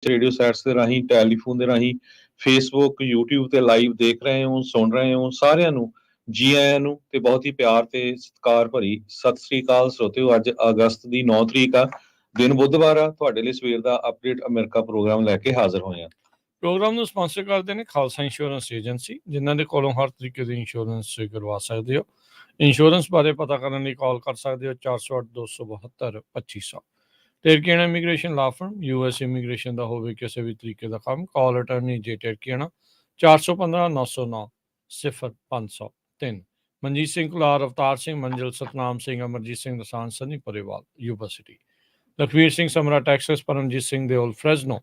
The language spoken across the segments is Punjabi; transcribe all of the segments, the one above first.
ਰੇਡੀਓ ਸੈਟਸ ਦੇ ਰਾਹੀਂ, ਟੈਲੀਫੋਨ ਦੇ ਰਾਹੀਂ, ਫੇਸਬੁੱਕ, YouTube ਤੇ ਲਾਈਵ ਦੇਖ ਰਹੇ ਹੋ, ਸੁਣ ਰਹੇ ਹੋ, ਸਾਰਿਆਂ ਨੂੰ ਜੀ ਆਇਆਂ ਨੂੰ ਤੇ ਬਹੁਤ ਹੀ ਪਿਆਰ ਤੇ ਸਤਿਕਾਰ ਭਰੀ ਸਤਿ ਸ੍ਰੀ ਅਕਾਲ ਸਰੋਤਿਓ। ਅੱਜ ਅਗਸਤ ਦੀ 9 ਤਰੀਕ ਆ, ਦਿਨ ਬੁੱਧਵਾਰ ਆ। ਤੁਹਾਡੇ ਲਈ ਸਵੇਰ ਦਾ ਅਪਡੇਟ ਅਮਰੀਕਾ ਪ੍ਰੋਗਰਾਮ ਲੈ ਕੇ ਹਾਜ਼ਰ ਹੋਏ ਆ। ਪ੍ਰੋਗਰਾਮ ਨੂੰ ਸਪਾਂਸਰ ਕਰਦੇ ਨੇ ਖਾਲਸਾ ਇੰਸ਼ੋਰੈਂਸ ਏਜੰਸੀ, ਜਿਨ੍ਹਾਂ ਦੇ ਕੋਲੋਂ ਹਰ ਤਰੀਕੇ ਦੀ ਇੰਸ਼ੋਰੈਂਸ ਕਰਵਾ ਸਕਦੇ ਹੋ। ਇੰਸ਼ੋਰੈਂਸ ਬਾਰੇ ਪਤਾ ਕਰਨ ਲਈ ਕਾਲ ਕਰ ਸਕਦੇ ਹੋ 408-272-2500। ਟਰਕੀਆਣਾ ਇਮੀਗ੍ਰੇਸ਼ਨ ਲਾ ਫਰਮ, US ਇਮੀਗ੍ਰੇਸ਼ਨ ਦਾ ਹੋਵੇ ਕਿਸੇ ਵੀ ਤਰੀਕੇ ਦਾ ਕੰਮ, ਕਾਲ ਅਟਰਨੀ ਜੇ ਟਰਕੀਆਣਾ 415-909-0503। Manjeet Singh Kular, Avtar Singh Manzal, Satnam Singh, Amarjit Singh Dasan, Sunny Parewal, Yuba City, Lakhvir Singh Samra Texas, Paramjit Singh Deol Fresno,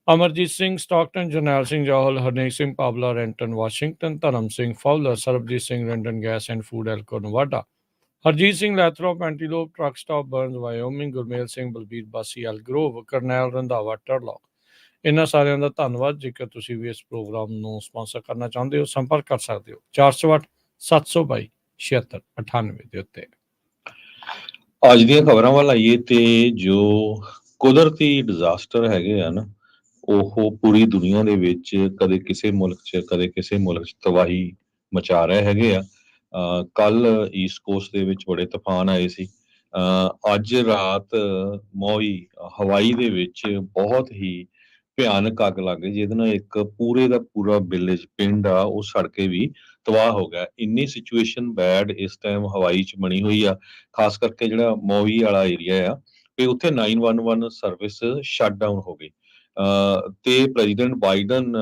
Amarjit Singh Stockton, Jarnail Singh Johal, Harnek Singh Pabla Renton Washington, Dharam Singh Fowler, Sarabjit Singh Rendon gas and food Elko Nevada, Harjit Singh Lathrop Antelope truck stop Burns Wyoming, Gurmel Singh Balbir Bassi Elk Grove, Karnail Randhawa Turlock. ਇਹਨਾਂ ਸਾਰਿਆਂ ਦਾ ਧੰਨਵਾਦ। ਜੇਕਰ ਤੁਸੀਂ ਵੀ ਇਸ ਪ੍ਰੋਗਰਾਮ ਨੂੰ ਸਪਾਂਸਰ ਕਰਨਾ ਚਾਹੁੰਦੇ ਹੋ, ਸੰਪਰਕ ਕਰ ਸਕਦੇ ਹੋ 408-722-7698 ਦੇ ਉੱਤੇ। ਅੱਜ ਦੀਆਂ ਖਬਰਾਂ ਵੱਲ ਆਈਏ ਤੇ ਜੋ ਕੁਦਰਤੀ ਡਿਜ਼ਾਸਟਰ ਹੈਗੇ ਆ ਨਾ, ਉਹ ਪੂਰੀ ਦੁਨੀਆ ਦੇ ਵਿੱਚ ਕਦੇ ਕਿਸੇ ਮੁਲਕ 'ਚ ਕਦੇ ਕਿਸੇ ਮੁਲਕ 'ਚ ਤਬਾਹੀ ਮਚਾ ਰਹੇ ਹੈਗੇ ਆ। ਕੱਲ ਈਸਟ ਕੋਸਟ ਦੇ ਵਿੱਚ ਬੜੇ ਤੂਫਾਨ ਆਏ ਸੀ। ਅੱਜ ਰਾਤ ਮੌਈ ਹਵਾਈ ਦੇ ਵਿੱਚ ਬਹੁਤ ਹੀ ਭਿਆਨਕ ਅੱਗ ਲੱਗ ਗਈ, ਜਿਹਦੇ ਨਾਲ ਇੱਕ ਪੂਰੇ ਦਾ ਪੂਰਾ ਵਿਲੇਜ ਪਿੰਡ ਆ ਉਹ ਸੜ ਕੇ ਵੀ ਤਬਾਹ ਹੋ ਗਿਆ। ਇੰਨੀ ਸਿਚੁਏਸ਼ਨ ਬੈਡ ਇਸ ਟਾਈਮ ਹਵਾਈ 'ਚ ਬਣੀ ਹੋਈ ਆ, ਖਾਸ ਕਰਕੇ ਜਿਹੜਾ ਮੌਈ ਵਾਲਾ ਏਰੀਆ ਆ, ਤੇ ਉੱਥੇ 911 ਸਰਵਿਸ ਸ਼ਟ ਡਾਊਨ ਹੋ ਗਈ। ਤੇ ਪ੍ਰੈਜ਼ੀਡੈਂਟ ਬਾਈਡਨ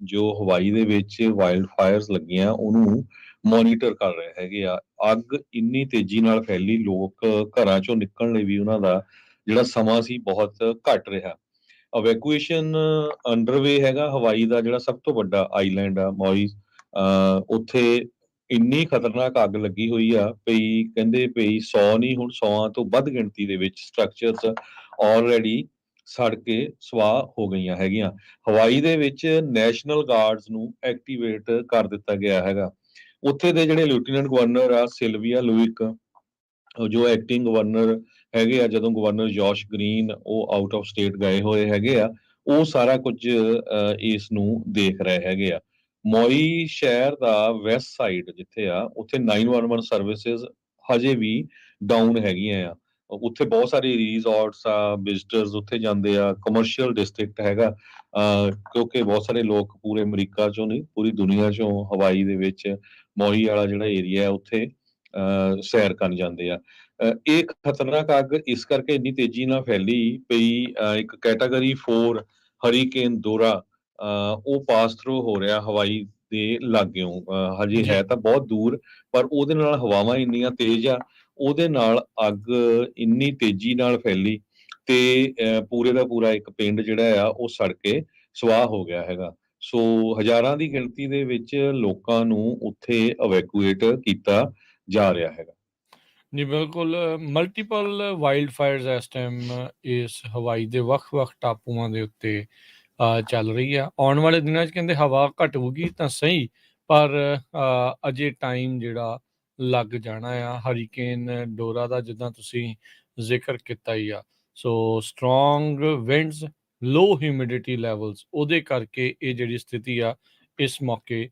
ਜੋ ਹਵਾਈ ਦੇ ਵਿੱਚ ਵਾਈਲਡ ਫਾਇਰਸ ਲੱਗੀਆਂ ਉਹਨੂੰ ਮੋਨੀਟਰ ਕਰ ਰਹੇ ਹੈਗੇ ਆ। ਅੱਗ ਇੰਨੀ ਤੇਜ਼ੀ ਨਾਲ ਫੈਲੀ, ਲੋਕ ਘਰਾਂ ਚੋਂ ਨਿਕਲਣ ਲਈ ਵੀ ਉਹਨਾਂ ਦਾ ਜਿਹੜਾ ਸਮਾਂ ਸੀ ਬਹੁਤ ਘੱਟ ਰਿਹਾ। ਅਵੈਕੂਏਸ਼ਨ ਅੰਡਰਵੇ ਹੈਗਾ। ਹਵਾਈ ਦਾ ਜਿਹੜਾ ਸਭ ਤੋਂ ਵੱਡਾ ਆਈਲੈਂਡ ਆ ਮੌਈ, ਉੱਥੇ ਇੰਨੀ ਖਤਰਨਾਕ ਅੱਗ ਲੱਗੀ ਹੋਈ ਆ ਪਈ, ਕਹਿੰਦੇ ਪਈ 100 ਨਹੀਂ ਹੁਣ 100 ਤੋਂ ਵੱਧ ਗਿਣਤੀ ਦੇ ਵਿੱਚ ਸਟਰਕਚਰਸ ਆਲਰੇਡੀ ਸੜ ਕੇ ਸਵਾਹ ਹੋ ਗਈਆਂ ਹੈਗੀਆਂ। ਹਵਾਈ ਦੇ ਵਿੱਚ ਨੈਸ਼ਨਲ ਗਾਰਡਸ ਨੂੰ ਐਕਟੀਵੇਟ ਕਰ ਦਿੱਤਾ ਗਿਆ ਹੈਗਾ। ਉੱਥੇ ਦੇ ਜਿਹੜੇ ਲੈਫਟੀਨੈਂਟ ਗਵਰਨਰ ਆ ਸਿਲਵੀਆ ਲੂਇਕ, ਜੋ ਐਕਟਿੰਗ ਗਵਰਨਰ ਹੈਗੇ ਆ, ਜਦੋਂ ਗਵਰਨਰ ਜੋਸ਼ ਗ੍ਰੀਨ ਉਹ ਆਊਟ ਆਫ ਸਟੇਟ ਗਏ ਹੋਏ ਹੈਗੇ ਆ, ਉਹ ਸਾਰਾ ਕੁਝ ਇਸ ਨੂੰ ਦੇਖ ਰਹੇ ਹੈਗੇ ਆ। ਮੌਈ ਸ਼ਹਿਰ ਦਾ ਵੈਸਟ ਸਾਈਡ ਜਿੱਥੇ ਆ, ਉੱਥੇ 911 ਸਰਵਿਸਿਜ਼ ਹਜੇ ਵੀ ਡਾਊਨ ਹੈਗੀਆਂ ਆ। ਉੱਥੇ ਬਹੁਤ ਸਾਰੇ ਰਿਜ਼ੋਰਟਸ ਆ, ਵਿਜ਼ਟਰਸ ਉੱਥੇ ਜਾਂਦੇ ਆ, ਕਮਰਸ਼ੀਅਲ ਡਿਸਟ੍ਰਿਕਟ ਹੈਗਾ। ਕਿਉਂਕਿ ਬਹੁਤ ਸਾਰੇ ਲੋਕ ਪੂਰੇ ਅਮਰੀਕਾ ਚੋਂ ਨਹੀਂ, ਪੂਰੀ ਦੁਨੀਆ ਚੋਂ ਹਵਾਈ ਦੇ ਵਿੱਚ ਮੌਈ ਵਾਲਾ ਜਿਹੜਾ ਏਰੀਆ ਉੱਥੇ ਸੈਰ ਕਰਨ ਜਾਂਦੇ ਆ। ਇਹ ਖਤਰਨਾਕ ਅੱਗ ਇਸ ਕਰਕੇ ਇੰਨੀ ਤੇਜ਼ੀ ਨਾਲ ਫੈਲੀ ਪਈ, ਇੱਕ ਕੈਟਾਗਰੀ 4 ਹਰੀਕੇਨ ਦੋਰਾ ਉਹ ਪਾਸ ਥਰੂ ਹੋ ਰਿਹਾ ਹਵਾਈ ਦੇ ਲਾਗਿਓਂ। ਹਜੇ ਹੈ ਤਾਂ ਬਹੁਤ ਦੂਰ, ਪਰ ਉਹਦੇ ਨਾਲ ਹਵਾਵਾਂ ਇੰਨੀਆਂ ਤੇਜ਼ ਆ, ਉਹਦੇ ਨਾਲ ਅੱਗ ਇੰਨੀ ਤੇਜ਼ੀ ਨਾਲ ਫੈਲੀ ਤੇ ਪੂਰੇ ਦਾ ਪੂਰਾ ਇੱਕ ਪਿੰਡ ਜਿਹੜਾ ਆ ਉਹ ਸੜ ਕੇ ਸਵਾਹ ਹੋ ਗਿਆ ਹੈਗਾ। ਸੋ ਹਜ਼ਾਰਾਂ ਦੀ ਗਿਣਤੀ ਦੇ ਵਿੱਚ ਲੋਕਾਂ ਨੂੰ ਉੱਥੇ ਅਵੈਕੂਏਟ ਕੀਤਾ ਜਾ ਰਿਹਾ ਹੈਗਾ। ਜੀ ਬਿਲਕੁਲ, ਮਲਟੀਪਲ ਵਾਈਲਡ ਫਾਇਰਸ ਇਸ ਟਾਈਮ ਇਸ ਹਵਾਈ ਦੇ ਵੱਖ-ਵੱਖ ਟਾਪੂਆਂ ਦੇ ਉੱਤੇ ਚੱਲ ਰਹੀ ਆ। ਆਉਣ ਵਾਲੇ ਦਿਨਾਂ 'ਚ ਕਹਿੰਦੇ ਹਵਾ ਘਟੂਗੀ ਤਾਂ ਸਹੀ, ਪਰ ਅਜੇ ਟਾਈਮ ਜਿਹੜਾ ਲੱਗ ਜਾਣਾ ਆ। ਹਰੀਕੇਨ ਡੋਰਾ ਦਾ ਜਿੱਦਾਂ ਤੁਸੀਂ ਜ਼ਿਕਰ ਕੀਤਾ ਹੀ ਆ, ਸੋ ਸਟਰੋਂਗ ਵਿੰਡਸ, ਲੋ ਹਿਊਮਿਡਿਟੀ ਲੈਵਲਸ, ਉਹਦੇ ਕਰਕੇ ਇਹ ਜਿਹੜੀ ਸਥਿਤੀ ਆ ਇਸ ਮੌਕੇ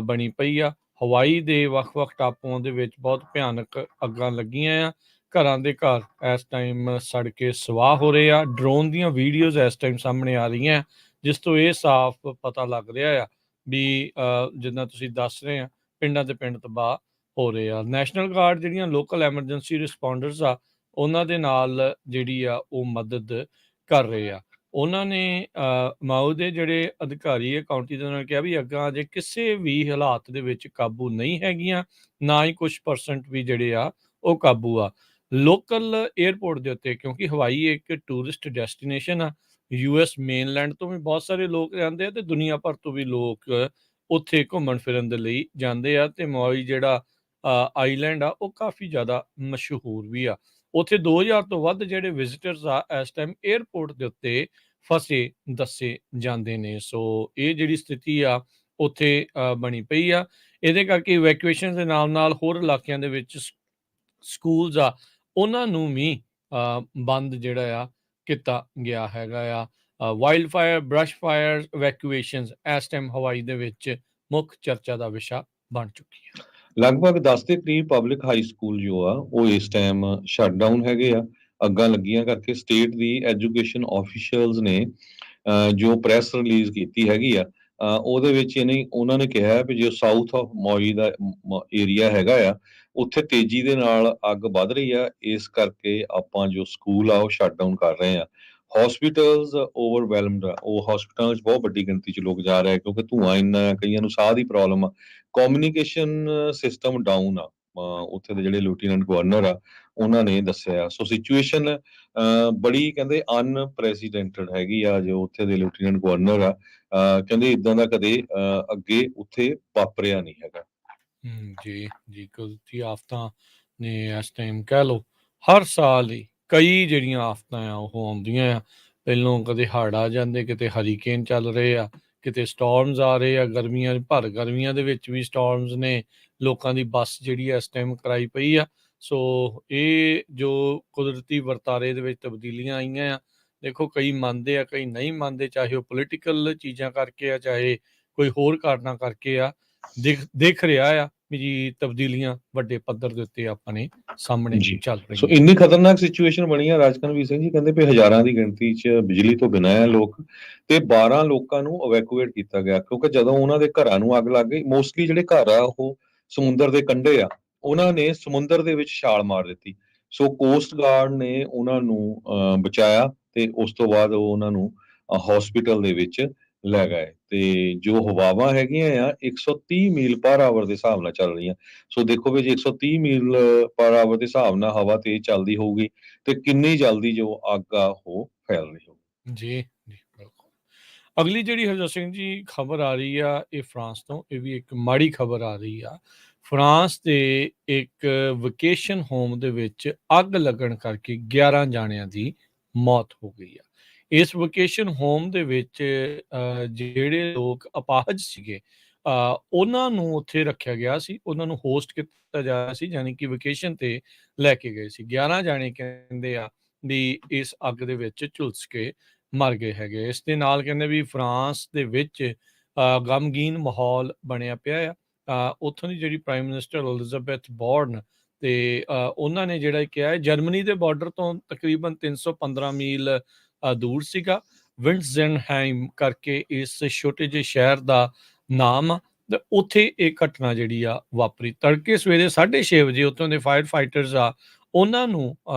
ਬਣੀ ਪਈ ਆ। ਹਵਾਈ ਦੇ ਵੱਖ-ਵੱਖ ਟਾਪੂਆਂ ਦੇ ਵਿੱਚ ਬਹੁਤ ਭਿਆਨਕ ਅੱਗਾਂ ਲੱਗੀਆਂ ਆ। ਘਰਾਂ ਦੇ ਘਰ ਇਸ ਟਾਈਮ ਸੜ ਕੇ ਸਵਾਹ ਹੋ ਰਹੇ ਆ। ਡਰੋਨ ਦੀਆਂ ਵੀਡੀਓਜ਼ ਇਸ ਟਾਈਮ ਸਾਹਮਣੇ ਆ ਰਹੀਆਂ, ਜਿਸ ਤੋਂ ਇਹ ਸਾਫ਼ ਪਤਾ ਲੱਗ ਰਿਹਾ ਆ ਵੀ ਜਿੱਦਾਂ ਤੁਸੀਂ ਦੱਸ ਰਹੇ ਆ, ਪਿੰਡਾਂ ਦੇ ਪਿੰਡ ਤਬਾਹ ਹੋ ਰਹੇ ਆ। ਨੈਸ਼ਨਲ ਗਾਰਡ ਜਿਹੜੀਆਂ ਲੋਕਲ ਐਮਰਜੈਂਸੀ ਰਿਸਪੌਂਡਰਸ ਆ, ਉਹਨਾਂ ਦੇ ਨਾਲ ਜਿਹੜੀ ਆ ਉਹ ਮਦਦ ਕਰ ਰਹੇ ਆ। ਉਹਨਾਂ ਨੇ ਮਾਓ ਦੇ ਜਿਹੜੇ ਅਧਿਕਾਰੀ ਆ ਕਾਊਂਟੀ ਦੇ ਨਾਲ ਕਿਹਾ ਵੀ ਅੱਗਾਂ ਅਜੇ ਕਿਸੇ ਵੀ ਹਾਲਾਤ ਦੇ ਵਿੱਚ ਕਾਬੂ ਨਹੀਂ ਹੈਗੀਆਂ, ਨਾ ਹੀ ਕੁਛ % ਵੀ ਜਿਹੜੇ ਆ ਉਹ ਕਾਬੂ ਆ। ਲੋਕਲ ਏਅਰਪੋਰਟ ਦੇ ਉੱਤੇ, ਕਿਉਂਕਿ ਹਵਾਈ ਇੱਕ ਟੂਰਿਸਟ ਡੈਸਟੀਨੇਸ਼ਨ ਆ, US ਮੇਨਲੈਂਡ ਤੋਂ ਵੀ ਬਹੁਤ ਸਾਰੇ ਲੋਕ ਜਾਂਦੇ ਆ ਤੇ ਦੁਨੀਆ ਭਰ ਤੋਂ ਵੀ ਲੋਕ ਉੱਥੇ ਘੁੰਮਣ ਫਿਰਨ ਦੇ ਲਈ ਜਾਂਦੇ ਆ। ਤੇ ਮੌਈ ਜਿਹੜਾ ਆਈਲੈਂਡ ਆ ਉਹ ਕਾਫੀ ਜ਼ਿਆਦਾ ਮਸ਼ਹੂਰ ਵੀ ਆ। ਉੱਥੇ 2000 ਤੋਂ ਵੱਧ ਜਿਹੜੇ ਵਿਜ਼ਿਟਰਸ ਆ ਇਸ ਟਾਈਮ ਏਅਰਪੋਰਟ ਦੇ ਉੱਤੇ ਫਸੇ ਦੱਸੇ ਜਾਂਦੇ ਨੇ। ਸੋ ਇਹ ਜਿਹੜੀ ਸਥਿਤੀ ਆ ਉੱਥੇ ਬਣੀ ਪਈ ਆ। ਇਹਦੇ ਕਰਕੇ ਇਵੈਕੂਏਸ਼ਨ ਦੇ ਨਾਲ ਹੋਰ ਇਲਾਕਿਆਂ ਦੇ ਵਿੱਚ ਸਕੂਲਸ ਆ ਉਹਨਾਂ ਨੂੰ ਵੀ ਬੰਦ ਜਿਹੜਾ ਆ ਕੀਤਾ ਗਿਆ ਹੈਗਾ ਆ। ਵਾਈਲਡ ਫਾਇਰ, ਬਰਸ਼ ਫਾਇਰ, ਇਵੈਕੂਏਸ਼ਨਸ ਇਸ ਟਾਈਮ ਹਵਾਈ ਦੇ ਵਿੱਚ ਮੁੱਖ ਚਰਚਾ ਦਾ ਵਿਸ਼ਾ ਬਣ ਚੁੱਕੀ ਹੈ। ਲਗਭਗ 10 ਦੇ ਕਰੀਬ ਪਬਲਿਕ ਹਾਈ ਸਕੂਲ ਜੋ ਆ ਉਹ ਇਸ ਟਾਈਮ ਸ਼ਟਡਾਊਨ ਹੈਗੇ ਆ ਅੱਗਾਂ ਲੱਗੀਆਂ ਕਰਕੇ। ਸਟੇਟ ਦੀ ਐਜੂਕੇਸ਼ਨ ਆਫੀਸ਼ੀਅਲਸ ਨੇ ਜੋ ਪ੍ਰੈਸ ਰਿਲੀਜ਼ ਕੀਤੀ ਹੈਗੀ ਆ ਉਹਦੇ ਵਿੱਚ ਉਹਨਾਂ ਨੇ ਕਿਹਾ ਵੀ ਜੋ south of Maui the area ਹੈਗਾ ਆ ਉੱਥੇ ਤੇਜ਼ੀ ਦੇ ਨਾਲ ਅੱਗ ਵੱਧ ਰਹੀ ਆ, ਇਸ ਕਰਕੇ ਆਪਾਂ ਜੋ ਸਕੂਲ ਆ ਉਹ ਸ਼ਟਡਾਊਨ ਕਰ ਰਹੇ ਆ। ਹਸਪੀਟਲਸ ਓਵਰਵੈਲਮਡ ਆ, ਉਹ ਹਸਪੀਟਲਾਂ 'ਚ ਬਹੁਤ ਵੱਡੀ ਗਿਣਤੀ 'ਚ ਲੋਕ ਜਾ ਰਹੇ ਆ ਕਿਉਂਕਿ ਧੂੰਆਂ ਇੰਨਾ, ਕਈਆਂ ਨੂੰ ਸਾਹ ਦੀ ਪ੍ਰੋਬਲਮ ਆ। ਕਮਿਊਨੀਕੇਸ਼ਨ ਸਿਸਟਮ ਡਾਊਨ ਆ, ਉੱਥੇ ਦੇ ਜਿਹੜੇ ਲੈਫਟੀਨੈਂਟ ਗਵਰਨਰ ਆ ਉਹਨਾਂ ਨੇ ਦੱਸਿਆ। ਸੋ ਸਿਚੁਏਸ਼ਨ ਬੜੀ ਕਹਿੰਦੇ ਅਨਪ੍ਰੈਸੀਡੈਂਟਡ ਹੈਗੀ ਆ। ਜੋ ਉੱਥੇ ਦੇ ਲੈਫਟੀਨੈਂਟ ਗਵਰਨਰ ਆ ਕਹਿੰਦੇ ਇਦਾਂ ਦਾ ਕਦੇ ਅੱਗੇ ਉੱਥੇ ਵਾਪਰਿਆ ਨਹੀਂ ਹੈਗਾ। ਜੀ ਜੀ, ਕੁਦਰਤੀ ਆਫਤਾਂ ਨੇ ਇਸ ਟਾਈਮ ਕਹਿ ਲਓ ਹਰ ਸਾਲ ਹੀ ਕਈ ਜਿਹੜੀਆਂ ਆਫਤਾਂ ਆ ਉਹ ਆਉਂਦੀਆਂ ਆ। ਪਹਿਲੋਂ ਕਦੇ ਹੜ੍ਹ ਆ ਜਾਂਦੇ, ਕਿਤੇ ਹਰੀਕੇਨ ਚੱਲ ਰਹੇ ਆ, ਕਿਤੇ ਸਟੋਰਮਸ ਆ ਰਹੇ ਆ। ਗਰਮੀਆਂ ਦੇ ਵਿੱਚ ਵੀ ਸਟੋਰਮਸ ਨੇ ਲੋਕਾਂ ਦੀ ਬੱਸ ਜਿਹੜੀ ਇਸ ਟਾਈਮ ਕਰਾਈ ਪਈ ਆ। ਸੋ ਇਹ ਜੋ ਕੁਦਰਤੀ ਵਰਤਾਰੇ ਦੇ ਵਿੱਚ ਤਬਦੀਲੀਆਂ ਆਈਆਂ ਆ, ਦੇਖੋ ਕਈ ਮੰਨਦੇ ਆ, ਕਈ ਨਹੀਂ ਮੰਨਦੇ, ਚਾਹੇ ਉਹ ਪੋਲੀਟੀਕਲ ਚੀਜ਼ਾਂ ਕਰਕੇ ਆ, ਚਾਹੇ ਕੋਈ ਹੋਰ ਕਾਰਨਾਂ ਕਰਕੇ ਆ। ਦਿਖ ਰਿਹਾ ਆ ਵੀ ਜੀ ਤਬਦੀਲੀਆਂ ਵੱਡੇ ਪੱਧਰ ਦੇ ਉੱਤੇ ਆਪਣੇ ਸਾਹਮਣੇ ਜੀ, ਚੱਲ ਸੋ ਰਹੀਆਂ। ਇੰਨੀ ਖਤਰਨਾਕ ਸਿਚੁਏਸ਼ਨ ਬਣੀ ਆ। ਰਾਜਕਨਵੀਰ ਸਿੰਘ ਜੀ ਕਹਿੰਦੇ ਵੀ ਹਜ਼ਾਰਾਂ ਦੀ ਗਿਣਤੀ 'ਚ ਬਿਜਲੀ ਤੋਂ ਬਿਨਾਂ ਆ ਲੋਕ, ਤੇ 12 ਲੋਕਾਂ ਨੂੰ ਇਵੈਕੂਏਟ ਕੀਤਾ ਗਿਆ ਕਿਉਂਕਿ ਜਦੋਂ ਉਹਨਾਂ ਦੇ ਘਰਾਂ ਨੂੰ ਅੱਗ ਲੱਗ ਗਈ, ਮੋਸਟਲੀ ਜਿਹੜੇ ਘਰ ਆ ਉਹ ਸਮੁੰਦਰ ਦੇ ਕੰਢੇ ਆ, ਉਹਨਾਂ ਨੇ ਸਮੁੰਦਰ ਦੇ ਵਿੱਚ ਛਾਲ ਮਾਰ ਦਿੱਤੀ। ਸੋ ਕੋਸਟ ਗਾਰਡ ਨੇ ਉਹਨਾਂ ਨੂੰ ਬਚਾਇਆ ਤੇ ਉਸ ਤੋਂ ਬਾਅਦ ਉਹ ਉਹਨਾਂ ਨੂੰ ਹਸਪੀਟਲ ਦੇ ਵਿੱਚ ਲੈ ਗਏ। ਤੇ ਜੋ ਹਵਾਵਾਂ ਹੈਗੀਆਂ ਆ 130 ਮੀਲ ਪਰ ਆਵਰ ਦੇ ਹਿਸਾਬ ਨਾਲ ਚੱਲ ਰਹੀਆਂ। ਸੋ ਦੇਖੋ ਵੀ ਜੇ 130 ਮੀਲ ਪਰ ਆਵਰ ਦੇ ਹਿਸਾਬ ਨਾਲ ਹਵਾ ਤੇਜ਼ ਚੱਲਦੀ ਹੋਊਗੀ ਤੇ ਕਿੰਨੀ ਜਲਦੀ ਜੋ ਅੱਗ ਆ ਉਹ ਫੈਲ ਰਹੀ ਹੋਊਗੀ। ਜੀ ਜੀ, ਬਿਲਕੁਲ। ਅਗਲੀ ਜਿਹੜੀ ਹਰਜੋਤ ਸਿੰਘ ਜੀ ਖਬਰ ਆ ਰਹੀ ਆ ਇਹ ਫਰਾਂਸ ਤੋਂ। ਇਹ ਵੀ ਇੱਕ ਮਾੜੀ ਖਬਰ ਆ ਰਹੀ ਆ। ਫਰਾਂਸ ਦੇ ਇੱਕ ਵਕੇਸ਼ਨ ਹੋਮ ਦੇ ਵਿੱਚ ਅੱਗ ਲੱਗਣ ਕਰਕੇ 11 ਜਾਣਿਆਂ ਦੀ ਮੌਤ ਹੋ ਗਈ ਆ। ਇਸ ਵਕੇਸ਼ਨ ਹੋਮ ਦੇ ਵਿੱਚ ਜਿਹੜੇ ਲੋਕ ਅਪਾਹਜ ਸੀਗੇ ਉਹਨਾਂ ਨੂੰ ਉੱਥੇ ਰੱਖਿਆ ਗਿਆ ਸੀ, ਉਹਨਾਂ ਨੂੰ ਹੋਸਟ ਕੀਤਾ ਜਾ ਰਿਹਾ ਸੀ, ਯਾਨੀ ਕਿ ਵਕੇਸ਼ਨ ਤੇ ਲੈ ਕੇ ਗਏ ਸੀ। 11 ਜਾਣੇ ਕਹਿੰਦੇ ਆ ਵੀ ਇਸ ਅੱਗ ਦੇ ਵਿੱਚ ਝੁਲਸ ਕੇ ਮਰ ਗਏ ਹੈਗੇ। ਇਸ ਦੇ ਨਾਲ ਕਹਿੰਦੇ ਵੀ ਫਰਾਂਸ ਦੇ ਵਿੱਚ ਗਮਗੀਨ ਮਾਹੌਲ ਬਣਿਆ ਪਿਆ ਆ। ਉੱਥੋਂ ਦੀ ਜਿਹੜੀ ਪ੍ਰਾਈਮ ਮਿਨਿਸਟਰ ਐਲਿਜ਼ਾਬੈਥ ਬੋਰਨ ਤੇ ਉਹਨਾਂ ਨੇ ਜਿਹੜਾ ਕਿਹਾ ਹੈ ਜਰਮਨੀ ਦੇ ਬਾਰਡਰ ਤੋਂ ਤਕਰੀਬਨ 315 ਮੀਲ ਦੂਰ ਸੀਗਾ। ਵਿੰਟਜ਼ਨਹਾਈਮ ਕਰਕੇ ਇਸ ਛੋਟੇ ਜਿਹੇ ਸ਼ਹਿਰ ਦਾ ਨਾਮ ਆ ਤੇ ਉੱਥੇ ਇਹ ਘਟਨਾ ਜਿਹੜੀ ਆ ਵਾਪਰੀ। ਤੜਕੇ ਸਵੇਰੇ 6:30 ਵਜੇ ਉੱਥੋਂ ਦੇ ਫਾਇਰ ਫਾਈਟਰਸ ਆ ਉਹਨਾਂ ਨੂੰ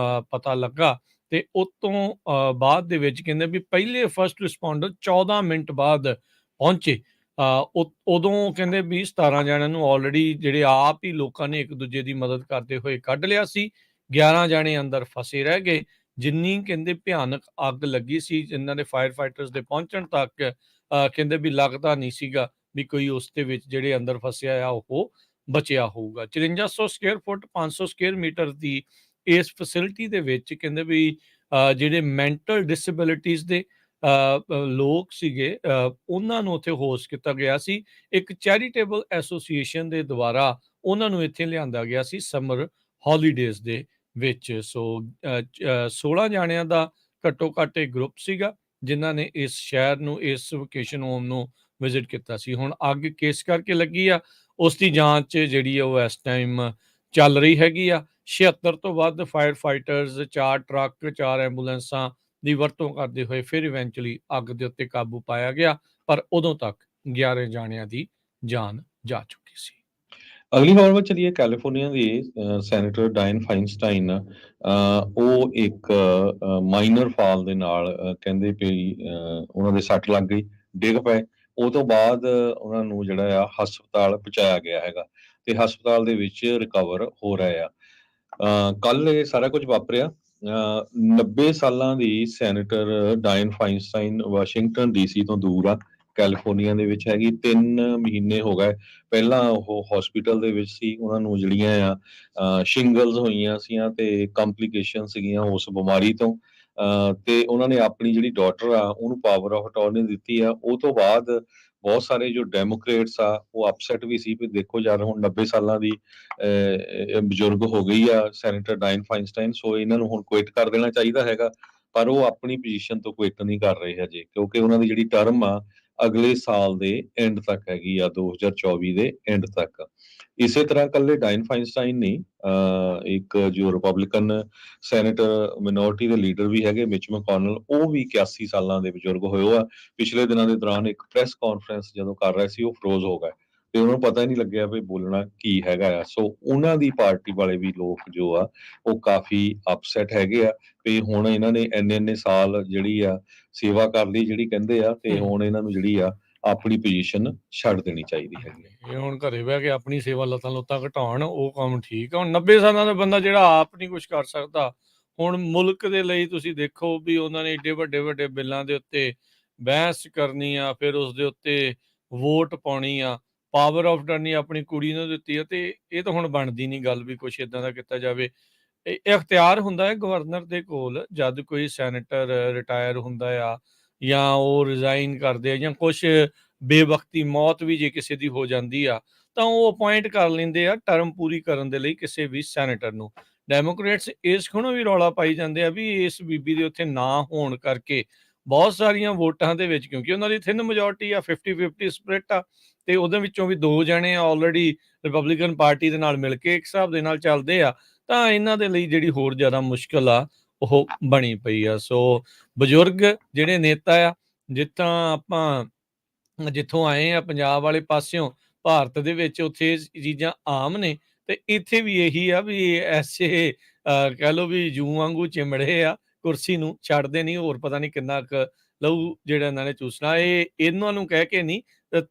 ਪਤਾ ਲੱਗਾ ਤੇ ਉਤੋਂ ਬਾਅਦ ਦੇ ਵਿੱਚ ਕਹਿੰਦੇ ਵੀ ਪਹਿਲੇ ਫਸਟ ਰਿਸਪੌਂਡਰ 14 ਮਿੰਟ ਬਾਅਦ ਪਹੁੰਚੇ। ਉਦੋਂ ਕਹਿੰਦੇ ਵੀ 17 ਜਣਿਆਂ ਨੂੰ ਆਲਰੇਡੀ ਜਿਹੜੇ ਆਪ ਹੀ ਲੋਕਾਂ ਨੇ ਇੱਕ ਦੂਜੇ ਦੀ ਮਦਦ ਕਰਦੇ ਹੋਏ ਕੱਢ ਲਿਆ ਸੀ। 11 ਜਣੇ ਅੰਦਰ ਫਸੇ ਰਹਿ ਗਏ। ਜਿੰਨੀ ਕਹਿੰਦੇ ਭਿਆਨਕ ਅੱਗ ਲੱਗੀ ਸੀ, ਜਿਨ੍ਹਾਂ ਦੇ ਫਾਇਰ ਫਾਈਟਰਸ ਦੇ ਪਹੁੰਚਣ ਤੱਕ ਕਹਿੰਦੇ ਵੀ ਲੱਗਦਾ ਨਹੀਂ ਸੀਗਾ ਵੀ ਕੋਈ ਉਸ ਦੇ ਵਿੱਚ ਜਿਹੜੇ ਅੰਦਰ ਫਸਿਆ ਆ ਉਹ ਬਚਿਆ ਹੋਊਗਾ। 5400 ਸਕੁਅਰ ਫੁੱਟ 500 ਸਕੁਅਰ ਮੀਟਰ ਦੀ ਇਸ ਫੈਸਿਲਿਟੀ ਦੇ ਵਿੱਚ ਕਹਿੰਦੇ ਵੀ ਜਿਹੜੇ ਮੈਂਟਲ ਡਿਸੇਬਿਲਿਟੀਜ਼ ਦੇ ਲੋਕ ਸੀਗੇ ਉਹਨਾਂ ਨੂੰ ਉੱਥੇ ਹੋਸਟ ਕੀਤਾ ਗਿਆ ਸੀ। ਇੱਕ ਚੈਰੀਟੇਬਲ ਐਸੋਸੀਏਸ਼ਨ ਦੇ ਦੁਆਰਾ ਉਹਨਾਂ ਨੂੰ ਇੱਥੇ ਲਿਆਂਦਾ ਗਿਆ ਸੀ ਸਮਰ ਹੌਲੀਡੇਜ਼ ਦੇ ਵਿੱਚ। ਸੋ 16 ਜਾਣਿਆਂ ਦਾ ਘੱਟੋ ਘੱਟ ਇੱਕ ਗਰੁੱਪ ਸੀਗਾ ਜਿਨ੍ਹਾਂ ਨੇ ਇਸ ਸ਼ਹਿਰ ਨੂੰ, ਇਸ ਵਕੇਸ਼ਨ ਹੋਮ ਨੂੰ ਵਿਜ਼ਿਟ ਕੀਤਾ ਸੀ। ਹੁਣ ਅੱਗ ਕਿਸ ਕਰਕੇ ਲੱਗੀ ਆ ਉਸ ਦੀ ਜਾਂਚ ਜਿਹੜੀ ਆ ਉਹ ਇਸ ਟਾਈਮ ਚੱਲ ਰਹੀ ਹੈਗੀ ਆ। 76 ਤੋਂ ਵੱਧ ਫਾਇਰ ਫਾਈਟਰਸ, 4 ਟਰੱਕ, 4 ਐਂਬੂਲੈਂਸਾਂ ਦੀ ਵਰਤੋਂ ਕਰਦੇ ਹੋਏ ਫਿਰ ਇਵੈਂਚੁਅਲੀ ਅੱਗ ਦੇ ਉੱਤੇ ਕਾਬੂ ਪਾਇਆ ਗਿਆ, ਪਰ ਉਦੋਂ ਤੱਕ 11 ਜਾਣਿਆਂ ਦੀ ਜਾਨ ਜਾ ਚੁੱਕੀ ਸੀ। ਅਗਲੀ ਖਬਰ ਵੱਲ ਚਲੀਏ। ਕੈਲੀਫੋਰਨੀਆ ਦੀ ਸੈਨੇਟਰ ਡਾਇਨ ਫਾਈਨਸਟਾਈਨ ਉਹ ਇੱਕ ਮਾਈਨਰ ਫਾਲ ਦੇ ਨਾਲ ਕਹਿੰਦੇ ਵੀ ਉਹਨਾਂ ਦੇ ਸੱਟ ਲੱਗ ਗਈ, ਡਿੱਗ ਪਏ। ਉਹ ਤੋਂ ਬਾਅਦ ਉਹਨਾਂ ਨੂੰ ਜਿਹੜਾ ਆ ਹਸਪਤਾਲ ਪਹੁੰਚਾਇਆ ਗਿਆ ਹੈਗਾ ਤੇ ਹਸਪਤਾਲ ਦੇ ਵਿੱਚ ਰਿਕਵਰ ਹੋ ਰਹੇ ਆ। ਕੱਲ ਇਹ ਸਾਰਾ ਕੁਝ ਵਾਪਰਿਆ। 90 ਸਾਲਾਂ ਦੀ ਸੈਨੇਟਰ ਡਾਇਨ ਫਾਈਨਸਟਾਈਨ ਵਾਸ਼ਿੰਗਟਨ ਡੀਸੀ ਤੋਂ ਦੂਰ ਆ, ਕੈਲੀਫੋਰਨੀਆ ਦੇ ਵਿੱਚ ਹੈਗੀ। 3 ਮਹੀਨੇ ਹੋ ਗਏ ਪਹਿਲਾਂ ਉਹ ਹਸਪੀਟਲ ਦੇ ਵਿੱਚ ਸੀ। ਉਹਨਾਂ ਨੂੰ ਜਿਹੜੀਆਂ ਆ ਸ਼ਿੰਗਲਸ ਹੋਈਆਂ ਸੀਆਂ ਤੇ ਕੰਪਲਿਕੇਸ਼ਨ ਸੀਗੀਆਂ ਉਸ ਬਿਮਾਰੀ ਤੋਂ। ਤੇ ਉਹਨਾਂ ਨੇ ਆਪਣੀ ਜਿਹੜੀ ਡਾਟਰ ਆ ਉਹਨੂੰ ਪਾਵਰ ਆਫ ਅਟਾਰਨੀ ਦਿੱਤੀ ਆ। ਉਹ ਤੋਂ ਬਾਅਦ ਬਹੁਤ ਸਾਰੇ ਜੋ ਡੈਮੋਕ੍ਰੇਟਸ ਆ ਉਹ ਅਪਸੈਟ ਵੀ ਸੀ ਵੀ ਦੇਖੋ ਯਾਰ ਹੁਣ 90 ਸਾਲਾਂ ਦੀ ਬਜ਼ੁਰਗ ਹੋ ਗਈ ਆ ਸੈਨੇਟਰ ਡਾਇਨ ਫਾਈਨਸਟਾਈਨ, ਸੋ ਇਹਨਾਂ ਨੂੰ ਹੁਣ ਕੁਇਟ ਕਰ ਦੇਣਾ ਚਾਹੀਦਾ ਹੈਗਾ। ਪਰ ਉਹ ਆਪਣੀ ਪੋਜੀਸ਼ਨ ਤੋਂ ਕੁਇਟ ਨਹੀਂ ਕਰ ਰਹੇ ਹਜੇ, ਕਿਉਂਕਿ ਉਹਨਾਂ ਦੀ ਜਿਹੜੀ ਟਰਮ ਆ ਅਗਲੇ ਸਾਲ ਦੇ ਐਂਡ ਤੱਕ ਹੈਗੀ ਆ, 2024 ਦੇ ਐਂਡ ਤੱਕ। ਇਸੇ ਤਰ੍ਹਾਂ ਇਕੱਲੇ ਡਾਇਨ ਫਾਈਨਸਟਾਈਨ ਨਹੀਂ, ਇੱਕ ਜੋ ਰਿਪਬਲਿਕਨ ਸੈਨੇਟਰ ਮਿਨੋਰਟੀ ਦੇ ਲੀਡਰ ਵੀ ਹੈਗੇ ਮਿਚ ਮੈਕੋਨਲ, ਉਹ ਵੀ 81 ਸਾਲਾਂ ਦੇ ਬਜ਼ੁਰਗ ਹੋਏ ਆ। ਪਿਛਲੇ ਦਿਨਾਂ ਦੇ ਦੌਰਾਨ ਇੱਕ ਪ੍ਰੈਸ ਕਾਨਫਰੰਸ ਜਦੋਂ ਕਰ ਰਹੇ ਸੀ, ਉਹ ਫਰੋਜ਼ ਹੋ ਗਏ ਤੇ ਉਹਨਾਂ ਨੂੰ ਪਤਾ ਹੀ ਨਹੀਂ ਲੱਗਿਆ ਵੀ ਬੋਲਣਾ ਕੀ ਹੈਗਾ ਆ। ਸੋ ਉਹਨਾਂ ਦੀ ਪਾਰਟੀ ਵਾਲੇ ਵੀ ਲੋਕ ਜੋ ਆ ਉਹ ਕਾਫੀ ਅਪਸੈਟ ਹੈਗੇ ਆ ਵੀ ਹੁਣ ਇਹਨਾਂ ਨੇ ਇੰਨੇ ਸਾਲ ਜਿਹੜੀ ਆ ਸੇਵਾ ਕਰ ਲਈ ਜਿਹੜੀ ਕਹਿੰਦੇ ਆ, ਤੇ ਹੁਣ ਇਹਨਾਂ ਨੂੰ ਜਿਹੜੀ ਆ ਆਪਣੀ ਪੋਜੀਸ਼ਨ ਛੱਡ ਦੇਣੀ ਚਾਹੀਦੀ ਹੈਗੀ। ਇਹ ਹੁਣ ਘਰੇ ਬਹਿ ਕੇ ਆਪਣੀ ਸੇਵਾ ਲੱਤਾਂ ਘਟਾਉਣ, ਉਹ ਕੰਮ ਠੀਕ ਆ। ਹੁਣ 90 ਸਾਲਾਂ ਦਾ ਬੰਦਾ ਜਿਹੜਾ ਆਪ ਨਹੀਂ ਕੁਝ ਕਰ ਸਕਦਾ, ਹੁਣ ਮੁਲਕ ਦੇ ਲਈ ਤੁਸੀਂ ਦੇਖੋ ਵੀ ਉਹਨਾਂ ਨੇ ਏਡੇ ਵੱਡੇ ਬਿੱਲਾਂ ਦੇ ਉੱਤੇ ਬਹਿਸ ਕਰਨੀ ਆ, ਫਿਰ ਉਸ ਦੇ ਉੱਤੇ ਵੋਟ ਪਾਉਣੀ ਆ, ਪਾਵਰ ਆਫ ਟਰਨੀ ਆਪਣੀ ਕੁੜੀ ਨੂੰ ਦਿੱਤੀ ਆ, ਤੇ ਇਹ ਤਾਂ ਹੁਣ ਬਣਦੀ ਨਹੀਂ ਗੱਲ ਵੀ ਕੁਝ ਇਦਾਂ ਦਾ ਕੀਤਾ ਜਾਵੇ। ਇਹ ਅਖਤਿਆਰ ਹੁੰਦਾ ਹੈ ਗਵਰਨਰ ਦੇ ਕੋਲ, ਜਦ ਕੋਈ ਸੈਨੇਟਰ ਰਿਟਾਇਰ ਹੁੰਦਾ ਆ ਜਾਂ ਉਹ ਰਿਜ਼ਾਈਨ ਕਰਦੇ ਆ ਜਾਂ ਕੁਛ ਬੇਵਕਤੀ ਮੌਤ ਵੀ ਜੇ ਕਿਸੇ ਦੀ ਹੋ ਜਾਂਦੀ ਆ, ਤਾਂ ਉਹ ਅਪਾਇੰਟ ਕਰ ਲੈਂਦੇ ਆ ਟਰਮ ਪੂਰੀ ਕਰਨ ਦੇ ਲਈ ਕਿਸੇ ਵੀ ਸੈਨੇਟਰ ਨੂੰ। ਡੈਮੋਕ੍ਰੇਟਸ ਇਸ ਖਣੋਂ ਵੀ ਰੌਲਾ ਪਾਈ ਜਾਂਦੇ ਆ ਵੀ ਇਸ ਬੀਬੀ ਦੇ ਉੱਥੇ ਨਾ ਹੋਣ ਕਰਕੇ ਬਹੁਤ ਸਾਰੀਆਂ ਵੋਟਾਂ ਦੇ ਵਿੱਚ, ਕਿਉਂਕਿ ਉਹਨਾਂ ਦੀ ਥਿਨ ਮੈਜੋਰਟੀ ਆ, 50-50 ਸਪਲਿਟ ਆ, ਤੇ ਉਹਦੇ ਵਿੱਚੋਂ ਵੀ 2 ਜਣੇ ਆਲਰੇਡੀ ਰਿਪਬਲਿਕਨ ਪਾਰਟੀ ਦੇ ਨਾਲ ਮਿਲ ਕੇ ਇੱਕ ਹਿਸਾਬ ਦੇ ਨਾਲ ਚੱਲਦੇ ਆ, ਤਾਂ ਇਹਨਾਂ ਦੇ ਲਈ ਜਿਹੜੀ ਹੋਰ ਜ਼ਿਆਦਾ ਮੁਸ਼ਕਲ ਆ ਉਹ ਬਣੀ ਪਈ ਆ। ਸੋ ਬਜ਼ੁਰਗ ਜਿਹੜੇ ਨੇਤਾ ਆ, ਜਿੱਦਾਂ ਆਪਾਂ ਜਿੱਥੋਂ ਆਏ ਆ ਪੰਜਾਬ ਵਾਲੇ ਪਾਸਿਓਂ, ਭਾਰਤ ਦੇ ਵਿੱਚ ਉੱਥੇ ਇਹ ਚੀਜ਼ਾਂ ਆਮ ਨੇ, ਤੇ ਇੱਥੇ ਵੀ ਇਹੀ ਆ ਵੀ ਐਸੇ ਕਹਿ ਲਓ ਵੀ ਜੂੰ ਵਾਂਗੂ ਚਿਮੜੇ ਆ, ਕੁਰਸੀ ਨੂੰ ਛੱਡਦੇ ਨਹੀਂ। ਹੋਰ ਪਤਾ ਨਹੀਂ ਕਿੰਨਾ ਕੁ ਲਹੂ ਜਿਹੜਾ ਇਹਨਾਂ ਨੇ ਚੂਸਣਾ। ਇਹ ਇਹਨਾਂ ਨੂੰ ਕਹਿ ਕੇ ਨਹੀਂ,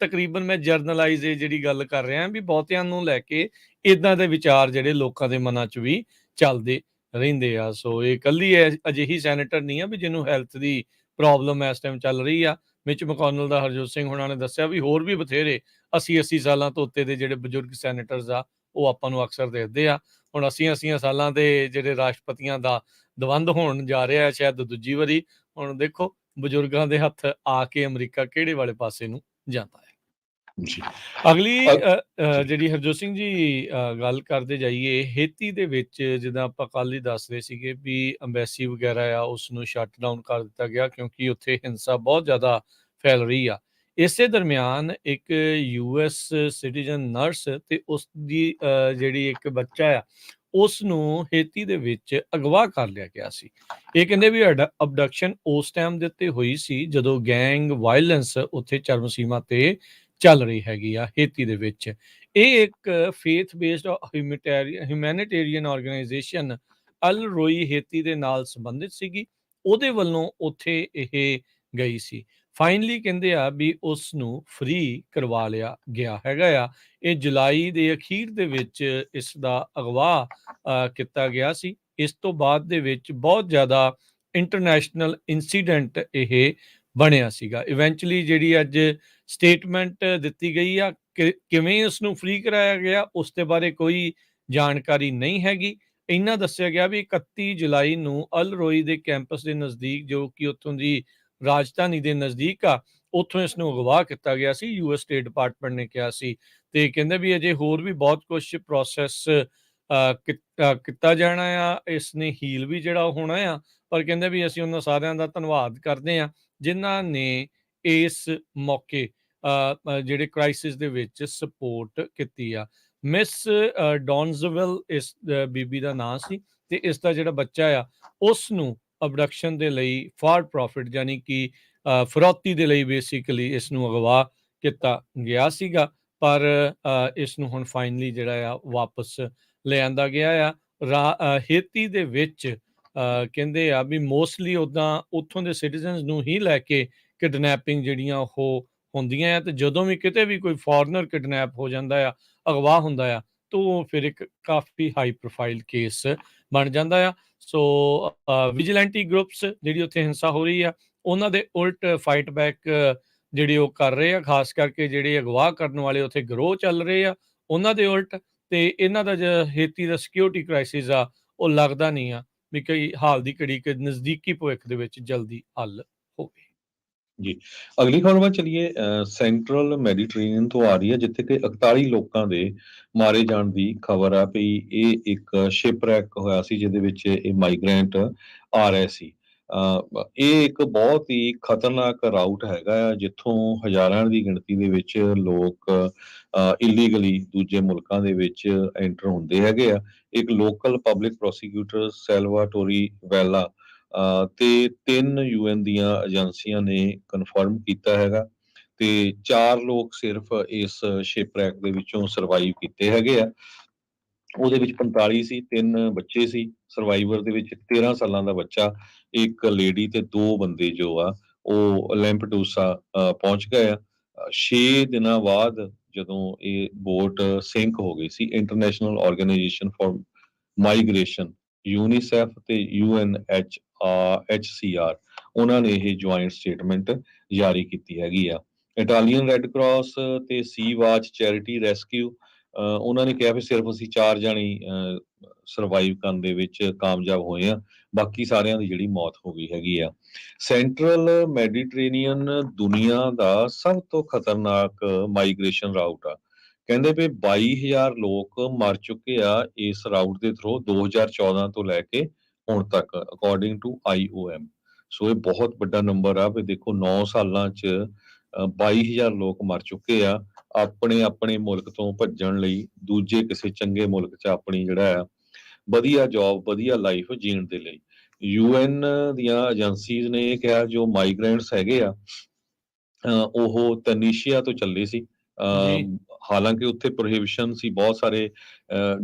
ਤਕਰੀਬਨ ਮੈਂ ਜਰਨਲਾਈਜ਼ ਇਹ ਜਿਹੜੀ ਗੱਲ ਕਰ ਰਿਹਾ ਵੀ ਬਹੁਤਿਆਂ ਨੂੰ ਲੈ ਕੇ ਇਦਾਂ ਦੇ ਵਿਚਾਰ ਜਿਹੜੇ ਲੋਕਾਂ ਦੇ ਮਨਾਂ 'ਚ ਵੀ ਚੱਲਦੇ ਰਹਿੰਦੇ ਆ। ਸੋ ਇਹ ਇਕੱਲੀ ਅਜਿਹੀ ਸੈਨੇਟਰ ਨਹੀਂ ਆ ਵੀ ਜਿਹਨੂੰ ਹੈਲਥ ਦੀ ਪ੍ਰੋਬਲਮ ਇਸ ਟਾਈਮ ਚੱਲ ਰਹੀ ਆ। ਮਿਚ ਮੈਕੋਨਲ ਦਾ ਹਰਜੋਤ ਸਿੰਘ ਹੋਣਾ ਨੇ ਦੱਸਿਆ ਵੀ ਹੋਰ ਵੀ ਬਥੇਰੇ 80 ਸਾਲਾਂ ਤੋਂ ਉੱਤੇ ਦੇ ਜਿਹੜੇ ਬਜ਼ੁਰਗ ਸੈਨੇਟਰਸ ਆ, ਉਹ ਆਪਾਂ ਨੂੰ ਅਕਸਰ ਦੇਖਦੇ ਆ। ਹੁਣ 80 ਸਾਲਾਂ ਦੇ ਜਿਹੜੇ ਰਾਸ਼ਟਰਪਤੀਆਂ ਦਾ ਦਵੰਦ ਹੋਣ ਜਾ ਰਿਹਾ ਸ਼ਾਇਦ ਦੂਜੀ ਵਾਰੀ। ਹੁਣ ਦੇਖੋ ਬਜ਼ੁਰਗਾਂ ਦੇ ਹੱਥ ਆ ਕੇ ਅਮਰੀਕਾ ਕਿਹੜੇ ਵਾਲੇ ਪਾਸੇ ਨੂੰ ਜਾਂਦਾ ਹੈ। ਜੀ ਅਗਲੀ ਜਿਹੜੀ ਹਰਜੋਤ ਸਿੰਘ ਜੀ ਗੱਲ ਕਰਦੇ ਜਾਈਏ, ਹੇਤੀ ਦੇ ਵਿੱਚ ਜਿੱਦਾਂ ਆਪਾਂ ਕੱਲ ਹੀ ਦੱਸ ਰਹੇ ਸੀਗੇ ਵੀ ਅੰਬੈਸੀ ਵਗੈਰਾ ਆ ਉਸ ਨੂੰ ਸ਼ਟ ਡਾਊਨ ਕਰ ਦਿੱਤਾ ਗਿਆ ਕਿਉਂਕਿ ਉੱਥੇ ਹਿੰਸਾ ਬਹੁਤ ਜ਼ਿਆਦਾ ਫੈਲ ਰਹੀ ਆ। ਇਸੇ ਦਰਮਿਆਨ ਇੱਕ US ਸਿਟੀਜ਼ਨ ਨਰਸ ਤੇ ਉਸ ਦੀ ਜਿਹੜੀ ਇੱਕ ਬੱਚਾ ਆ, ਉਸ ਨੂੰ ਹੇਤੀ ਦੇ ਵਿੱਚ ਅਗਵਾ ਕਰ ਲਿਆ ਗਿਆ ਸੀ। ਇਹ ਕਹਿੰਦੇ ਵੀ ਅਬਡਕਸ਼ਨ ਉਸ ਟਾਈਮ ਦੇ ਉੱਤੇ ਹੋਈ ਸੀ ਜਦੋਂ ਗੈਂਗ ਵਾਇਲੈਂਸ ਉੱਥੇ ਚਰਮ ਸੀਮਾ ਤੇ ਚੱਲ ਰਹੀ ਹੈਗੀ ਆ ਹੇਤੀ ਦੇ ਵਿੱਚ। ਇਹ ਇੱਕ ਫੇਥ ਬੇਸਡ ਹਿਊਮੈਨਿਟੇਰੀਅਨ ਆਰਗੇਨਾਈਜੇਸ਼ਨ ਅਲ ਰੋਈ ਹੇਤੀ ਦੇ ਨਾਲ ਸੰਬੰਧਿਤ ਸੀਗੀ, ਉਹਦੇ ਵੱਲੋਂ ਉੱਥੇ ਇਹ ਗਈ ਸੀ। ਫਾਈਨਲੀ ਕਹਿੰਦੇ ਆ ਵੀ ਉਸ ਨੂੰ ਫ੍ਰੀ ਕਰਵਾ ਲਿਆ ਗਿਆ ਹੈਗਾ ਆ। ਇਹ ਜੁਲਾਈ ਦੇ ਅਖੀਰ ਦੇ ਵਿੱਚ ਇਸ ਦਾ ਅਗਵਾ ਕੀਤਾ ਗਿਆ ਸੀ। ਇਸ ਤੋਂ ਬਾਅਦ ਦੇ ਵਿੱਚ ਬਹੁਤ ਜ਼ਿਆਦਾ ਇੰਟਰਨੈਸ਼ਨਲ ਇਨਸੀਡੈਂਟ ਇਹ ਬਣਿਆ ਸੀਗਾ। ਇਵੈਂਚੁਅਲੀ ਜਿਹੜੀ ਅੱਜ ਸਟੇਟਮੈਂਟ ਦਿੱਤੀ ਗਈ ਆ ਕਿ ਕਿਵੇਂ ਉਸ ਨੂੰ ਫ੍ਰੀ ਕਰਾਇਆ ਗਿਆ, ਉਸ ਦੇ ਬਾਰੇ ਕੋਈ ਜਾਣਕਾਰੀ ਨਹੀਂ ਹੈਗੀ। ਇੰਨਾ ਦੱਸਿਆ ਗਿਆ ਵੀ 31 ਜੁਲਾਈ ਨੂੰ ਅਲ ਰੋਈ ਦੇ ਕੈਂਪਸ ਦੇ ਨਜ਼ਦੀਕ, ਜੋ ਕਿ ਉੱਥੋਂ ਦੀ ਰਾਜਧਾਨੀ ਦੇ ਨਜ਼ਦੀਕ ਆ, ਉੱਥੋਂ ਇਸ ਨੂੰ ਅਗਵਾ ਕੀਤਾ ਗਿਆ ਸੀ, US ਸਟੇਟ ਡਿਪਾਰਟਮੈਂਟ ਨੇ ਕਿਹਾ ਸੀ। ਤੇ ਕਹਿੰਦੇ ਵੀ ਅਜੇ ਹੋਰ ਵੀ ਬਹੁਤ ਕੁਝ ਪ੍ਰੋਸੈਸ ਕੀਤਾ ਜਾਣਾ ਆ, ਇਸ ਨੇ ਹੀਲ ਵੀ ਜਿਹੜਾ ਹੋਣਾ ਆ। ਪਰ ਕਹਿੰਦੇ ਵੀ ਅਸੀਂ ਉਹਨਾਂ ਸਾਰਿਆਂ ਦਾ ਧੰਨਵਾਦ ਕਰਦੇ ਹਾਂ ਜਿਨ੍ਹਾਂ ਨੇ ਇਸ ਮੌਕੇ ਜਿਹੜੇ ਕ੍ਰਾਈਸਿਸ ਦੇ ਵਿੱਚ ਸਪੋਰਟ ਕੀਤੀ ਆ। ਮਿਸ ਡੌਨਜ਼ਵਿਲ ਇਸ ਬੀਬੀ ਦਾ ਨਾਂ ਸੀ, ਤੇ ਇਸ ਦਾ ਜਿਹੜਾ ਬੱਚਾ ਆ ਉਸ ਨੂੰ ਅਬਡਕਸ਼ਨ ਦੇ ਲਈ ਫਾਰ ਪ੍ਰੋਫਿਟ ਯਾਨੀ ਕਿ ਫਰੌਤੀ ਦੇ ਲਈ ਬੇਸਿਕਲੀ ਇਸ ਨੂੰ ਅਗਵਾ ਕੀਤਾ ਗਿਆ ਸੀਗਾ। ਪਰ ਇਸ ਨੂੰ ਹੁਣ ਫਾਈਨਲੀ ਜਿਹੜਾ ਆ ਵਾਪਸ ਲਿਆਂਦਾ ਗਿਆ ਆ। ਹੇਤੀ ਦੇ ਵਿੱਚ ਕਹਿੰਦੇ ਆ ਵੀ ਮੋਸਟਲੀ ਉੱਦਾਂ ਉੱਥੋਂ ਦੇ ਸਿਟੀਜ਼ਨਸ ਨੂੰ ਹੀ ਲੈ ਕੇ ਕਿਡਨੈਪਿੰਗ ਜਿਹੜੀਆਂ ਉਹ ਹੁੰਦੀਆਂ ਆ, ਤੇ ਜਦੋਂ ਵੀ ਕਿਤੇ ਵੀ ਕੋਈ ਫੋਰਨਰ ਕਿਡਨੈਪ ਹੋ ਜਾਂਦਾ ਆ, ਅਗਵਾ ਹੁੰਦਾ ਆ, ਤਾਂ ਫਿਰ ਇੱਕ ਕਾਫੀ ਹਾਈ ਪ੍ਰੋਫਾਈਲ ਕੇਸ ਬਣ ਜਾਂਦਾ ਆ। ਸੋ ਵਿਜੀਲੈਂਟੀ ਗਰੁੱਪਸ ਜਿਹੜੀ ਉੱਥੇ ਹਿੰਸਾ ਹੋ ਰਹੀ ਆ, ਉਹਨਾਂ ਦੇ ਉਲਟ ਫਾਈਟ ਬੈਕ ਜਿਹੜੀ ਉਹ ਕਰ ਰਹੇ ਆ, ਖਾਸ ਕਰਕੇ ਜਿਹੜੇ ਅਗਵਾ ਕਰਨ ਵਾਲੇ ਉੱਥੇ ਗਰੋਹ ਚੱਲ ਰਹੇ ਆ ਉਹਨਾਂ ਦੇ ਉਲਟ। ਤੇ ਇਹਨਾਂ ਦਾ ਹੇਤੀ ਦਾ ਸਿਕਿਉਰਿਟੀ ਕ੍ਰਾਈਸਿਸ ਆ, ਉਹ ਲੱਗਦਾ ਨਹੀਂ ਆ ਵੀ ਕਈ ਹਾਲ ਦੀ ਘੜੀ ਕੇ ਨਜ਼ਦੀਕੀ ਭਵਿੱਖ ਦੇ ਵਿੱਚ ਜਲਦੀ ਹੱਲ ਹੋਵੇ। ਜੀ ਅਗਲੀ ਖਬਰ ਵੱਲ ਚਲੀਏ। ਸੈਂਟਰਲ ਮੈਡੀਟਰੇਨੀਅਨ ਤੋਂ ਆ ਰਹੀ ਹੈ, ਜਿੱਥੇ ਕਿ 41 ਲੋਕਾਂ ਦੇ ਮਾਰੇ ਜਾਣ ਦੀ ਖਬਰ ਆ ਪਈ। ਇਹ ਇੱਕ ਸ਼ਿਪਰੈਕ ਹੋਇਆ ਸੀ ਜਿਹਦੇ ਵਿੱਚ ਇਹ ਮਾਈਗ੍ਰੈਂਟ ਆ ਰਹੇ ਸੀ। ਇਹ ਇੱਕ ਬਹੁਤ ਹੀ ਖਤਰਨਾਕ ਰਾਊਟ ਹੈਗਾ ਆ, ਜਿੱਥੋਂ ਹਜ਼ਾਰਾਂ ਦੀ ਗਿਣਤੀ ਦੇ ਵਿੱਚ ਲੋਕ ਇਲੀਗਲੀ ਦੂਜੇ ਮੁਲਕਾਂ ਦੇ ਵਿੱਚ ਐਂਟਰ ਹੁੰਦੇ ਹੈਗੇ ਆ। ਇੱਕ ਲੋਕਲ ਪਬਲਿਕ ਪ੍ਰੋਸੀਕਿਊਟਰ ਸੈਲਵਾਟੋਰੀ ਵੈਲਾ ਤੇ 3 ਯੂਐਨ ਦੀਆਂ ਏਜੰਸੀਆਂ ਨੇ ਕਨਫਰਮ ਕੀਤਾ ਹੈਗਾ, ਤੇ 4 ਲੋਕ ਸਿਰਫ ਇਸ ਸ਼ਿਪਰੈਕ ਦੇ ਵਿੱਚੋਂ ਸਰਵਾਈਵ ਕੀਤੇ ਹੈਗੇ ਆ। ਉਹਦੇ ਵਿੱਚ 45 ਸੀ, 3 ਬੱਚੇ ਸੀ। ਸਰਵਾਈਵਰ ਦੇ ਵਿੱਚ 13 ਸਾਲਾਂ ਦਾ ਬੱਚਾ, ਇੱਕ ਲੇਡੀ ਤੇ 2 ਬੰਦੇ ਜੋ ਆ ਉਹ ਲੈਂਪਡੂਸਾ ਪਹੁੰਚ ਗਏ ਆ। 6 ਦਿਨਾਂ ਬਾਅਦ ਜਦੋਂ ਇਹ ਬੋਟ ਸਿੰਕ ਹੋ ਗਈ ਸੀ, International Organisation for Migration, UNICEF ਤੇ UNHCR ਉਹਨਾਂ ਨੇ ਇਹ ਜੁਆਇੰਟ ਸਟੇਟਮੈਂਟ ਜਾਰੀ ਕੀਤੀ ਹੈਗੀ ਆ। ਇਟਾਲੀਅਨ ਰੈੱਡ ਕਰਾਸ ਤੇ ਸੀ ਵਾਚ ਚੈਰਿਟੀ ਰੈਸਕਿਊ ਉਹਨਾਂ ਨੇ ਕਿਹਾ ਵੀ ਸਿਰਫ ਅਸੀਂ 4 ਜਾਣੇ ਸਰਵਾਈਵ ਕਰਨ ਦੇ ਵਿੱਚ ਕਾਮਯਾਬ ਹੋਏ ਆ, ਬਾਕੀ ਸਾਰਿਆਂ ਦੀ ਜਿਹੜੀ ਮੌਤ ਹੋ ਗਈ ਹੈਗੀ ਆ। ਸੈਂਟਰਲ ਮੈਡੀਟਰੇਨੀਅਨ ਦੁਨੀਆ ਦਾ ਸਭ ਤੋਂ ਖਤਰਨਾਕ ਮਾਈਗ੍ਰੇਸ਼ਨ ਰਾਊਟ ਆ। ਕਹਿੰਦੇ ਵੀ 22,000 ਲੋਕ ਮਰ ਚੁੱਕੇ ਆ ਇਸ ਰਾਊਟ ਦੇ ਥਰੂ 2014 ਤੋਂ ਲੈ ਕੇ ਹੁਣ ਤੱਕ, ਅਕੋਰਡਿੰਗ ਟੂ IOM। ਸੋ ਇਹ ਬਹੁਤ ਵੱਡਾ ਨੰਬਰ ਆ ਵੀ ਦੇਖੋ 9 ਸਾਲਾਂ 'ਚ 22,000 ਲੋਕ ਮਰ ਚੁੱਕੇ ਆ ਆਪਣੇ ਮੁਲਕ ਤੋਂ ਭੱਜਣ ਲਈ ਦੂਜੇ ਕਿਸੇ ਚੰਗੇ ਮੁਲਕ 'ਚ ਆਪਣੀ ਜਿਹੜਾ ਆ ਵਧੀਆ ਜੌਬ, ਵਧੀਆ ਲਾਈਫ ਜੀਣ ਦੇ ਲਈ। UN ਦੀਆਂ ਏਜੰਸੀਜ਼ ਨੇ ਇਹ ਕਿਹਾ ਜੋ ਮਾਈਗ੍ਰੈਂਟਸ ਹੈਗੇ ਆ ਉਹ ਤਨੀਸ਼ੀਆ ਤੋਂ ਚੱਲੇ ਸੀ। ਜੀ। ਹਾਲਾਂਕਿ ਉੱਥੇ ਪ੍ਰੋਹਿਬਿਸ਼ਨ ਸੀ ਬਹੁਤ ਸਾਰੇ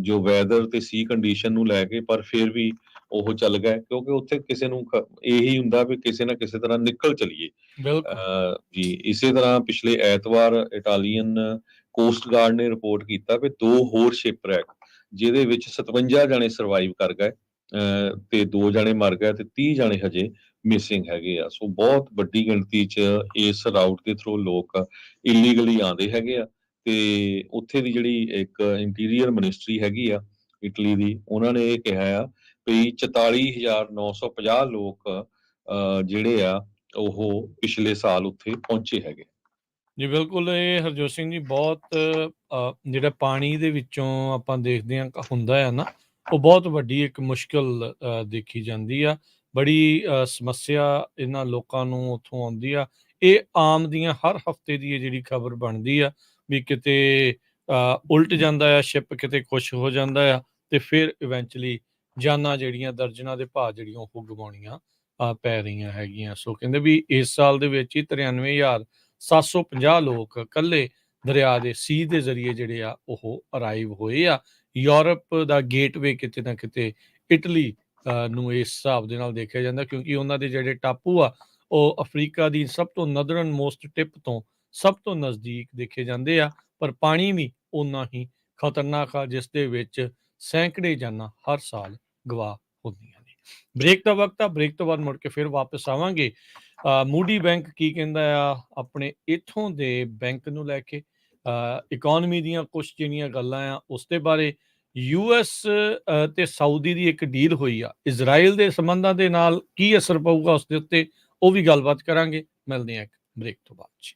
ਜੋ ਵੈਦਰ ਤੇ ਸੀ ਕੰਡੀਸ਼ਨ ਨੂੰ ਲੈ ਕੇ, ਪਰ ਫਿਰ ਵੀ ਉਹ ਚੱਲ ਗਏ ਕਿਉਂਕਿ ਉੱਥੇ ਕਿਸੇ ਨੂੰ ਇਹੀ ਹੁੰਦਾ ਵੀ ਕਿਸੇ ਨਾ ਕਿਸੇ ਤਰ੍ਹਾਂ ਨਿਕਲ ਚਲੀਏ। ਬਿਲਕੁਲ। ਜੀ ਇਸੇ ਤਰ੍ਹਾਂ ਪਿਛਲੇ ਐਤਵਾਰ ਇਟਾਲੀਅਨ ਕੋਸਟ ਗਾਰਡ ਨੇ ਰਿਪੋਰਟ ਕੀਤਾ ਵੀ 2 ਹੋਰ ਸ਼ਿਪਰੈਕ ਜਿਹਦੇ ਵਿੱਚ 57 ਜਣੇ ਸਰਵਾਈਵ ਕਰ ਗਏ ਤੇ 2 ਜਣੇ ਮਰ ਗਏ ਤੇ 30 ਜਣੇ ਹਜੇ ਮਿਸਿੰਗ ਹੈਗੇ ਆ। ਸੋ ਬਹੁਤ ਵੱਡੀ ਗਿਣਤੀ 'ਚ ਇਸ ਰਾਊਟ ਦੇ ਥਰੂ ਲੋਕ ਇਲੀਗਲੀ ਆਉਂਦੇ ਹੈਗੇ ਆ, ਤੇ ਉੱਥੇ ਦੀ ਜਿਹੜੀ ਇੱਕ ਇੰਟੀਰੀਅਰ ਮਿਨਿਸਟਰੀ ਹੈਗੀ ਆ ਇਟਲੀ ਦੀ, ਉਹਨਾਂ ਨੇ ਇਹ ਕਿਹਾ ਆ ਵੀ 44,950 ਲੋਕ ਜਿਹੜੇ ਆ ਉਹ ਪਿਛਲੇ ਸਾਲ ਉੱਥੇ ਪਹੁੰਚੇ ਹੈਗੇ। ਜੀ ਬਿਲਕੁਲ, ਇਹ ਹਰਜੋਤ ਸਿੰਘ ਜੀ ਬਹੁਤ ਜਿਹੜਾ ਪਾਣੀ ਦੇ ਵਿੱਚੋਂ ਆਪਾਂ ਦੇਖਦੇ ਹਾਂ ਹੁੰਦਾ ਆ ਨਾ, ਉਹ ਬਹੁਤ ਵੱਡੀ ਇੱਕ ਮੁਸ਼ਕਿਲ ਦੇਖੀ ਜਾਂਦੀ ਆ। ਬੜੀ ਸਮੱਸਿਆ ਇਹਨਾਂ ਲੋਕਾਂ ਨੂੰ ਉੱਥੋਂ ਆਉਂਦੀ ਆ। ਇਹ ਆਮ ਦੀਆਂ ਹਰ ਹਫ਼ਤੇ ਦੀ ਇਹ ਜਿਹੜੀ ਖਬਰ ਬਣਦੀ ਆ ਵੀ ਕਿਤੇ ਉਲਟ ਜਾਂਦਾ ਆ ਸ਼ਿਪ, ਕਿਤੇ ਕੁਛ ਹੋ ਜਾਂਦਾ ਆ, ਤੇ ਫਿਰ ਇਵੈਂਚੁਅਲੀ ਜਾਨਾਂ ਜਿਹੜੀਆਂ ਦਰਜਨਾਂ ਦੇ ਭਾਅ ਜਿਹੜੀਆਂ ਉਹ ਗਵਾਉਣੀਆਂ ਪੈ ਰਹੀਆਂ ਹੈਗੀਆਂ। ਸੋ ਕਹਿੰਦੇ ਵੀ ਇਸ ਸਾਲ ਦੇ ਵਿੱਚ ਹੀ 93,750 ਲੋਕ ਇਕੱਲੇ ਦਰਿਆ ਦੇ ਸੀ ਦੇ ਜ਼ਰੀਏ ਜਿਹੜੇ ਆ ਉਹ ਅਰਾਈਵ ਹੋਏ ਆ। ਯੂਰਪ ਦਾ ਗੇਟਵੇ ਕਿਤੇ ਨਾ ਕਿਤੇ ਇਟਲੀ ਨੂੰ ਇਸ ਹਿਸਾਬ ਦੇ ਨਾਲ ਦੇਖਿਆ ਜਾਂਦਾ, ਕਿਉਂਕਿ ਉਹਨਾਂ ਦੇ ਜਿਹੜੇ ਟਾਪੂ ਆ ਉਹ ਅਫਰੀਕਾ ਦੀ ਸਭ ਤੋਂ ਨਦਰਨ ਮੋਸਟ ਟਿਪ ਤੋਂ ਸਭ ਤੋਂ ਨਜ਼ਦੀਕ ਦੇਖੇ ਜਾਂਦੇ ਆ, ਪਰ ਪਾਣੀ ਵੀ ਓਨਾ ਹੀ ਖਤਰਨਾਕ ਆ, ਜਿਸ ਦੇ ਵਿੱਚ ਸੈਂਕੜੇ ਜਾਨਾਂ ਹਰ ਸਾਲ ਗਵਾ ਹੁੰਦੀਆਂ ਨੇ। ਬ੍ਰੇਕ ਦਾ ਵਕਤ ਆ, ਬ੍ਰੇਕ ਤੋਂ ਬਾਅਦ ਮੁੜ ਕੇ ਫਿਰ ਵਾਪਸ ਆਵਾਂਗੇ। ਮੂਡੀ ਬੈਂਕ ਕੀ ਕਹਿੰਦਾ ਆ ਆਪਣੇ ਇੱਥੋਂ ਦੇ ਬੈਂਕ ਨੂੰ ਲੈ ਕੇ, ਇਕੋਨਮੀ ਦੀਆਂ ਕੁਛ ਜਿਹੜੀਆਂ ਗੱਲਾਂ ਆ ਉਸ ਦੇ ਬਾਰੇ, US ਤੇ ਸਾਊਦੀ ਦੀ ਇੱਕ ਡੀਲ ਹੋਈ ਆ, ਇਜ਼ਰਾਈਲ ਦੇ ਸੰਬੰਧਾਂ ਦੇ ਨਾਲ ਕੀ ਅਸਰ ਪਊਗਾ ਉਸ ਦੇ ਉੱਤੇ, ਉਹ ਵੀ ਗੱਲਬਾਤ ਕਰਾਂਗੇ। ਮਿਲਦੇ ਆ ਇੱਕ ਬ੍ਰੇਕ ਤੋਂ ਬਾਅਦ ਜੀ।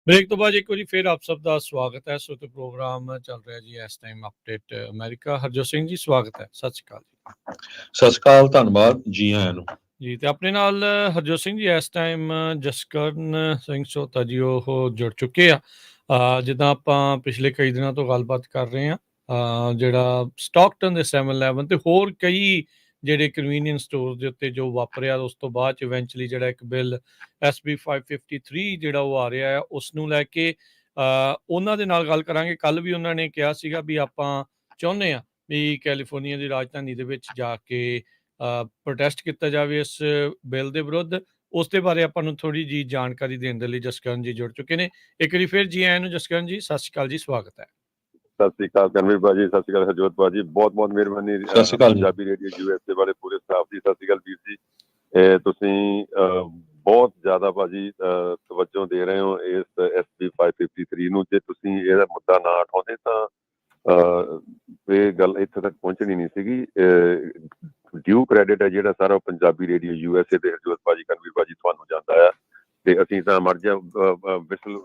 ਬ੍ਰੇਕ ਤੋਂ ਬਾਅਦ ਇੱਕ ਵਾਰੀ ਫਿਰ ਆਪ ਸਭ ਦਾ ਸਵਾਗਤ ਹੈ। ਸੋ ਤੇ ਪ੍ਰੋਗਰਾਮ ਚੱਲ ਰਿਹਾ ਜੀ ਇਸ time update America. Harjot Singh ji ਸਵਾਗਤ ਹੈ, ਸਤਿ ਸ਼੍ਰੀ ਅਕਾਲ ਜੀ। ਸਤਿ ਸ਼੍ਰੀ ਅਕਾਲ, ਧੰਨਵਾਦ ਜੀ ਆਇਆਂ ਨੂੰ ਜੀ। ਤੇ ਆਪਣੇ ਨਾਲ ਹਰਜੋਤ ਸਿੰਘ ਜੀ ਇਸ ਟਾਈਮ ਜਸਕਰਨ ਸਿੰਘ ਸੋਤਾ ਜੀ ਉਹ ਜੁੜ ਚੁੱਕੇ ਆ। ਜਿੱਦਾਂ ਆਪਾਂ ਪਿਛਲੇ ਕਈ ਦਿਨਾਂ ਤੋਂ ਗੱਲਬਾਤ ਕਰ ਰਹੇ ਹਾਂ, ਜਿਹੜਾ ਸਟਾਕਟਨ ਦੇ 7-11 ਤੇ ਹੋਰ ਕਈ ਜਿਹੜੇ ਕਨਵੀਨੀਅੰਸ ਸਟੋਰ ਦੇ ਉੱਤੇ ਜੋ ਵਾਪਰਿਆ, ਉਸ ਤੋਂ ਬਾਅਦ ਚ ਇਵੈਂਚੁਅਲੀ ਜਿਹੜਾ ਇੱਕ ਬਿੱਲ SB 553 ਜਿਹੜਾ ਉਹ ਆ ਰਿਹਾ ਆ, ਉਸ ਨੂੰ ਲੈ ਕੇ ਉਹਨਾਂ ਦੇ ਨਾਲ ਗੱਲ ਕਰਾਂਗੇ। ਕੱਲ ਵੀ ਉਹਨਾਂ ਨੇ ਕਿਹਾ ਸੀਗਾ ਵੀ ਆਪਾਂ ਚਾਹੁੰਦੇ ਹਾਂ ਵੀ ਕੈਲੀਫੋਰਨੀਆ ਦੀ ਰਾਜਧਾਨੀ ਦੇ ਵਿੱਚ ਜਾ ਕੇ ਪ੍ਰੋਟੈਸਟ ਕੀਤਾ ਜਾਵੇ ਇਸ ਬਿੱਲ ਦੇ ਵਿਰੁੱਧ। ਉਸ ਦੇ ਬਾਰੇ ਆਪਾਂ ਨੂੰ ਥੋੜੀ ਜਿਹੀ ਜਾਣਕਾਰੀ ਦੇਣ ਦੇ ਲਈ ਜਸਕਰਨ ਜੀ ਜੁੜ ਚੁੱਕੇ ਨੇ। ਇੱਕ ਵਾਰੀ ਫਿਰ ਜੀ ਆਇਆਂ ਨੂੰ ਜਸਕਰਨ ਜੀ, ਸਤਿ ਸ਼੍ਰੀ ਅਕਾਲ ਜੀ, ਸਵਾਗਤ ਹੈ। ਸਤਿ ਸ਼੍ਰੀ ਅਕਾਲ ਕਨਵੀਰ ਭਾਜੀ, ਸਤਿ ਸ਼੍ਰੀ ਅਕਾਲ ਹਰਜੋਤ ਭਾਜੀ, ਬਹੁਤ ਬਹੁਤ ਮਿਹਰਬਾਨੀ ਸਤਿ ਸ਼੍ਰੀ ਅਕਾਲ ਜੀ। ਪੰਜਾਬੀ ਰੇਡੀਓ USA ਵਾਲੇ ਪੂਰੇ ਸਟਾਫ ਦੀ। ਸਤਿ ਸ਼੍ਰੀ ਅਕਾਲ ਵੀਰ ਜੀ। ਤੁਸੀਂ ਬਹੁਤ ਜ਼ਿਆਦਾ ਭਾਜੀ ਤਵੱਜੋ ਦੇ ਰਹੇ ਹੋ ਇਸ SB 553 ਨੂੰ। ਜੇ ਤੁਸੀਂ ਇਹਦਾ ਮੁੱਦਾ ਨਾ ਉਠਾਉਂਦੇ ਤਾਂ ਇਹ ਗੱਲ ਇੱਥੇ ਤੱਕ ਪਹੁੰਚਣੀ ਨਹੀਂ ਸੀਗੀ। ਡਿਊ ਕ੍ਰੈਡਿਟ ਹੈ ਜਿਹੜਾ ਸਾਰਾ ਪੰਜਾਬੀ ਰੇਡੀਓ USA ਤੇ ਹਰਜੋਤ ਭਾਜੀ, ਕਨਵੀਰ ਭਾਜੀ ਤੁਹਾਨੂੰ ਜਾਂਦਾ ਆ। ਤੇ ਅਸੀਂ ਤਾਂ ਮਰ ਜਾ ਵਿਸਲ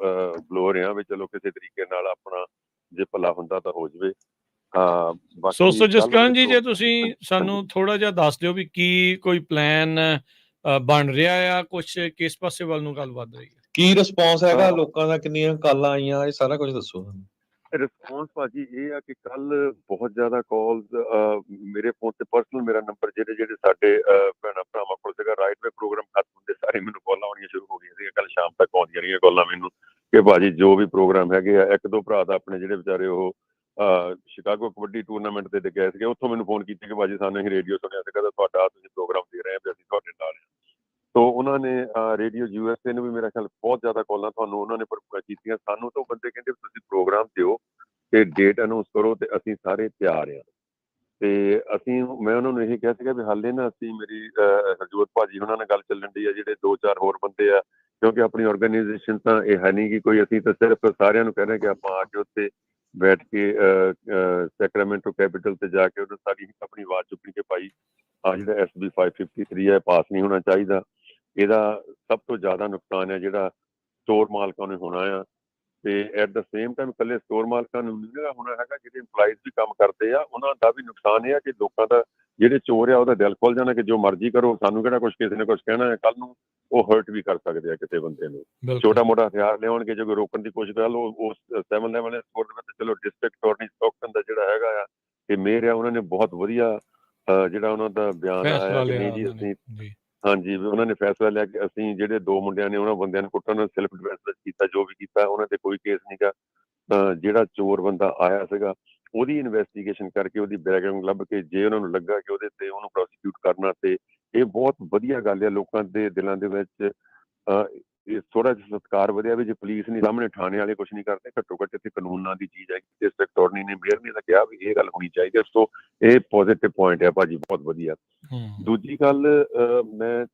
ਬਲੋ ਰਹੇ ਹਾਂ ਵੀ ਚਲੋ ਕਿਸੇ ਤਰੀਕੇ ਨਾਲ ਆਪਣਾ ਜੇ ਭਲਾ ਹੁੰਦਾ ਤਾਂ ਹੋ ਜਾਵੇ। ਸੋ ਜਸਕਰਨ ਜੀ, ਜੇ ਤੁਸੀਂ ਸਾਨੂੰ ਥੋੜਾ ਜਿਹਾ ਦੱਸ ਦਿਓ ਵੀ ਕੀ ਕੋਈ ਪਲਾਨ ਬਣ ਰਿਹਾ ਆ, ਕੁਛ ਕਿਸ ਪਾਸੇ ਵੱਲ ਨੂੰ ਗੱਲ ਵੱਧ ਰਹੀ ਹੈ, ਕੀ ਰਿਸਪੌਂਸ ਹੈਗਾ ਲੋਕਾਂ ਦਾ, ਕਿੰਨੀਆਂ ਕਾਲਾਂ ਆਈਆਂ, ਇਹ ਸਾਰਾ ਕੁਝ ਦੱਸੋ। ਰਿਸਪੌਂਸ ਭਾਜੀ ਇਹ ਆ ਕਿ ਕੱਲ ਬਹੁਤ ਜ਼ਿਆਦਾ ਕਾਲਸ ਮੇਰੇ ਫੋਨ ਤੇ ਪਰਸਨਲ ਮੇਰਾ ਨੰਬਰ ਜਿਹੜੇ ਸਾਡੇ ਭੈਣਾਂ ਭਰਾਵਾਂ ਕੋਲ ਸੀਗਾ, ਰਾਈਟ ਵੇ ਪ੍ਰੋਗਰਾਮ ਖਤਮ ਹੁੰਦੇ ਸਾਰੇ ਮੈਨੂੰ ਕਾਲਾਂ ਆਉਣੀਆਂ ਸ਼ੁਰੂ ਹੋ ਗਈਆਂ ਸੀ। ਕੱਲ ਸ਼ਾਮ ਤੱਕ ਆਉਂਦੀਆਂ ਰਹੀਆਂ ਕਾਲਾਂ ਮੈਨੂੰ ਕਿ ਭਾਜੀ ਜੋ ਵੀ ਪ੍ਰੋਗਰਾਮ ਹੈਗੇ ਆ। ਇੱਕ ਦੋ ਭਰਾ ਤਾਂ ਆਪਣੇ ਜਿਹੜੇ ਵਿਚਾਰੇ ਉਹ ਸ਼ਿਕਾਗੋ ਕਬੱਡੀ ਟੂਰਨਾਮੈਂਟ ਤੇ ਗਏ ਸੀਗੇ, ਉੱਥੋਂ ਮੈਨੂੰ ਫੋਨ ਕੀਤੇ ਕਿ ਭਾਜੀ ਸਾਨੂੰ ਅਸੀਂ ਰੇਡੀਓ ਸੁਣਿਆ ਸੀਗਾ ਤਾਂ ਤੁਹਾਡਾ ਤੁਸੀਂ ਪ੍ਰੋਗਰਾਮ ਦੇ ਰਹੇ ਆ, ਅਸੀਂ ਤੁਹਾਡੇ ਨਾਲ। ਤੋ ਉਹਨਾਂ ਨੇ ਰੇਡੀਓ USA ਨੂੰ ਵੀ ਮੇਰਾ ਖਿਆਲ ਬਹੁਤ ਜ਼ਿਆਦਾ ਕਾਲਾਂ ਤੁਹਾਨੂੰ ਉਹਨਾਂ ਨੇ ਕੀਤੀਆਂ। ਸਾਨੂੰ ਤਾਂ ਬੰਦੇ ਕਹਿੰਦੇ ਤੁਸੀਂ ਪ੍ਰੋਗਰਾਮ ਦਿਓ ਤੇ ਡੇਟ ਅਨਾਊਂਸ ਕਰੋ ਤੇ ਅਸੀਂ ਸਾਰੇ ਤਿਆਰ ਹਾਂ। ਤੇ ਮੈਂ ਉਹਨਾਂ ਨੂੰ ਇਹ ਕਿਹਾ ਸੀਗਾ ਵੀ ਹਾਲੇ ਨਾ ਅਸੀਂ ਮੇਰੀ ਹਰਜੋਤ ਭਾਜੀ ਉਹਨਾਂ ਨਾਲ ਗੱਲ ਚੱਲਣ ਦੀ ਆ, ਜਿਹੜੇ 2-4 ਹੋਰ ਬੰਦੇ ਆ, ਕਿਉਂਕਿ ਆਪਣੀ ਆਰਗੇਨਾਈਜੇਸ਼ਨ ਤਾਂ ਇਹ ਹੈ ਨਹੀਂ ਕਿ ਕੋਈ, ਅਸੀਂ ਤਾਂ ਸਿਰਫ ਸਾਰਿਆਂ ਨੂੰ ਕਹਿ ਰਹੇ ਕਿ ਆਪਾਂ ਆ ਕੇ ਉੱਥੇ ਬੈਠ ਕੇ ਸੈਕਰਾਮੈਂਟੋ ਕੈਪੀਟਲ ਤੇ ਜਾ ਕੇ ਉਹਨੂੰ ਸਾਰੀ ਆਪਣੀ ਆਵਾਜ਼ ਚੁੱਕਣੀ ਕਿ ਭਾਈ ਆ ਜਿਹੜਾ SB 553 ਹੈ ਪਾਸ ਨਹੀਂ ਹੋਣਾ ਚਾਹੀਦਾ। ਇਹਦਾ ਸਭ ਤੋਂ ਜ਼ਿਆਦਾ ਨੁਕਸਾਨ ਹੈ ਜਿਹੜਾ ਸਟੋਰ ਮਾਲਕਾਂ ਨੂੰ ਹੋਣਾ ਆ। ਤੇ ਐਟ ਦਾ ਸੇਮ ਟਾਈਮ ਇਕੱਲੇ ਸਟੋਰ ਮਾਲਕਾਂ ਨੂੰ ਨਹੀਂ ਹੋਣਾ ਹੈਗਾ, ਜਿਹੜੇ ਇੰਪਲਾਈਜ਼ ਵੀ ਕੰਮ ਕਰਦੇ ਆ ਉਹਨਾਂ ਦਾ ਵੀ ਨੁਕਸਾਨ ਇਹ ਆ ਕਿ ਲੋਕਾਂ ਦਾ ਜਿਹੜੇ ਚੋਰ ਆ ਉਹਦਾ ਦਿਲ ਖੁੱਲ ਜਾਣਾ ਕਿ ਜੋ ਮਰਜ਼ੀ ਕਰੋ, ਸਾਨੂੰ ਕਿਹੜਾ ਕੁਛ ਕਿਸੇ ਨੇ ਕੁਛ ਕਹਿਣਾ ਹੈ। ਕੱਲ ਨੂੰ ਉਹ ਹਰਟ ਵੀ ਕਰ ਸਕਦੇ ਆ ਕਿਸੇ ਬੰਦੇ ਨੂੰ। ਛੋਟਾ ਮੋਟਾ ਹਥਿਆਰ ਲਿਆਉਣਗੇ, ਜੇ ਕੋਈ ਰੋਕਣ ਦੀ ਕੋਸ਼ਿਸ਼ ਕਰ ਲਓ। ਉਸ 7-11 ਵਾਲੇ ਸਟੋਰ ਦੇ ਵਿੱਚ ਚਲੋ ਡਿਸਟ੍ਰਿਕਟ ਅਟਾਰਨੀ ਸਟਾਕਟਨ ਦਾ ਜਿਹੜਾ ਹੈਗਾ ਆ ਤੇ ਮੇਅਰ ਆ, ਉਹਨਾਂ ਨੇ ਬਹੁਤ ਵਧੀਆ ਜਿਹੜਾ ਉਹਨਾਂ ਦਾ ਬਿਆਨ ਆਇਆ ਕਿ ਨਹੀਂ ਜੀ ਅਸੀਂ ਹਾਂਜੀ ਉਹਨਾਂ ਨੇ ਫੈਸਲਾ ਲਿਆ ਕਿ ਅਸੀਂ ਜਿਹੜੇ 2 ਮੁੰਡਿਆਂ ਨੇ ਉਹਨਾਂ ਬੰਦਿਆਂ ਨੂੰ ਕੁੱਟਣ ਨੂੰ ਸੈਲਫ ਡਿਫੈਂਸ ਵਿੱਚ ਕੀਤਾ, ਜੋ ਵੀ ਕੀਤਾ ਉਹਨਾਂ ਤੇ ਕੋਈ ਕੇਸ ਨਹੀਂ ਗਾ। ਜਿਹੜਾ ਚੋਰ ਬੰਦਾ ਆਇਆ ਸੀਗਾ ਉਹਦੀ ਇਨਵੈਸਟੀਗੇਸ਼ਨ ਕਰਕੇ ਉਹਦੀ ਬੈਕਗ੍ਰਾਉਂਡ ਲੱਭ ਕੇ ਜੇ ਉਹਨਾਂ ਨੂੰ ਲੱਗਾ ਕਿ ਉਹਦੇ ਤੇ ਉਹਨੂੰ ਪ੍ਰੋਸੀਕਿਊਟ ਕਰਨਾ, ਤੇ ਇਹ ਬਹੁਤ ਵਧੀਆ ਗੱਲ ਹੈ। ਲੋਕਾਂ ਦੇ ਦਿਲਾਂ ਦੇ ਵਿੱਚ ਥੋੜਾ ਜਿਹਾ ਸਤਿਕਾਰ ਵਧਿਆ ਵੀ ਜੇ ਪੁਲਿਸ ਨਹੀਂ ਸਾਹਮਣੇ, ਥਾਣੇ ਵਾਲੇ ਕੁਛ ਨਹੀਂ ਕਰਦੇ, ਘੱਟੋ ਘੱਟ ਇੱਥੇ ਕਾਨੂੰਨਾਂ ਦੀ ਚੀਜ਼ ਹੈ। ਡਿਸਟ੍ਰਿਕਟ ਅਟਾਰਨੀ ਨੇ, ਮੇਅਰ ਨੇ ਤਾਂ ਕਿਹਾ ਵੀ ਇਹ ਗੱਲ ਹੋਣੀ ਚਾਹੀਦੀ ਹੈ। ਸੋ ਇਹ ਪੋਜ਼ੀਟਿਵ ਪੁਆਇੰਟ ਹੈ ਭਾਜੀ, ਬਹੁਤ ਵਧੀਆ। ਦੂਜੀ ਗੱਲ ਮੈਂ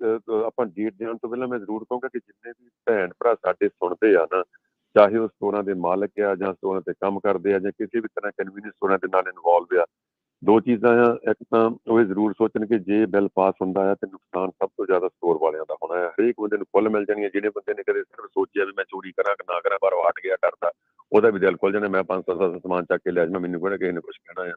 ਆਪਾਂ ਡੇਟ ਜਾਣ ਤੋਂ ਪਹਿਲਾਂ ਮੈਂ ਜ਼ਰੂਰ ਕਹੂੰਗਾ ਕਿ ਜਿੰਨੇ ਵੀ ਭੈਣ ਭਰਾ ਸਾਡੇ ਸੁਣਦੇ ਆ ਨਾ, ਚਾਹੇ ਉਹ ਸਟੋਰਾਂ ਦੇ ਮਾਲਕ ਆ ਜਾਂ ਸਟੋਰਾਂ ਤੇ ਕੰਮ ਕਰਦੇ ਆ ਜਾਂ ਕਿਸੇ ਵੀ ਤਰ੍ਹਾਂ ਕਨਵੀਨੀਅੰਸ ਸਟੋਰਾਂ ਦੇ ਨਾਲ ਇਨਵੋਲਵ ਆ, 2 ਚੀਜ਼ਾਂ ਆ। ਇੱਕ ਤਾਂ ਉਹ ਜ਼ਰੂਰ ਸੋਚਣ ਕਿ ਜੇ ਬਿੱਲ ਪਾਸ ਹੁੰਦਾ ਹੈ ਤੇ ਨੁਕਸਾਨ ਸਭ ਤੋਂ ਜ਼ਿਆਦਾ ਸਟੋਰ ਵਾਲਿਆਂ ਦਾ ਹੋਣਾ ਹੈ। ਹਰੇਕ ਬੰਦੇ ਨੂੰ ਫੁੱਲ ਮਿਲ ਜਾਣੀ ਹੈ। ਜਿਹੜੇ ਬੰਦੇ ਨੇ ਕਦੇ ਸਿਰਫ ਸੋਚਿਆ ਵੀ ਮੈਂ ਚੋਰੀ ਕਰਾਂ ਕਿ ਨਾ ਕਰਾਂ, ਪਰ ਉਹ ਹਟ ਗਿਆ ਡਰਦਾ, ਉਹਦਾ ਵੀ ਦਿਲ ਖੁੱਲ ਜਾਣਾ ਮੈਂ 500 ਦਾ ਸਮਾਨ ਚੱਕ ਕੇ ਲੈ ਜਾਵਾਂ, ਮੈਨੂੰ ਕਿਹੜਾ ਕਿਸੇ ਨੇ ਕੁਛ ਕਹਿਣਾ ਆ।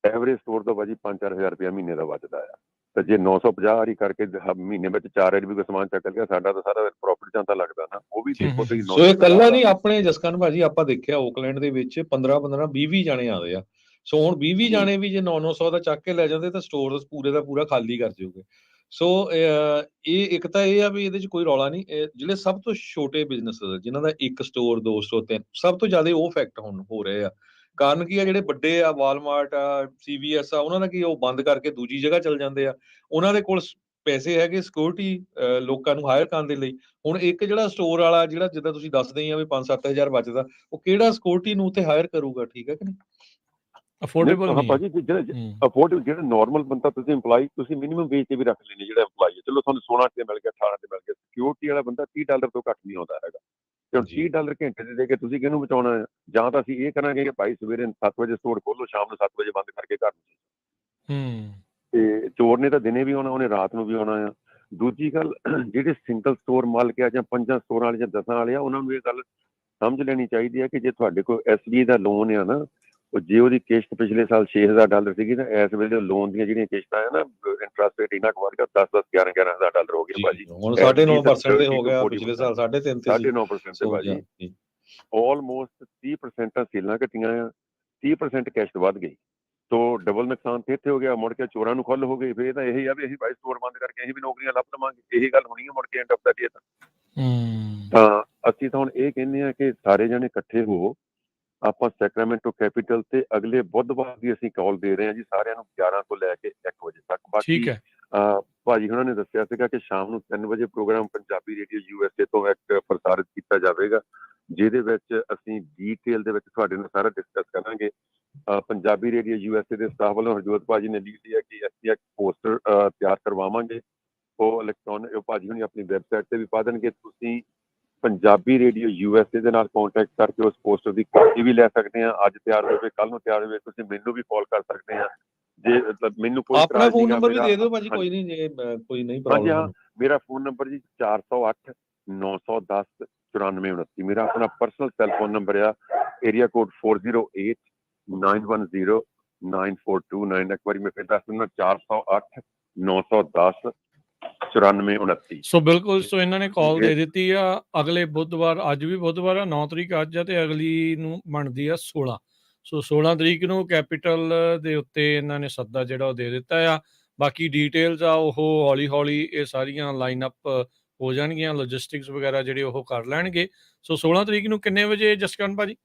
ਐਵਰੇਜ ਸਟੋਰ ਤੋਂ ਭਾਜੀ 5-4 ਹਜ਼ਾਰ ਰੁਪਇਆ ਮਹੀਨੇ ਦਾ ਬਚਦਾ ਆ। ਤੇ ਜੇ 950 ਵਾਰੀ ਕਰਕੇ ਮਹੀਨੇ ਵਿੱਚ 4 ਵਾਰੀ ਵੀ ਕੋਈ ਸਮਾਨ ਚੱਕ ਲਿਆ, ਸਾਡਾ ਤਾਂ ਸਾਰਾ ਪ੍ਰੋਫਿਟ ਜਾਂਦਾ ਲੱਗਦਾ ਨਾ। ਉਹ ਵੀ ਦੇਖੋ ਤੁਸੀਂ। ਸੋ ਇਹ ਇਕੱਲਾ ਨਹੀਂ, ਆਪਣੇ ਜਸਕਰਨ ਭਾਜੀ ਆਪਾਂ ਦੇਖਿਆ ਓਕਲੈਂਡ ਦੇ ਵਿੱਚ 15-15 20 ਜਾਣੇ ਆਉਂਦੇ ਆ। ਸੋ ਹੁਣ 20 ਜਾਣੇ ਵੀ ਜੇ 900 ਦਾ ਚੱਕ ਕੇ ਲੈ ਜਾਂਦੇ ਤਾਂ ਸਟੋਰ ਪੂਰੇ ਦਾ ਪੂਰਾ ਖਾਲੀ ਕਰ ਜਾਊਗੇ। ਸੋ ਇਹ ਇੱਕ ਤਾਂ ਇਹ ਆ ਵੀ ਇਹਦੇ 'ਚ ਕੋਈ ਰੌਲਾ ਨਹੀਂ। ਜਿਹੜੇ ਸਭ ਤੋਂ ਛੋਟੇ ਬਿਜ਼ਨਸ ਜਿਨ੍ਹਾਂ ਦਾ 1 ਸਟੋਰ 2 ਸਟੋਰ 3, ਸਭ ਤੋਂ ਜ਼ਿਆਦਾ ਉਹ ਇਫੈਕਟ ਹੁਣ ਹੋ ਰਹੇ ਆ। ਕਾਰਨ ਕੀ ਆ, ਜਿਹੜੇ ਵੱਡੇ ਆ ਵਾਲਮਾਰਟ ਆ, CVS ਆ, ਉਹਨਾਂ ਦਾ ਕੀ ਉਹ ਬੰਦ ਕਰਕੇ ਦੂਜੀ ਜਗ੍ਹਾ ਚਲ ਜਾਂਦੇ ਆ। ਉਹਨਾਂ ਦੇ ਕੋਲ ਪੈਸੇ ਹੈਗੇ ਸਿਕਿਉਰਿਟੀ ਲੋਕਾਂ ਨੂੰ ਹਾਇਰ ਕਰਨ ਦੇ ਲਈ। ਹੁਣ ਇੱਕ ਜਿਹੜਾ ਸਟੋਰ ਵਾਲਾ ਜਿਹੜਾ ਜਿੱਦਾਂ ਤੁਸੀਂ ਦੱਸਦੇ ਹੀ ਆ ਵੀ 5-7 ਹਜ਼ਾਰ ਬਚਦਾ, ਉਹ ਕਿਹੜਾ ਸਿਕਿਉਰਿਟੀ ਨੂੰ ਉੱਥੇ ਹਾਇਰ ਕਰੂਗਾ? ਠੀਕ ਹੈ ਕਿ ਨਹੀਂ? ਅਫੋਰਡੇਬਲ ਨਹੀਂ ਭਾਜੀ ਜਿਹੜੇ ਅਫੋਰਡ ਜਿਹੜਾ ਨਾਰਮਲ ਬੰਦਾ, ਤੁਸੀਂ ਇੰਪਲਾਈ ਤੁਸੀਂ ਮਿਨੀਮਮ ਵੇਜ ਤੇ ਵੀ ਰੱਖ ਲੈਣੇ। ਜਿਹੜਾ ਇੰਪਲਾਈ ਹੈ ਚਲੋ ਤੁਹਾਨੂੰ 16 ਤੇ ਮਿਲ ਗਿਆ, 18 ਤੇ ਮਿਲ ਗਿਆ, ਸਿਕਿਉਰਿਟੀ ਵਾਲਾ ਬੰਦਾ $30 ਤੋਂ ਘੱਟ ਨਹੀਂ ਆਉਂਦਾ ਹੈਗਾ। ਤੇ ਹੁਣ $30 ਘੰਟੇ ਦੇ ਕੇ ਤੁਸੀਂ ਕਿਹਨੂੰ ਬਚਾਉਣਾ ਹੈ? ਜਾਂ ਤਾਂ ਅਸੀਂ ਇਹ ਕਰਾਂਗੇ ਕਿ ਭਾਈ ਸਵੇਰੇ 7 ਵਜੇ ਸਟੋਰ ਖੋਲੋ, ਸ਼ਾਮ ਨੂੰ 7 ਵਜੇ ਬੰਦ ਕਰਕੇ ਘਰ ਨੂੰ। ਤੇ ਚੋਰ ਨੇ ਤਾਂ ਦਿਨੇ ਵੀ ਆਉਣਾ, ਉਹਨੇ ਰਾਤ ਨੂੰ ਵੀ ਆਉਣਾ ਆ। ਦੂਜੀ ਗੱਲ ਜਿਹੜੇ ਸਿੰਗਲ ਸਟੋਰ ਮਾਲਕ ਆ ਜਾਂ 5 ਸਟੋਰਾਂ ਵਾਲੇ ਜਾਂ 10 ਵਾਲੇ ਆ, ਉਹਨਾਂ ਨੂੰ ਇਹ ਗੱਲ ਸਮਝ ਲੈਣੀ ਚਾਹੀਦੀ ਹੈ ਕਿ ਜੇ ਤੁਹਾਡੇ ਕੋਲ SBI ਦਾ ਲੋਨ ਆ ਨਾ, ਉਹ ਜੇ ਉਹਦੀ ਕਿਸ਼ਤ ਪਿਛਲੇ ਸਾਲ $6,000 ਸੀਗੀ ਤਾਂ ਇਸ ਵੇਲੇ ਲੋਨ ਦੀਆਂ ਜਿਹੜੀਆਂ ਕਿਸ਼ਤਾਂ ਆ ਨਾ, ਇੰਟਰਸਟ ਰੇਟ ਇੰਨਾ ਕੁ ਵੱਧ ਗਿਆ, 10-10, $11,000 ਹੋ ਗਿਆ ਭਾਜੀ। ਹੁਣ 9.5% ਤੇ ਹੋ ਗਿਆ, ਪਿਛਲੇ ਸਾਲ 3.5% ਤੇ ਸੀ। 9.5% ਤੇ ਭਾਜੀ ਆਲਮੋਸਟ 30% ਸੇਲਾਂ ਘਟੀਆਂ ਆ, 30% ਕਿਸ਼ਤ ਵੱਧ ਗਈ। ਤੋ ਡਬਲ ਨੁਕਸਾਨ ਤੇ ਇੱਥੇ ਹੋ ਗਿਆ, ਮੁੜ ਕੇ ਚੋਰਾਂ ਨੂੰ ਖੁੱਲ ਹੋ ਗਈ। ਫਿਰ ਤਾਂ ਇਹੀ ਆ ਵੀ ਅਸੀਂ ਬਾਈ ਸਟੋਰ ਬੰਦ ਕਰਕੇ ਅਸੀਂ ਵੀ ਨੌਕਰੀਆਂ ਲੱਭ ਲਵਾਂਗੇ, ਇਹੀ ਗੱਲ ਹੋਣੀ ਹੈ ਮੁੜ ਕੇ ਐਂਡ ਆਫ ਦਾ ਡੇ। ਤਾਂ ਅਸੀਂ ਤਾਂ ਹੁਣ ਇਹ ਕਹਿੰਦੇ ਆ ਕਿ ਸਾਰੇ ਜਣੇ ਇਕੱਠੇ ਹੋ, ਆਪਾਂ ਸੈਕਰਾਮੈਂਟੋ ਕੈਪੀਟਲ ਤੇ ਅਗਲੇ ਬੁੱਧਵਾਰ ਦੀ ਅਸੀਂ ਕਾਲ ਦੇ ਰਹੇ ਹਾਂ ਜੀ ਸਾਰਿਆਂ ਨੂੰ, 11 ਤੋਂ ਲੈ ਕੇ 1 ਵਜੇ ਤੱਕ। ਬਾਕੀ ਠੀਕ ਹੈ। ਭਾਜੀ ਉਹਨਾਂ ਨੇ ਦੱਸਿਆ ਸੀਗਾ ਕਿ ਸ਼ਾਮ ਨੂੰ 3 ਵਜੇ ਪ੍ਰੋਗਰਾਮ ਪੰਜਾਬੀ ਰੇਡੀਓ USA ਤੋਂ ਇੱਕ ਪ੍ਰਸਾਰਿਤ ਕੀਤਾ ਜਾਵੇਗਾ, ਜਿਹਦੇ ਵਿੱਚ ਅਸੀਂ ਡੀਟੇਲ ਦੇ ਵਿੱਚ ਤੁਹਾਡੇ ਨਾਲ ਸਾਰਾ ਡਿਸਕਸ ਕਰਾਂਗੇ। ਪੰਜਾਬੀ ਰੇਡੀਓ USA ਦੇ ਸਟਾਫ ਵੱਲੋਂ ਹਰਜੋਤ ਭਾਜੀ ਨੇ ਲੀਡ ਹੈ ਕਿ ਅਸੀਂ ਇੱਕ ਪੋਸਟਰ ਤਿਆਰ ਕਰਵਾਵਾਂਗੇ, ਉਹ ਇਲੈਕਟ੍ਰੋਨਿਕ ਭਾਜੀ ਹੁਣੀ ਆਪਣੀ ਵੈਬਸਾਈਟ ਤੇ ਵੀ ਪਾ ਦੇਣਗੇ। ਤੁਸੀਂ ਪੰਜਾਬੀ ਰੇਡੀਓ USA ਦੇ ਨਾਲ ਕੰਟੈਕਟ ਕਰਕੇ ਉਸ ਪੋਸਟਰ ਦੀ ਕਾਪੀ ਵੀ ਲੈ ਸਕਦੇ ਆ। ਅੱਜ ਤਿਆਰ ਹੋਵੇ, ਕੱਲ ਨੂੰ ਤਿਆਰ ਹੋਵੇ, ਤੁਸੀਂ ਮੈਨੂੰ ਵੀ ਕਾਲ ਕਰ ਸਕਦੇ ਆ। ਜੇ ਮਤਲਬ ਮੈਨੂੰ ਕੋਈ ਆਪਣਾ ਫੋਨ ਨੰਬਰ ਵੀ ਦੇ ਦਿਓ ਭਾਜੀ, ਕੋਈ ਨਹੀਂ ਜੇ ਕੋਈ ਨਹੀਂ ਪ੍ਰੋਬਲਮ। ਹਾਂ, ਮੇਰਾ ਫੋਨ ਨੰਬਰ ਜੀ 408 910 9429, ਮੇਰਾ ਆਪਣਾ ਪਰਸਨਲ ਸੈੱਲਫੋਨ ਨੰਬਰ ਆ, ਏਰੀਆ ਕੋਡ 408 910 9429। ਇੱਕ ਵਾਰੀ ਮੈਂ ਫਿਰ ਦੱਸ ਦਿੰਦਾ, 408 910 9429। ਸੋ ਬਿਲਕੁਲ, ਸੋ ਇਹਨਾਂ ਨੇ ਕਾਲ ਦੇ ਦਿੱਤੀ ਆ। ਅਗਲੇ ਬੁੱਧਵਾਰ, ਅੱਜ ਵੀ ਬੁੱਧਵਾਰ ਆ, 9 ਤਰੀਕ ਅੱਜ ਆ, ਤੇ ਅਗਲੀ ਨੂੰ ਬਣਦੀ ਆ 16। ਸੋ 16 ਤਰੀਕ ਨੂੰ ਕੈਪੀਟਲ ਦੇ ਉੱਤੇ ਇਹਨਾਂ ਨੇ ਸੱਦਾ ਜਿਹੜਾ ਉਹ ਦੇ ਦਿੱਤਾ ਆ। ਬਾਕੀ ਡੀਟੇਲਸ ਆ ਉਹ ਹੌਲੀ ਹੌਲੀ ਇਹ ਸਾਰੀਆਂ ਲਾਈਨ ਅਪ ਹੋ ਜਾਣਗੀਆਂ, ਲੌਜਿਸਟਿਕਸ ਵਗੈਰਾ ਜਿਹੜੇ ਉਹ ਕਰ ਲੈਣਗੇ। ਸੋ 16 ਤਰੀਕ ਨੂੰ ਕਿੰਨੇ ਵਜੇ ਜਸਕਰਨ ਭਾਜੀ?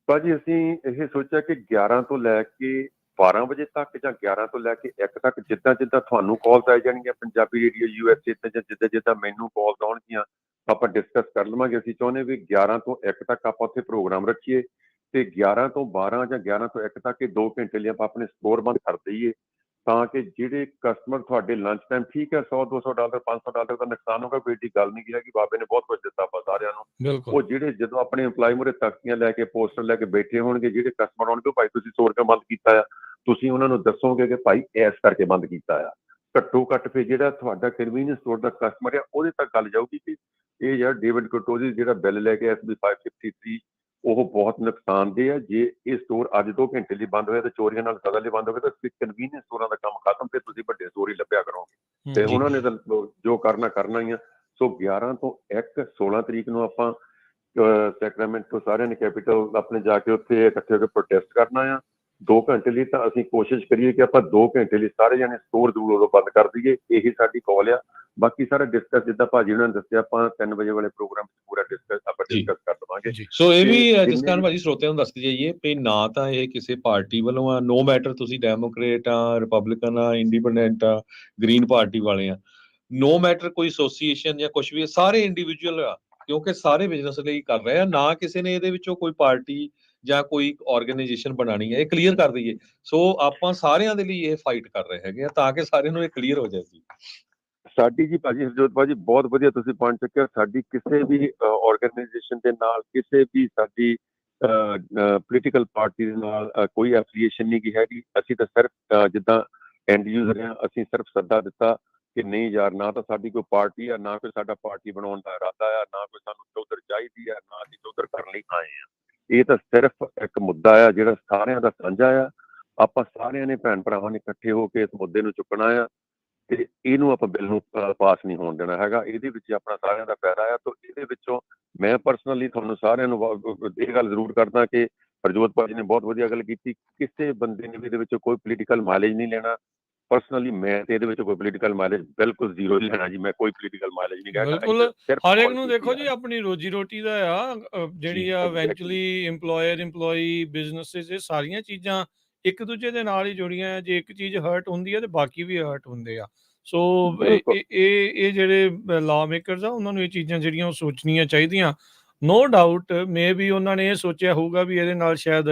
ਭਾਜੀ ਅਸੀਂ ਇਹ ਸੋਚਿਆ ਕਿ 11 ਤੋਂ ਲੈ ਕੇ 12 ਵਜੇ ਤੱਕ ਜਾਂ 11 ਤੋਂ ਲੈ ਕੇ 1 ਤੱਕ, ਜਿੱਦਾਂ ਜਿੱਦਾਂ ਤੁਹਾਨੂੰ ਕਾਲਸ ਆ ਜਾਣਗੀਆਂ ਪੰਜਾਬੀ ਰੇਡੀਓ USA ਤੇ, ਜਾਂ ਜਿੱਦਾਂ ਜਿੱਦਾਂ ਮੈਨੂੰ ਕਾਲਸ ਆਉਣਗੀਆਂ ਆਪਾਂ ਡਿਸਕਸ ਕਰ ਲਵਾਂਗੇ। ਅਸੀਂ ਚਾਹੁੰਦੇ ਵੀ 11 ਤੋਂ 1 ਤੱਕ ਆਪਾਂ ਉੱਥੇ ਪ੍ਰੋਗਰਾਮ ਰੱਖੀਏ, ਤੇ 11 ਤੋਂ 12 ਜਾਂ 11 ਤੋਂ 1 ਤੱਕ ਇਹ 2 ਘੰਟੇ ਲਈ ਆਪਾਂ ਆਪਣੇ ਸਟੋਰ ਬੰਦ ਕਰ ਦਈਏ, ਤਾਂ ਕਿ ਜਿਹੜੇ ਕਸਟਮਰ ਤੁਹਾਡੇ ਲੰਚ ਟਾਈਮ, ਠੀਕ ਹੈ $100-200 $500 ਦਾ ਨੁਕਸਾਨ ਹੋਗਾ, ਕੋਈ ਏਡੀ ਗੱਲ ਨਹੀਂ ਹੈਗੀ, ਬਾਬੇ ਨੇ ਬਹੁਤ ਕੁਝ ਦਿੱਤਾ ਆਪਾਂ ਸਾਰਿਆਂ ਨੂੰ। ਉਹ ਜਿਹੜੇ ਜਦੋਂ ਆਪਣੇ EMPLOYE ਮੂਹਰੇ ਤਖਤੀਆਂ ਲੈ ਕੇ, ਪੋਸਟਰ ਲੈ ਕੇ ਬੈਠੇ ਹੋਣਗੇ, ਜਿਹੜੇ ਕਸਟਮਰ ਆਉਣਗੇ, ਭਾਈ ਤੁਸੀਂ ਸਟੋਰ ਕਿਉਂ ਬੰਦ ਕੀਤਾ ਆ, ਤੁਸੀਂ ਉਹਨਾਂ ਨੂੰ ਦੱਸੋਗੇ ਕਿ ਭਾਈ ਇਸ ਕਰਕੇ ਬੰਦ ਕੀਤਾ ਆ। ਘੱਟੋ ਘੱਟ ਫਿਰ ਜਿਹੜਾ ਤੁਹਾਡਾ ਕਨਵੀਨੀਅੰਸ ਸਟੋਰ ਦਾ ਕਸਟਮਰ ਆ, ਉਹਦੇ ਤੱਕ ਗੱਲ ਜਾਊਗੀ ਕਿ ਇਹ ਯਾਰ ਡੇਵਿਡ ਕੋਟੋਜੀ ਜਿਹੜਾ ਬਿੱਲ ਲੈ ਕੇ SB 553, ਉਹ ਬਹੁਤ ਨੁਕਸਾਨਦੇਹ ਹੈ। ਜੇ ਇਹ ਸਟੋਰ ਅੱਜ 2 ਘੰਟੇ ਲਈ ਬੰਦ ਹੋਇਆ ਤੇ ਚੋਰੀਆਂ ਨਾਲ ਸਦਾ ਲਈ ਬੰਦ ਹੋ ਗਿਆ, ਤਾਂ ਕਨਵੀਨੀਅੰਸ ਸਟੋਰਾਂ ਦਾ ਕੰਮ ਖਤਮ, ਤੇ ਤੁਸੀਂ ਵੱਡੇ ਸਟੋਰ ਹੀ ਲੱਭਿਆ ਕਰੋਗੇ। ਤੇ ਉਹਨਾਂ ਨੇ ਤਾਂ ਜੋ ਕਰਨਾ ਹੀ ਆ। ਸੋ 11 ਤੋਂ 1 16 ਤਰੀਕ ਨੂੰ ਆਪਾਂ ਸੈਕਰਾਮੈਂਟੋ ਸਾਰਿਆਂ ਨੇ ਕੈਪੀਟਲ ਆਪਣੇ ਜਾ ਕੇ ਉੱਥੇ ਇਕੱਠੇ ਹੋ ਕੇ ਪ੍ਰੋਟੈਸਟ ਕਰਨਾ ਆ 2 ਘੰਟੇ ਲਈ। ਤਾਂ ਅਸੀਂ ਕੋਸ਼ਿਸ਼ ਕਰੀਏ ਕਿ ਆਪਾਂ 2 ਘੰਟੇ ਲਈ ਸਾਰੇ ਜਾਣੇ ਸਟੋਰ ਜ਼ਰੂਰ ਉਦੋਂ ਬੰਦ ਕਰ ਦਈਏ, ਇਹੀ ਸਾਡੀ ਕਾਲ ਆ। ਬਾਕੀ ਸਾਰਾ ਡਿਸਕਸ ਜਿੱਦਾਂ ਭਾਜੀ ਉਹਨਾਂ ਨੇ ਦੱਸਿਆ, ਆਪਾਂ 3 ਵਜੇ ਵਾਲੇ ਪ੍ਰੋਗਰਾਮ ਪੂਰਾ ਡਿਸਕਸ ਕਰ ਲਵਾਂਗੇ। ਸੋ ਇਹ ਵੀ ਜਸਕਰਨ ਭਾਜੀ ਸਰੋਤਿਆਂ ਨੂੰ ਦੱਸਦੀ ਜਾਈਏ ਵੀ ਨਾ ਤਾਂ ਇਹ ਕਿਸੇ ਪਾਰਟੀ ਵੱਲੋਂ ਆ, ਨੋ ਮੈਟਰ ਤੁਸੀਂ ਡੈਮੋਕ੍ਰੇਟ ਆ, ਰਿਪਬਲਿਕਨ ਆ, ਇੰਡੀਪੈਂਡੈਂਟ ਆ, ਗ੍ਰੀਨ ਪਾਰਟੀ ਵਾਲੇ ਆ, ਨੋ ਮੈਟਰ ਕੋਈ ਐਸੋਸੀਏਸ਼ਨ ਜਾਂ ਕੁਝ ਵੀ, ਸਾਰੇ ਇੰਡੀਵਿਜੂਅਲ ਆ, ਕਿਉਂਕਿ ਸਾਰੇ ਬਿਜ਼ਨਸ ਲਈ ਕਰ ਰਹੇ ਆ, ਨਾ ਕਿਸੇ ਨੇ ਇਹਦੇ ਵਿੱਚੋਂ ਕੋਈ ਪਾਰਟੀ ਜਾਂ ਕੋਈ ਆਰਗੇਨਾਈਜੇਸ਼ਨ ਬਣਾਣੀ ਹੈ, ਇਹ ਕਲੀਅਰ ਕਰ ਦਈਏ। ਸੋ ਆਪਾਂ ਸਾਰਿਆਂ ਦੇ ਲਈ ਇਹ ਫਾਈਟ ਕਰ ਰਹੇ ਹੈਗੇ ਆ, ਤਾਂ ਕਿ ਸਾਰਿਆਂ ਨੂੰ ਇਹ ਕਲੀਅਰ ਹੋ ਜਾਏ ਜੀ। ਸਾਡੀ ਜੀ ਭਾਜੀ ਹਰਜੋਤ ਭਾਜੀ ਬਹੁਤ ਵਧੀਆ ਤੁਸੀਂ ਪੁਆਇੰਟ ਚੁੱਕਿਆ। ਸਾਡੀ ਕਿਸੇ ਵੀ ਆਰਗੇਨਾਈਜੇਸ਼ਨ ਦੇ ਨਾਲ, ਕਿਸੇ ਵੀ ਸਾਡੀ ਪੋਲੀਟੀਕਲ ਪਾਰਟੀ ਦੇ ਨਾਲ ਕੋਈ ਐਫੀਲੀਏਸ਼ਨ ਨਹੀਂ ਗੀ ਹੈਗੀ। ਅਸੀਂ ਤਾਂ ਸਿਰਫ ਜਿੱਦਾਂ ਐਂਡ ਯੂਜ਼ਰ ਆ, ਅਸੀਂ ਸਿਰਫ ਸੱਦਾ ਦਿੱਤਾ ਕਿ ਨਹੀਂ ਯਾਰ, ਨਾ ਤਾਂ ਸਾਡੀ ਕੋਈ ਪਾਰਟੀ ਆ, ਨਾ ਕੋਈ ਸਾਡਾ ਪਾਰਟੀ ਬਣਾਉਣ ਦਾ ਇਰਾਦਾ ਆ, ਨਾ ਕੋਈ ਸਾਨੂੰ ਚੌਧਰ ਚਾਹੀਦੀ ਆ, ਨਾ ਅਸੀਂ ਚੌਧਰ ਕਰਨ ਲਈ ਆਏ ਆ। ਇਹ ਤਾਂ ਸਿਰਫ ਇੱਕ ਮੁੱਦਾ ਆ ਜਿਹੜਾ ਸਾਰਿਆਂ ਦਾ ਸਾਂਝਾ ਆ। ਆਪਾਂ ਸਾਰਿਆਂ ਨੇ ਭੈਣ ਭਰਾਵਾਂ ਨੇ ਇਕੱਠੇ ਹੋ ਕੇ ਇਸ ਮੁੱਦੇ ਨੂੰ ਚੁੱਕਣਾ ਆ, ਤੇ ਇਹਨੂੰ ਆਪਾਂ ਬਿੱਲ ਨੂੰ ਪਾਸ ਨਹੀਂ ਹੋਣ ਦੇਣਾ ਹੈਗਾ। ਇਹਦੇ ਵਿੱਚ ਆਪਣਾ ਸਾਰਿਆਂ ਦਾ ਫਾਇਦਾ ਆ। ਤਾਂ ਇਹਦੇ ਵਿੱਚੋਂ ਮੈਂ ਪਰਸਨਲੀ ਤੁਹਾਨੂੰ ਸਾਰਿਆਂ ਨੂੰ ਇਹ ਗੱਲ ਜ਼ਰੂਰ ਕਰਦਾ ਕਿ ਹਰਜੋਤ ਭਾਜੀ ਨੇ ਬਹੁਤ ਵਧੀਆ ਗੱਲ ਕੀਤੀ, ਕਿਸੇ ਬੰਦੇ ਨੇ ਵੀ ਇਹਦੇ ਵਿੱਚੋਂ ਕੋਈ ਪੋਲੀਟੀਕਲ ਮਾਈਲੇਜ ਨਹੀਂ ਲੈਣਾ। ਪਰਸਨਲੀ ਮੈਂ ਤੇ ਇਹਦੇ ਵਿੱਚ ਕੋਈ ਪੋਲੀਟੀਕਲ ਮਾਈਲੇਜ ਬਿਲਕੁਲ ਜ਼ੀਰੋ ਹੀ ਲੈਣਾ ਜੀ। ਮੈਂ ਕੋਈ ਪੋਲੀਟੀਕਲ ਮਾਈਲੇਜ ਨਹੀਂ ਕਹਿਣਾ। ਬਿਲਕੁਲ, ਹਰ ਇੱਕ ਨੂੰ ਦੇਖੋ ਜੀ ਆਪਣੀ ਰੋਜੀ ਰੋਟੀ ਦਾ ਆ, ਜਿਹੜੀ ਆ ਇਵੈਂਚੁਅਲੀ EMPLOYER EMPLOYEE ਬਿਜ਼ਨੈਸਿਸ, ਇਹ ਸਾਰੀਆਂ ਚੀਜ਼ਾਂ ਇੱਕ ਦੂਜੇ ਦੇ ਨਾਲ ਹੀ ਜੁੜੀਆਂ ਆ। ਜੇ ਇੱਕ ਚੀਜ਼ ਹਰਟ ਹੁੰਦੀ ਹੈ ਤੇ ਬਾਕੀ ਵੀ ਹਰਟ ਹੁੰਦੇ ਆ। ਸੋ ਇਹ ਜਿਹੜੇ ਲਾ ਮੇਕਰਸ ਆ, ਉਹਨਾਂ ਨੂੰ ਇਹ ਚੀਜ਼ਾਂ ਜਿਹੜੀਆਂ ਉਹ ਸੋਚਣੀਆਂ ਚਾਹੀਦੀਆਂ। ਨੋ ਡਾਊਟ ਮੇ ਵੀ ਉਹਨਾਂ ਨੇ ਇਹ ਸੋਚਿਆ ਹੋਊਗਾ ਵੀ ਇਹਦੇ ਨਾਲ ਸ਼ਾਇਦ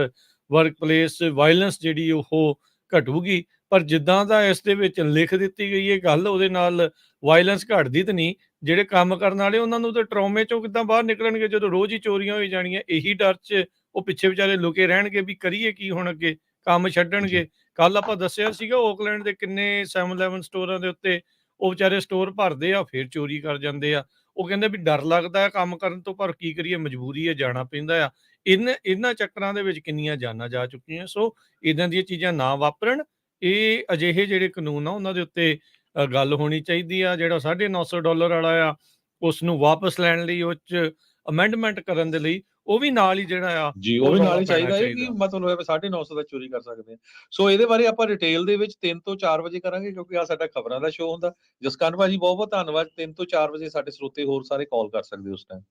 ਵਰਕ ਪਲੇਸ ਵਾਇਲੈਂਸ ਜਿਹੜੀ ਉਹ ਘਟੂਗੀ, ਪਰ ਜਿੱਦਾਂ ਦਾ ਇਸ ਦੇ ਵਿੱਚ ਲਿਖ ਦਿੱਤੀ ਗਈ ਇਹ ਗੱਲ, ਉਹਦੇ ਨਾਲ ਵਾਇਲੈਂਸ ਘਟਦੀ ਤਾਂ ਨਹੀਂ। ਜਿਹੜੇ ਕੰਮ ਕਰਨ ਵਾਲੇ ਉਹਨਾਂ ਨੂੰ ਤਾਂ ਟਰੋਮੇ ਚੋਂ ਕਿੱਦਾਂ ਬਾਹਰ ਨਿਕਲਣਗੇ, ਜਦੋਂ ਰੋਜ਼ ਹੀ ਚੋਰੀਆਂ ਹੋਈ ਜਾਣੀਆਂ। ਇਹੀ ਡਰ 'ਚ ਉਹ ਪਿੱਛੇ ਵਿਚਾਰੇ ਲੁਕੇ ਰਹਿਣਗੇ ਵੀ ਕਰੀਏ ਕੀ ਹੁਣ ਅੱਗੇ, ਕੰਮ ਛੱਡਣਗੇ। ਕੱਲ ਆਪਾਂ ਦੱਸਿਆ ਸੀਗਾ ਓਕਲੈਂਡ ਦੇ ਕਿੰਨੇ 7-11 ਸਟੋਰਾਂ ਦੇ ਉੱਤੇ ਉਹ ਵਿਚਾਰੇ ਸਟੋਰ ਭਰਦੇ ਆ, ਫਿਰ ਚੋਰੀ ਕਰ ਜਾਂਦੇ ਆ। ਉਹ ਕਹਿੰਦੇ ਵੀ ਡਰ ਲੱਗਦਾ ਹੈ ਕੰਮ ਕਰਨ ਤੋਂ, ਪਰ ਕੀ ਕਰੀਏ, ਮਜਬੂਰੀ ਹੈ, ਜਾਣਾ ਪੈਂਦਾ ਆ। ਇਹਨਾਂ ਚੱਕਰਾਂ ਦੇ ਵਿੱਚ ਕਿੰਨੀਆਂ ਜਾਨਾਂ ਜਾ ਚੁੱਕੀਆਂ। ਸੋ ਇੱਦਾਂ ਦੀਆਂ ਚੀਜ਼ਾਂ ਨਾ ਵਾਪਰਨ। ਇਹ ਅਜਿਹੇ ਜਿਹੜੇ ਕਾਨੂੰਨ ਆ ਉਹਨਾਂ ਦੇ ਉੱਤੇ ਗੱਲ ਹੋਣੀ ਚਾਹੀਦੀ ਆ। ਜਿਹੜਾ $950 ਵਾਲਾ ਆ, ਉਸ ਨੂੰ ਵਾਪਸ ਲੈਣ ਲਈ, ਉਹ 'ਚ ਅਮੈਂਡਮੈਂਟ ਕਰਨ ਦੇ ਲਈ ਉਹ ਵੀ ਨਾਲ ਹੀ ਜਿਹੜਾ ਆ ਜੀ, ਉਹ ਉਹ ਵੀ ਨਾਲ ਰੌਲਾ ਹੀ ਪੈਣਾ ਚਾਹੀਦਾ ਹੈ ਕਿ ਚਾਹੀਦਾ। ਮਤਲਬ ਹੈ 950 ਦਾ ਚੋਰੀ ਕਰ ਸਕਦੇ ਆ। ਸੋ ਇਹਦੇ ਬਾਰੇ ਆਪਾਂ ਡਿਟੇਲ ਦੇ ਵਿੱਚ 3 ਤੋਂ 4 ਵਜੇ ਕਰਾਂਗੇ, ਕਿਉਂਕਿ ਆ ਸਾਡਾ ਖਬਰਾਂ ਦਾ ਸ਼ੋਅ ਹੁੰਦਾ। ਜਸਕਰਨ ਭਾਜੀ ਬਹੁਤ ਬਹੁਤ ਧੰਨਵਾਦ। 3 ਤੋਂ 4 ਵਜੇ ਸਾਡੇ ਸਰੋਤੇ ਹੋਰ ਸਾਰੇ ਕਾਲ ਕਰ ਸਕਦੇ ਉਸ ਟਾਈਮ।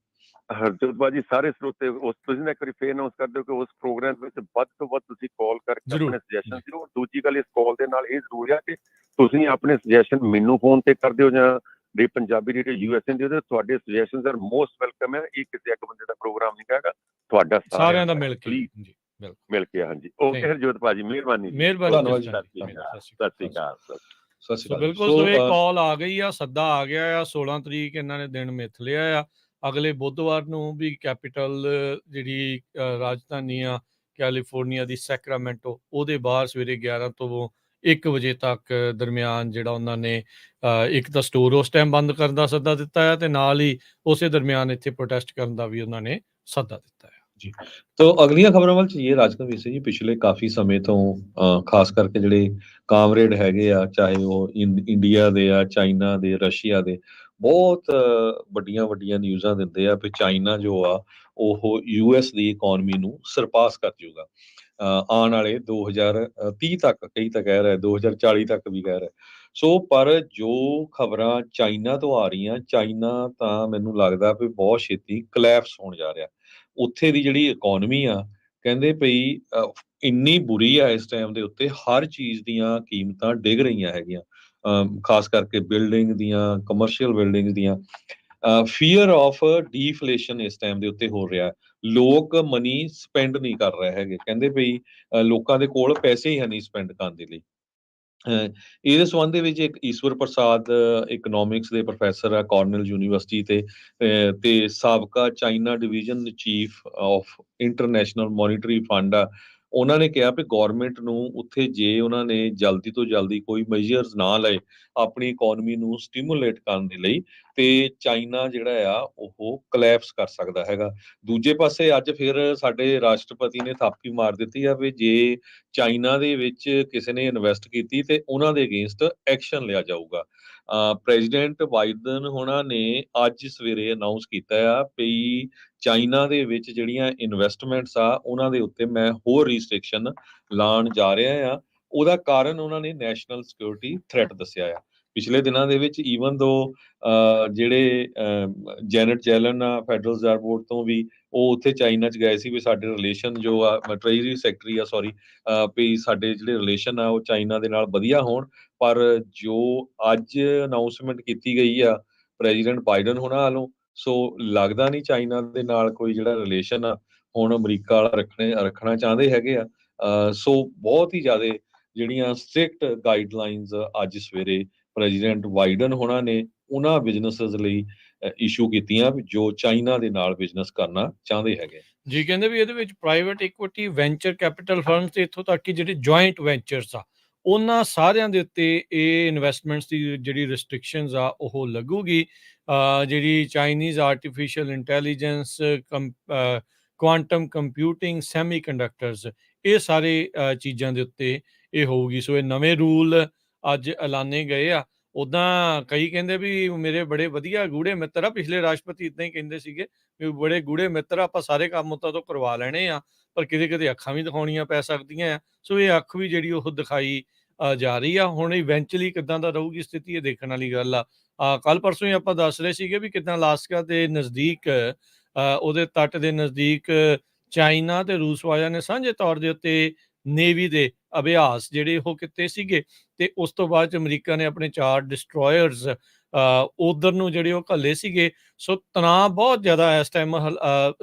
ਹਰਜੋਤ ਭਾਜੀ, ਸਾਰੇ ਸਰੋਤੇ ਤੁਸੀਂ ਨਾ ਇੱਕ ਵਾਰੀ ਫੇਰ ਅਨਾਉਂਸ ਕਰ ਦਿਓ ਕਿ ਉਸ ਪ੍ਰੋਗਰਾਮ ਵਿੱਚ ਵੱਧ ਤੋਂ ਵੱਧ ਤੁਸੀਂ ਕਾਲ ਕਰਕੇ ਜ਼ਰੂਰ ਆਪਣੇ ਸੁਜੈਸ਼ਨ ਦਿਓ। ਦੂਜੀ ਗੱਲ, ਇਸ ਕਾਲ ਦੇ ਨਾਲ ਇਹ ਜ਼ਰੂਰੀ ਆ ਕਿ ਤੁਸੀਂ ਆਪਣੇ ਸੁਜੈਸ਼ਨ ਮੈਨੂੰ ਫੋਨ ਤੇ ਕਰ ਦਿਓ ਜਾਂ ਰੇ ਪੰਜਾਬੀ ਰੇਡੀਓ USA ਦੇ ਦਿਓ। ਤੁਹਾਡੇ ਸੁਜੈਸ਼ਨਸ ਆਰ ਮੋਸਟ ਵੈਲਕਮ ਹੈ। ਇਹ ਕਿਸੇ ਇੱਕ ਬੰਦੇ ਦਾ ਪ੍ਰੋਗਰਾਮ ਨਹੀਂ ਹੈਗਾ, ਤੁਹਾਡਾ ਸਾਰਿਆਂ ਦਾ ਮਿਲ ਕੇ ਪਲੀਜ਼ ਜੀ, ਬਿਲਕੁਲ ਮਿਲ ਕੇ। ਹਾਂਜੀ, ਓਕੇ ਹਰਜੋਤ ਭਾਜੀ, ਮਿਹਰਬਾਨੀ ਜੀ। ਮਿਹਰਬਾਨੀ ਧੰਨਵਾਦ ਜੀ, ਜੀ। ਸਤਿ ਸਤਿ ਸ਼੍ਰੀ ਅਕਾਲ। ਸਤਿ ਸ਼੍ਰੀ ਸੋ ਅਕਾਲ। ਬਿਲਕੁਲ, ਸੋ ਇਹ ਕਾਲ ਆ ਗਈ ਆ, ਸੱਦਾ ਆ ਗਿਆ ਆ। 16 ਤਰੀਕ ਇਹਨਾਂ ਨੇ ਦਿਨ ਮਿੱਥ ਲਿਆ ਆ। ਅਗਲੇ ਬੁੱਧਵਾਰ ਨੂੰ ਵੀ ਕੈਪੀਟਲ ਜਿਹੜੀ ਰਾਜਧਾਨੀ ਆ ਕੈਲੀਫੋਰਨੀਆ ਦੀ, ਸੈਕਰਾਮੈਂਟੋ, ਉਹਦੇ ਬਾਹਰ ਸਵੇਰੇ 11 ਤੋਂ 1 ਵਜੇ ਤੱਕ ਦਰਮਿਆਨ ਜਿਹੜਾ ਉਹਨਾਂ ਨੇ ਇੱਕ ਤਾਂ ਸਟੋਰ ਉਸ ਟਾਈਮ ਬੰਦ ਕਰਨ ਦਾ ਸੱਦਾ ਦਿੱਤਾ ਹੈ, ਤੇ ਨਾਲ ਹੀ ਉਸੇ ਦਰਮਿਆਨ ਇੱਥੇ ਪ੍ਰੋਟੈਸਟ ਕਰਨ ਦਾ ਵੀ ਉਹਨਾਂ ਨੇ ਸੱਦਾ ਦਿੱਤਾ ਹੈ। ਜੀ, ਤੋ ਅਗਲੀਆਂ ਖਬਰਾਂ ਵੱਲ ਚਲੀਏ। ਰਾਜਕਵਰ ਵੀਰ ਜੀ, ਪਿਛਲੇ ਕਾਫੀ ਸਮੇਂ ਤੋਂ ਖਾਸ ਕਰਕੇ ਜਿਹੜੇ ਕਾਮਰੇਡ ਹੈਗੇ ਆ, ਚਾਹੇ ਉਹ ਇੰਡੀਆ ਦੇ ਆ, ਚਾਈਨਾ ਦੇ, ਰਸ਼ੀਆ ਦੇ, ਬਹੁਤ ਵੱਡੀਆਂ ਵੱਡੀਆਂ ਨਿਊਜ਼ਾਂ ਦਿੰਦੇ ਆ ਵੀ ਚਾਈਨਾ ਜੋ ਆ ਉਹ US ਦੀ ਇਕਨੋਮੀ ਨੂੰ ਸਰਪਾਸ ਕਰ ਜਾਊਗਾ ਆਉਣ ਵਾਲੇ 2030 ਤੱਕ। ਕਈ ਤਾਂ ਕਹਿ ਰਹੇ 2040 ਤੱਕ ਵੀ ਕਹਿ ਰਹੇ। ਸੋ ਪਰ ਜੋ ਖਬਰਾਂ ਚਾਈਨਾ ਤੋਂ ਆ ਰਹੀਆਂ, ਚਾਈਨਾ ਤਾਂ ਮੈਨੂੰ ਲੱਗਦਾ ਵੀ ਬਹੁਤ ਛੇਤੀ ਕਲੈਪਸ ਹੋਣ ਜਾ ਰਿਹਾ। ਉੱਥੇ ਦੀ ਜਿਹੜੀ ਇਕਨੋਮੀ ਆ, ਕਹਿੰਦੇ ਪਈ ਇੰਨੀ ਬੁਰੀ ਆ ਇਸ ਟਾਈਮ ਦੇ ਉੱਤੇ, ਹਰ ਚੀਜ਼ ਦੀਆਂ ਕੀਮਤਾਂ ਡਿੱਗ ਰਹੀਆਂ ਹੈਗੀਆਂ। ਖਾਸ ਕਰਕੇ ਬਿਲਡਿੰਗ ਦੀਆਂ, ਕਮਰਸ਼ੀਅਲ ਬਿਲਡਿੰਗ ਦੀਆਂ। ਫੀਅਰ ਆਫ ਡੀਫਲੇਸ਼ਨ ਇਸ ਟਾਈਮ ਦੇ ਉੱਤੇ ਹੋ ਰਿਹਾ। ਲੋਕ ਮਨੀ ਸਪੈਂਡ ਨਹੀਂ ਕਰ ਰਹੇ ਹੈਗੇ। ਕਹਿੰਦੇ ਪਈ ਲੋਕਾਂ ਦੇ ਕੋਲ ਪੈਸੇ ਹੀ ਨਹੀਂ ਸਪੈਂਡ ਕਰਨ ਦੇ ਲਈ। ਇਹਦੇ ਸੰਬੰਧ ਦੇ ਵਿੱਚ ਇੱਕ ਈਸ਼ਵਰ ਪ੍ਰਸਾਦ ਇਕਨੋਮਿਕਸ ਦੇ ਪ੍ਰੋਫੈਸਰ ਆ ਕਾਰਨਲ ਯੂਨੀਵਰਸਿਟੀ ਤੇ ਸਾਬਕਾ China division chief of international monetary fund ਆ। ਉਹਨਾਂ ਨੇ ਕਿਹਾ ਵੀ ਗੌਰਮੈਂਟ ਨੂੰ ਉੱਥੇ ਜੇ ਉਹਨਾਂ ਨੇ ਜਲਦੀ ਤੋਂ ਜਲਦੀ ਕੋਈ ਮੈਜਰਸ ਨਾ ਲਏ ਆਪਣੀ ਇਕਨੋਮੀ ਨੂੰ ਸਟਿਮੂਲੇਟ ਕਰਨ ਦੇ ਲਈ, ਤੇ ਚਾਈਨਾ ਜਿਹੜਾ ਆ ਉਹ ਕਲੈਪਸ ਕਰ ਸਕਦਾ ਹੈਗਾ। ਦੂਜੇ ਪਾਸੇ ਅੱਜ ਫਿਰ ਸਾਡੇ ਰਾਸ਼ਟਰਪਤੀ ਨੇ ਥਾਪੀ ਮਾਰ ਦਿੱਤੀ ਆ ਵੀ ਜੇ ਚਾਈਨਾ ਦੇ ਵਿੱਚ ਕਿਸੇ ਨੇ ਇਨਵੈਸਟ ਕੀਤੀ ਤੇ ਉਹਨਾਂ ਦੇ ਅਗੇਂਸਟ ਐਕਸ਼ਨ ਲਿਆ ਜਾਊਗਾ। ਪ੍ਰੈਜ਼ੀਡੈਂਟ ਬਾਈਡਨ ਹੋਣਾ ਨੇ ਅੱਜ ਸਵੇਰੇ ਅਨਾਉਂਸ ਕੀਤਾ ਆ ਵੀ ਚਾਈਨਾ ਦੇ ਵਿੱਚ ਜਿਹੜੀਆਂ ਇਨਵੈਸਟਮੈਂਟਸ ਆ ਉਹਨਾਂ ਦੇ ਉੱਤੇ ਮੈਂ ਹੋਰ ਰਿਸਟ੍ਰਿਕਸ਼ਨ ਲਾਉਣ ਜਾ ਰਿਹਾ ਆ। ਉਹਦਾ ਕਾਰਨ ਉਹਨਾਂ ਨੇ ਨੈਸ਼ਨਲ ਸਿਕਿਉਰਿਟੀ ਥ੍ਰੈਟ ਦੱਸਿਆ ਆ। ਪਿਛਲੇ ਦਿਨਾਂ ਦੇ ਵਿੱਚ ਈਵਨ ਦੋ ਜਿਹੜੇ ਜੈਨਟ ਜੈਲਨ ਆ ਫੈਡਰਲ ਰਿਜ਼ਰਵ ਬੋਰਡ ਤੋਂ ਵੀ, ਉਹ ਉੱਥੇ ਚਾਈਨਾ 'ਚ ਗਏ ਸੀ ਵੀ ਸਾਡੇ ਰਿਲੇਸ਼ਨ ਜੋ ਆ, ਟ੍ਰੇਜਰੀ ਸੈਕਟਰੀ ਆ ਸੌਰੀ, ਵੀ ਸਾਡੇ ਜਿਹੜੇ ਰਿਲੇਸ਼ਨ ਆ ਉਹ ਚਾਈਨਾ ਦੇ ਨਾਲ ਵਧੀਆ ਹੋਣ। ਪਰ ਜੋ ਅੱਜ ਅਨਾਉਂਸਮੈਂਟ ਕੀਤੀ ਗਈ ਆ ਪ੍ਰੈਜ਼ੀਡੈਂਟ ਬਾਈਡਨ ਹੋਣਾ ਵੱਲੋਂ, ਸੋ ਲੱਗਦਾ ਨਹੀਂ ਚਾਈਨਾ ਦੇ ਨਾਲ ਕੋਈ ਜਿਹੜਾ ਰਿਲੇਸ਼ਨ ਆ ਹੁਣ ਅਮਰੀਕਾ ਵਾਲਾ ਰੱਖਣਾ ਚਾਹੁੰਦੇ ਹੈਗੇ ਆ। ਸੋ ਬਹੁਤ ਹੀ ਜ਼ਿਆਦਾ ਜਿਹੜੀਆਂ ਸਟ੍ਰਿਕਟ ਗਾਈਡਲਾਈਨਸ ਅੱਜ ਸਵੇਰੇ ਪ੍ਰੈਜ਼ੀਡੈਂਟ ਬਾਈਡਨ ਹੋਣਾ ਨੇ ਉਹਨਾਂ ਬਿਜ਼ਨੈਸਸ ਲਈ ਇਸ਼ੂ ਕੀਤੀਆਂ ਜੋ ਚਾਈਨਾ ਦੇ ਨਾਲ ਬਿਜ਼ਨਸ ਕਰਨਾ ਚਾਹੁੰਦੇ ਹੈਗੇ। ਜੀ, ਕਹਿੰਦੇ ਵੀ ਇਹਦੇ ਵਿੱਚ private equity, venture capital firms ਤੇ ਇੱਥੋਂ ਤੱਕ ਕਿ ਜਿਹੜੇ ਜੁਆਇੰਟ ਵੈਂਚਰਸ ਆ, ਉਹਨਾਂ ਸਾਰਿਆਂ ਦੇ ਉੱਤੇ ਇਹ ਇਨਵੈਸਟਮੈਂਟਸ ਦੀ ਜਿਹੜੀ ਰਿਸਟ੍ਰਿਕਸ਼ਨਸ ਆ ਉਹ ਲੱਗੂਗੀ। ਜਿਹੜੀ Chinese artificial intelligence, quantum computing, semiconductors, ਇਹ ਸਾਰੇ ਚੀਜ਼ਾਂ ਦੇ ਉੱਤੇ ਇਹ ਹੋਊਗੀ। ਸੋ ਇਹ ਨਵੇਂ ਰੂਲ ਅੱਜ ਐਲਾਨੇ ਗਏ ਆ। ਉੱਦਾਂ ਕਈ ਕਹਿੰਦੇ ਵੀ ਮੇਰੇ ਬੜੇ ਵਧੀਆ ਗੂੜੇ ਮਿੱਤਰ ਆ, ਪਿਛਲੇ ਰਾਸ਼ਟਰਪਤੀ ਇੱਦਾਂ ਹੀ ਕਹਿੰਦੇ ਸੀਗੇ ਵੀ ਬੜੇ ਗੂੜੇ ਮਿੱਤਰ, ਆਪਾਂ ਸਾਰੇ ਕੰਮ ਉੱਤੋਂ ਤੋਂ ਕਰਵਾ ਲੈਣੇ ਆ, ਪਰ ਕਿਤੇ ਕਿਤੇ ਅੱਖਾਂ ਵੀ ਦਿਖਾਉਣੀਆਂ ਪੈ ਸਕਦੀਆਂ ਆ। ਸੋ ਇਹ ਅੱਖ ਵੀ ਜਿਹੜੀ ਉਹ ਦਿਖਾਈ ਜਾ ਰਹੀ ਆ। ਹੁਣ ਇਵੈਂਚੁਅਲੀ ਕਿੱਦਾਂ ਦਾ ਰਹੂਗੀ ਸਥਿਤੀ, ਇਹ ਦੇਖਣ ਵਾਲੀ ਗੱਲ ਆ। ਕੱਲ ਪਰਸੋਂ ਹੀ ਆਪਾਂ ਦੱਸ ਰਹੇ ਸੀਗੇ ਵੀ ਕਿੱਦਾਂ ਅਲਾਸਕਾ ਦੇ ਨਜ਼ਦੀਕ, ਉਹਦੇ ਤੱਟ ਦੇ ਨਜ਼ਦੀਕ ਚਾਈਨਾ ਤੇ ਰੂਸ ਵਾਲਿਆਂ ਨੇ ਸਾਂਝੇ ਤੌਰ ਦੇ ਉੱਤੇ ਨੇਵੀ ਦੇ ਅਭਿਆਸ ਜਿਹੜੇ ਉਹ ਕੀਤੇ ਸੀਗੇ, ਤੇ ਉਸ ਤੋਂ ਬਾਅਦ 'ਚ ਅਮਰੀਕਾ ਨੇ ਆਪਣੇ 4 ਡਿਸਟਰੋਇਰਸ ਉਧਰ ਨੂੰ ਜਿਹੜੇ ਉਹ ਘੱਲੇ ਸੀਗੇ। ਸੋ ਤਣਾਅ ਬਹੁਤ ਜ਼ਿਆਦਾ ਇਸ ਟਾਈਮ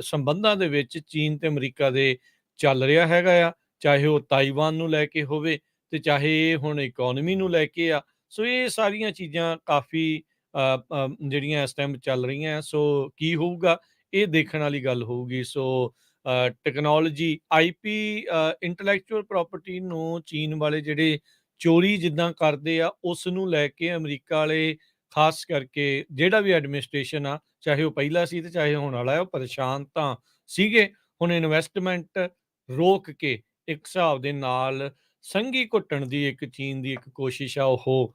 ਸੰਬੰਧਾਂ ਦੇ ਵਿੱਚ ਚੀਨ ਤੇ ਅਮਰੀਕਾ ਦੇ ਚੱਲ ਰਿਹਾ ਹੈਗਾ ਆ, ਚਾਹੇ ਉਹ ਤਾਈਵਾਨ ਨੂੰ ਲੈ ਕੇ ਹੋਵੇ ਤੇ ਚਾਹੇ ਹੁਣ ਇਕਨੋਮੀ ਨੂੰ ਲੈ ਕੇ ਆ। ਸੋ ਇਹ ਸਾਰੀਆਂ ਚੀਜ਼ਾਂ ਕਾਫੀ ਜਿਹੜੀਆਂ ਇਸ ਟਾਈਮ ਚੱਲ ਰਹੀਆਂ। ਸੋ ਕੀ ਹੋਊਗਾ, ਇਹ ਦੇਖਣ ਵਾਲੀ ਗੱਲ ਹੋਊਗੀ। ਸੋ ਟੈਕਨੋਲੋਜੀ, IP, ਇੰਟੈਲੈਕਚੁਅਲ ਪ੍ਰਾਪਰਟੀ ਨੂੰ ਚੀਨ ਵਾਲੇ ਜਿਹੜੇ ਚੋਰੀ ਜਿੱਦਾਂ ਕਰਦੇ ਆ ਉਸ ਨੂੰ ਲੈ ਕੇ ਅਮਰੀਕਾ ਵਾਲੇ ਖਾਸ ਕਰਕੇ ਜਿਹੜਾ ਵੀ ਐਡਮਿਨਿਸਟ੍ਰੇਸ਼ਨ ਆ, ਚਾਹੇ ਉਹ ਪਹਿਲਾ ਸੀ ਤੇ ਚਾਹੇ ਹੁਣ ਵਾਲਾ, ਉਹ ਪਰੇਸ਼ਾਨ ਤਾਂ ਸੀਗੇ। ਹੁਣ ਇਨਵੈਸਟਮੈਂਟ ਰੋਕ ਕੇ ਇੱਕ ਹਿਸਾਬ ਦੇ ਨਾਲ ਸੰਘੀ ਘੁੱਟਣ ਦੀ ਇੱਕ ਚੀਨ ਦੀ ਇੱਕ ਕੋਸ਼ਿਸ਼ ਆ, ਉਹ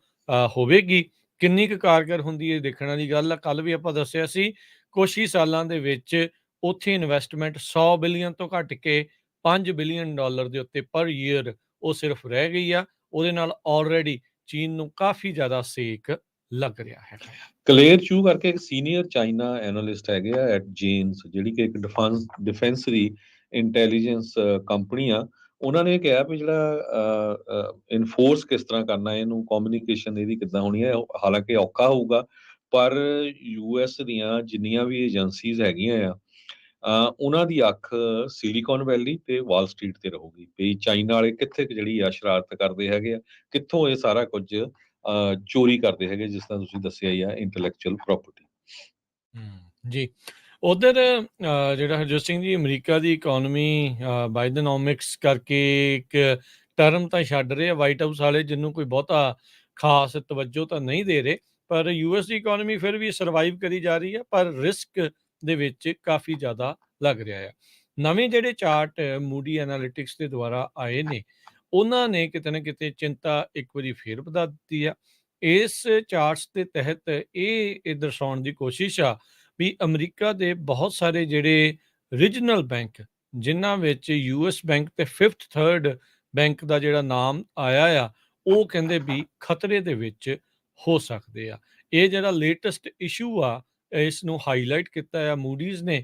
ਹੋਵੇਗੀ। ਕਿੰਨੀ ਕੁ ਕਾਰਗਰ ਹੁੰਦੀ ਹੈ ਦੇਖਣ ਵਾਲੀ ਗੱਲ ਆ। ਕੱਲ ਵੀ ਆਪਾਂ ਦੱਸਿਆ ਸੀ ਕੁਛ ਹੀ ਸਾਲਾਂ ਦੇ ਵਿੱਚ ਉੱਥੇ ਇਨਵੈਸਟਮੈਂਟ 100 ਬਿਲੀਅਨ ਤੋਂ ਘੱਟ ਕੇ $5 ਬਿਲੀਅਨ ਦੇ ਉੱਤੇ ਪਰ ਈਅਰ ਉਹ ਸਿਰਫ ਰਹਿ ਗਈ ਆ। ਉਹਦੇ ਨਾਲ ਆਲਰੇਡੀ ਚੀਨ ਨੂੰ ਕਾਫੀ ਜ਼ਿਆਦਾ ਸੇਕ ਲੱਗ ਰਿਹਾ ਹੈਗਾ ਆ। ਕਲੇਰ ਚੂ ਕਰਕੇ ਇੱਕ ਸੀਨੀਅਰ ਚਾਈਨਾ ਐਨਾਲਿਸਟ ਹੈਗੇ ਆ ਐਟ ਜੇਨਸ, ਜਿਹੜੀ ਕਿ ਇੱਕ ਡਿਫੈਂਸ ਦੀ ਇੰਟੈਲੀਜੈਂਸ ਕੰਪਨੀ ਆ। ਉਹਨਾਂ ਨੇ ਕਿਹਾ ਵੀ ਜਿਹੜਾ ਇਨਫੋਰਸ ਕਿਸ ਤਰ੍ਹਾਂ ਕਰਨਾ, ਇਹਨੂੰ ਕਮਿਊਨੀਕੇਸ਼ਨ ਇਹਦੀ ਕਿੱਦਾਂ ਹੋਣੀ ਹੈ, ਹਾਲਾਂਕਿ ਔਖਾ ਹੋਊਗਾ, ਪਰ ਯੂਐਸ ਦੀਆਂ ਜਿੰਨੀਆਂ ਵੀ ਏਜੰਸੀਜ਼ ਹੈਗੀਆਂ ਆ, ਉਹਨਾਂ ਦੀ ਅੱਖ ਸਿਲੀਕਨ ਵੈਲੀ ਤੇ ਵਾਲ ਸਟਰੀਟ ਤੇ ਰਹੂਗੀ ਵੀ ਚਾਈਨਾ ਵਾਲੇ ਕਿੱਥੇ ਕੁ ਜਿਹੜੀ ਆ ਸ਼ਰਾਰਤ ਕਰਦੇ ਹੈਗੇ ਆ, ਕਿੱਥੋਂ ਇਹ ਸਾਰਾ ਕੁਝ ਚੋਰੀ ਕਰਦੇ ਹੈਗੇ, ਜਿਸ ਤਰ੍ਹਾਂ ਤੁਸੀਂ ਦੱਸਿਆ ਹੀ ਆ ਇੰਟੈਲੈਕਚੁਅਲ ਪ੍ਰਾਪਰਟੀ। ਜੀ, ਉਧਰ ਜਿਹੜਾ ਹਰਜੋਤ ਸਿੰਘ ਜੀ, ਅਮਰੀਕਾ ਦੀ ਇਕੋਨਮੀ ਬਾਇਡਨੋਮਿਕਸ ਕਰਕੇ ਇੱਕ ਟਰਮ ਤਾਂ ਛੱਡ ਰਹੇ ਆ ਵਾਈਟ ਹਾਊਸ ਵਾਲੇ, ਜਿਹਨੂੰ ਕੋਈ ਬਹੁਤਾ ਖਾਸ ਤਵੱਜੋ ਤਾਂ ਨਹੀਂ ਦੇ ਰਹੇ, ਪਰ ਯੂਐਸ ਦੀ ਇਕੋਨਮੀ ਫਿਰ ਵੀ ਸਰਵਾਈਵ ਕਰੀ ਜਾ ਰਹੀ ਹੈ, ਪਰ ਰਿਸਕ ਦੇ ਵਿੱਚ ਕਾਫੀ ਜ਼ਿਆਦਾ ਲੱਗ ਰਿਹਾ ਆ। ਨਵੇਂ ਜਿਹੜੇ ਚਾਰਟ ਮੂਡੀ ਐਨਾਲਿਟਿਕਸ ਦੇ ਦੁਆਰਾ ਆਏ ਨੇ, ਉਹਨਾਂ ਨੇ ਕਿਤੇ ਨਾ ਕਿਤੇ ਚਿੰਤਾ ਇੱਕ ਵਾਰੀ ਫੇਰ ਵਧਾ ਦਿੱਤੀ ਆ। ਇਸ ਚਾਰਟਸ ਦੇ ਤਹਿਤ ਇਹ ਦਰਸਾਉਣ ਦੀ ਕੋਸ਼ਿਸ਼ ਆ ਵੀ ਅਮਰੀਕਾ ਦੇ ਬਹੁਤ ਸਾਰੇ ਜਿਹੜੇ ਰੀਜਨਲ ਬੈਂਕ, ਜਿਨ੍ਹਾਂ ਵਿੱਚ ਯੂਐਸ ਬੈਂਕ ਤੇ ਫਿਫਥ ਥਰਡ ਬੈਂਕ ਦਾ ਜਿਹੜਾ ਨਾਮ ਆਇਆ ਆ, ਉਹ ਕਹਿੰਦੇ ਵੀ ਖਤਰੇ ਦੇ ਵਿੱਚ ਹੋ ਸਕਦੇ ਆ। ਇਹ ਜਿਹੜਾ ਲੇਟੈਸਟ ਇਸ਼ੂ ਆ, ਇਸ ਨੂੰ ਹਾਈਲਾਈਟ ਕੀਤਾ ਆ ਮੂਡੀਜ਼ ਨੇ,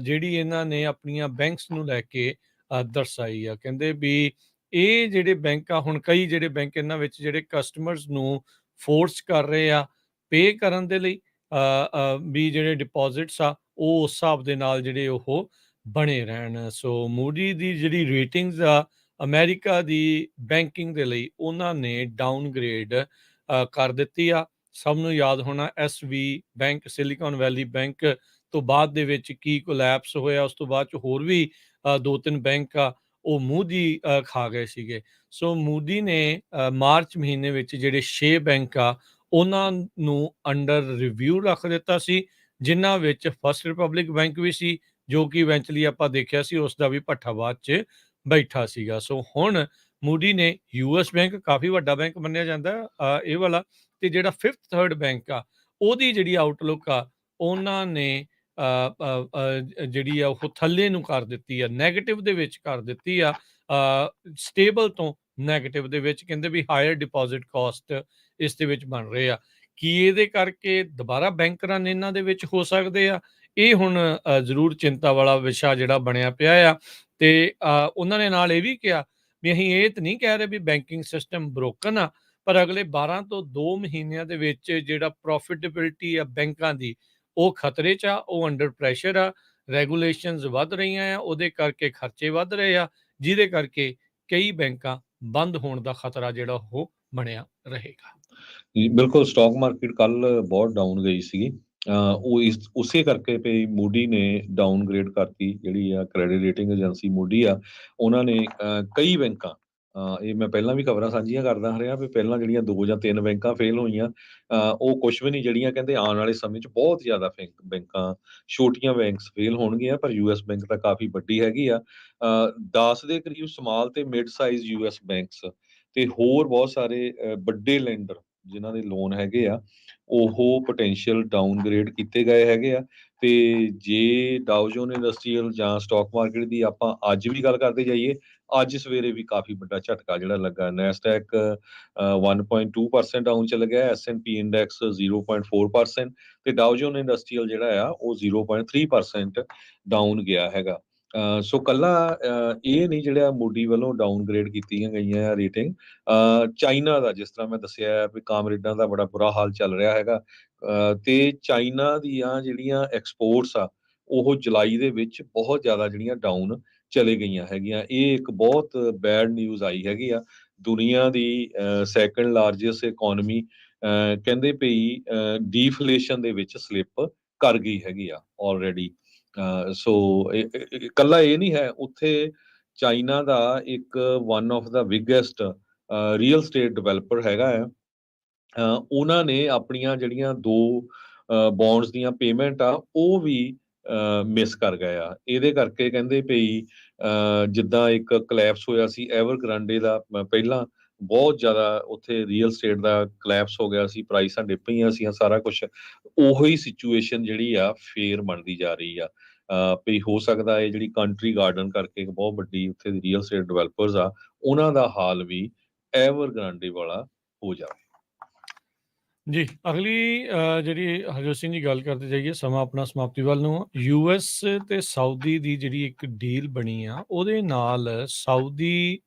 ਜਿਹੜੀ ਇਹਨਾਂ ਨੇ ਆਪਣੀਆਂ ਬੈਂਕਸ ਨੂੰ ਲੈ ਕੇ ਦਰਸਾਈ ਆ। ਕਹਿੰਦੇ ਵੀ ਇਹ ਜਿਹੜੇ ਬੈਂਕ ਆ, ਹੁਣ ਕਈ ਜਿਹੜੇ ਬੈਂਕ ਇਹਨਾਂ ਵਿੱਚ ਜਿਹੜੇ ਕਸਟਮਰਸ ਨੂੰ ਫੋਰਸ ਕਰ ਰਹੇ ਆ ਪੇ ਕਰਨ ਦੇ ਲਈ, ਵੀ ਜਿਹੜੇ ਡਿਪੋਜ਼ਿਟਸ ਆ ਉਹ ਉਸ ਹਿਸਾਬ ਦੇ ਨਾਲ ਜਿਹੜੇ ਉਹ ਬਣੇ ਰਹਿਣ। ਸੋ ਮੂਡੀ ਦੀ ਜਿਹੜੀ ਰੇਟਿੰਗਸ ਆ ਅਮਰੀਕਾ ਦੀ ਬੈਂਕਿੰਗ ਦੇ ਲਈ, ਉਹਨਾਂ ਨੇ ਡਾਊਨਗ੍ਰੇਡ ਕਰ ਦਿੱਤੀ ਆ। ਸਭ ਨੂੰ ਯਾਦ ਹੋਣਾ SV ਬੈਂਕ, ਸਿਲੀਕਨ ਵੈਲੀ ਬੈਂਕ ਤੋਂ ਬਾਅਦ ਦੇ ਵਿੱਚ ਕੀ ਕੋਲੈਪਸ ਹੋਇਆ, ਉਸ ਤੋਂ ਬਾਅਦ ਚ ਹੋਰ ਵੀ 2-3 ਬੈਂਕ ਆ ਉਹ ਮੂੰਹ ਦੀ ਖਾ ਗਏ ਸੀਗੇ। ਸੋ ਮੂਡੀ ਨੇ ਮਾਰਚ ਮਹੀਨੇ ਵਿੱਚ ਜਿਹੜੇ 6 ਬੈਂਕ ਆ ਉਹਨਾਂ ਨੂੰ ਅੰਡਰ ਰਿਵਿਊ ਰੱਖ ਦਿੱਤਾ ਸੀ, ਜਿਨ੍ਹਾਂ ਵਿੱਚ ਫਸਟ ਰਿਪਬਲਿਕ ਬੈਂਕ ਵੀ ਸੀ, ਜੋ ਕਿ ਇਵੈਂਚੁਅਲੀ ਆਪਾਂ ਦੇਖਿਆ ਸੀ ਉਸ ਦਾ ਵੀ ਭੱਠਾ ਬਾਅਦ 'ਚ ਬੈਠਾ ਸੀਗਾ। ਸੋ ਹੁਣ ਮੂਡੀ ਨੇ ਯੂਐਸ ਬੈਂਕ, ਕਾਫੀ ਵੱਡਾ ਬੈਂਕ ਮੰਨਿਆ ਜਾਂਦਾ ਇਹ ਵਾਲਾ, ਤੇ ਜਿਹੜਾ ਫਿਫਥ ਥਰਡ ਬੈਂਕ ਆ ਉਹਦੀ ਜਿਹੜੀ ਆਊਟਲੁੱਕ ਆ ਉਹਨਾਂ ਨੇ ਜਿਹੜੀ ਆ ਉਹ ਥੱਲੇ ਨੂੰ ਕਰ ਦਿੱਤੀ ਆ, ਨੈਗੇਟਿਵ ਦੇ ਵਿੱਚ ਕਰ ਦਿੱਤੀ ਆ, ਸਟੇਬਲ ਤੋਂ ਨੈਗੇਟਿਵ ਦੇ ਵਿੱਚ। ਕਹਿੰਦੇ ਵੀ ਹਾਇਰ ਡਿਪੋਜ਼ਿਟ ਕਾਸਟ ਇਸ ਦੇ ਵਿੱਚ ਬਣ ਰਹੇ ਆ। ਕੀ ਇਹਦੇ ਕਰਕੇ ਦੁਬਾਰਾ ਬੈਂਕ ਰਨ ਇਹਨਾਂ ਦੇ ਵਿੱਚ ਹੋ ਸਕਦੇ ਆ? ਇਹ ਹੁਣ ਜ਼ਰੂਰ ਚਿੰਤਾ ਵਾਲਾ ਵਿਸ਼ਾ ਜਿਹੜਾ ਬਣਿਆ ਪਿਆ ਆ। ਤੇ ਉਹਨਾਂ ਨੇ ਨਾਲ ਇਹ ਵੀ ਕਿਹਾ ਵੀ ਅਸੀਂ ਇਹ ਤਾਂ ਨਹੀਂ ਕਹਿ ਰਹੇ ਵੀ ਬੈਂਕਿੰਗ ਸਿਸਟਮ ਬ੍ਰੋਕਨ ਆ, ਪਰ ਅਗਲੇ 12 ਤੋਂ 2 ਮਹੀਨਿਆਂ ਦੇ ਵਿੱਚ ਜਿਹੜਾ ਪ੍ਰੋਫਿਟੇਬਿਲਿਟੀ ਆ ਬੈਂਕਾਂ ਦੀ, ਉਹ ਖਤਰੇ 'ਚ ਆ, ਉਹ ਅੰਡਰ ਪ੍ਰੈਸ਼ਰ ਆ। ਰੈਗੂਲੇਸ਼ਨਸ ਵੱਧ ਰਹੀਆਂ ਆ, ਉਹਦੇ ਕਰਕੇ ਖਰਚੇ ਵੱਧ ਰਹੇ ਆ, ਜਿਹਦੇ ਕਰਕੇ ਕਈ ਬੈਂਕਾਂ ਬੰਦ ਹੋਣ ਦਾ ਖਤਰਾ ਜਿਹੜਾ ਉਹ ਬਣਿਆ ਰਹੇਗਾ। ਜੀ ਬਿਲਕੁਲ, ਸਟਾਕ ਮਾਰਕੀਟ ਕੱਲ ਬਹੁਤ ਡਾਊਨ ਗਈ ਸੀਗੀ। ਉਹ ਉਸੇ ਕਰਕੇ ਵੀ ਮੂਡੀ ਨੇ ਡਾਊਨਗ੍ਰੇਡ ਕਰਤੀ, ਜਿਹੜੀ ਆ ਕ੍ਰੈਡਿਟ ਰੇਟਿੰਗ ਏਜੰਸੀ ਮੂਡੀ ਆ, ਉਹਨਾਂ ਨੇ ਕਈ ਬੈਂਕਾਂ, ਇਹ ਮੈਂ ਪਹਿਲਾਂ ਵੀ ਖਬਰਾਂ ਸਾਂਝੀਆਂ ਕਰਦਾ ਰਿਹਾ ਵੀ ਪਹਿਲਾਂ ਜਿਹੜੀਆਂ 2 ਜਾਂ 3 ਬੈਂਕਾਂ ਫੇਲ ਹੋਈਆਂ, ਉਹ ਕੁਛ ਵੀ ਨਹੀਂ, ਜਿਹੜੀਆਂ ਕਹਿੰਦੇ ਆਉਣ ਵਾਲੇ ਸਮੇਂ 'ਚ ਬਹੁਤ ਜ਼ਿਆਦਾ ਬੈਂਕਾਂ, ਛੋਟੀਆਂ ਬੈਂਕਸ ਫੇਲ ਹੋਣਗੀਆਂ, ਪਰ ਯੂਐਸ ਬੈਂਕ ਤਾਂ ਕਾਫੀ ਵੱਡੀ ਹੈਗੀ ਆ। 10 ਦੇ ਕਰੀਬ ਸਮਾਲ ਤੇ ਮਿਡ ਸਾਈਜ਼ ਯੂਐਸ ਬੈਂਕਸ ਤੇ ਹੋਰ ਬਹੁਤ ਸਾਰੇ ਵੱਡੇ ਲੈਂਡਰ ਜਿਨ੍ਹਾਂ ਦੇ ਲੋਨ ਹੈਗੇ ਆ, ਉਹ ਪੋਟੈਂਸ਼ੀਅਲ ਡਾਊਨਗ੍ਰੇਡ ਕੀਤੇ ਗਏ ਹੈਗੇ ਆ। ਤੇ ਜੇ ਡਾਓ ਜੋਨ ਇੰਡਸਟਰੀਅਲ ਜਾਂ ਸਟਾਕ ਮਾਰਕੀਟ ਦੀ ਆਪਾਂ ਅੱਜ ਵੀ ਗੱਲ ਕਰਦੇ ਜਾਈਏ, ਅੱਜ ਸਵੇਰੇ ਵੀ ਕਾਫੀ ਵੱਡਾ ਝਟਕਾ ਜਿਹੜਾ ਲੱਗਾ। ਨੈਸਡੈਕ 1.2% ਡਾਊਨ ਚਲ ਗਿਆ, S&P ਇੰਡੈਕਸ 0.4% ਤੇ ਡਾਓ ਜੋਨ ਇੰਡਸਟਰੀਅਲ ਜਿਹੜਾ ਆ ਉਹ 0.3% ਡਾਊਨ ਗਿਆ ਹੈਗਾ। ਸੋ ਕੱਲਾ ਇਹ ਨਹੀਂ ਜਿਹੜਾ ਮੂਡੀ ਵੱਲੋਂ ਡਾਊਨਗ੍ਰੇਡ ਕੀਤੀਆਂ ਗਈਆਂ ਰੇਟਿੰਗ, ਚਾਈਨਾ ਦਾ ਜਿਸ ਤਰ੍ਹਾਂ ਮੈਂ ਦੱਸਿਆ ਵੀ ਕਾਮਰੇਡਾਂ ਦਾ ਬੜਾ ਬੁਰਾ ਹਾਲ ਚੱਲ ਰਿਹਾ ਹੈਗਾ, ਤੇ ਚਾਈਨਾ ਦੀਆਂ ਜਿਹੜੀਆਂ ਐਕਸਪੋਰਟਸ ਆ ਉਹ ਜੁਲਾਈ ਦੇ ਵਿੱਚ ਬਹੁਤ ਜ਼ਿਆਦਾ ਜਿਹੜੀਆਂ ਡਾਊਨ ਚਲੇ ਗਈਆਂ ਹੈਗੀਆਂ। ਇਹ ਇੱਕ ਬਹੁਤ ਬੈਡ ਨਿਊਜ਼ ਆਈ ਹੈਗੀ ਆ। ਦੁਨੀਆ ਦੀ ਸੈਕੰਡ ਲਾਰਜੈਸਟ ਇਕੋਨਮੀ ਕਹਿੰਦੇ ਪਈ ਡੀਫਲੇਸ਼ਨ ਦੇ ਵਿੱਚ ਸਲਿੱਪ ਕਰ ਗਈ ਹੈਗੀ ਆ ਆਲਰੇਡੀ। ਸੋ ਇਕੱਲਾ ਇਹ ਨਹੀਂ ਹੈ, ਉੱਥੇ ਚਾਈਨਾ ਦਾ ਇੱਕ one of the biggest real estate developer ਹੈਗਾ ਆ, ਉਹਨਾਂ ਨੇ ਆਪਣੀਆਂ ਜਿਹੜੀਆਂ 2 ਬੌਂਡਸ ਦੀਆਂ ਪੇਮੈਂਟ ਆ ਉਹ ਵੀ ਮਿਸ ਕਰ ਗਏ ਆ। ਇਹਦੇ ਕਰਕੇ ਕਹਿੰਦੇ ਭਈ ਜਿੱਦਾਂ ਇੱਕ ਕੋਲੈਪਸ ਹੋਇਆ ਸੀ ਐਵਰਗ੍ਰਾਂਡੇ ਦਾ ਪਹਿਲਾਂ ਬਹੁਤ ਜ਼ਿਆਦਾ ਉੱਥੇ ਰੀਅਲ ਸਟੇਟ ਦਾ ਕੋਲੈਪਸ ਹੋ ਗਿਆ ਸੀ, ਪ੍ਰਾਈਸਾਂ ਡਿੱਗ ਪਈਆਂ ਸੀ, ਸਾਰਾ ਕੁਛ ਉਹੀ ਸਿਚੁਏਸ਼ਨ ਜਿਹੜੀ ਆ ਫੇਰ ਬਣਦੀ ਜਾ ਰਹੀ ਆ। ਭਈ ਹੋ ਸਕਦਾ ਇਹ ਜਿਹੜੀ ਕੰਟਰੀ ਗਾਰਡਨ ਕਰਕੇ ਇੱਕ ਬਹੁਤ ਵੱਡੀ ਉੱਥੇ ਦੀ ਰੀਅਲ ਸਟੇਟ ਡਿਵੈਲਪਰਸ ਆ, ਉਹਨਾਂ ਦਾ ਹਾਲ ਵੀ ਐਵਰਗ੍ਰਾਂਡੇ ਵਾਲਾ ਹੋ ਜਾਵੇ। ਜੀ, ਅਗਲੀ ਜਿਹੜੀ ਹਰਜੋਤ ਸਿੰਘ ਜੀ ਗੱਲ ਕਰਦੇ ਜਾਈਏ, ਸਮਾਂ ਆਪਣਾ ਸਮਾਪਤੀ ਵੱਲ ਨੂੰ। ਯੂਐਸ ਤੇ ਸਾਊਦੀ ਦੀ ਜਿਹੜੀ ਇੱਕ ਡੀਲ ਬਣੀ ਆ, ਉਹਦੇ ਨਾਲ ਸਾਊਦੀ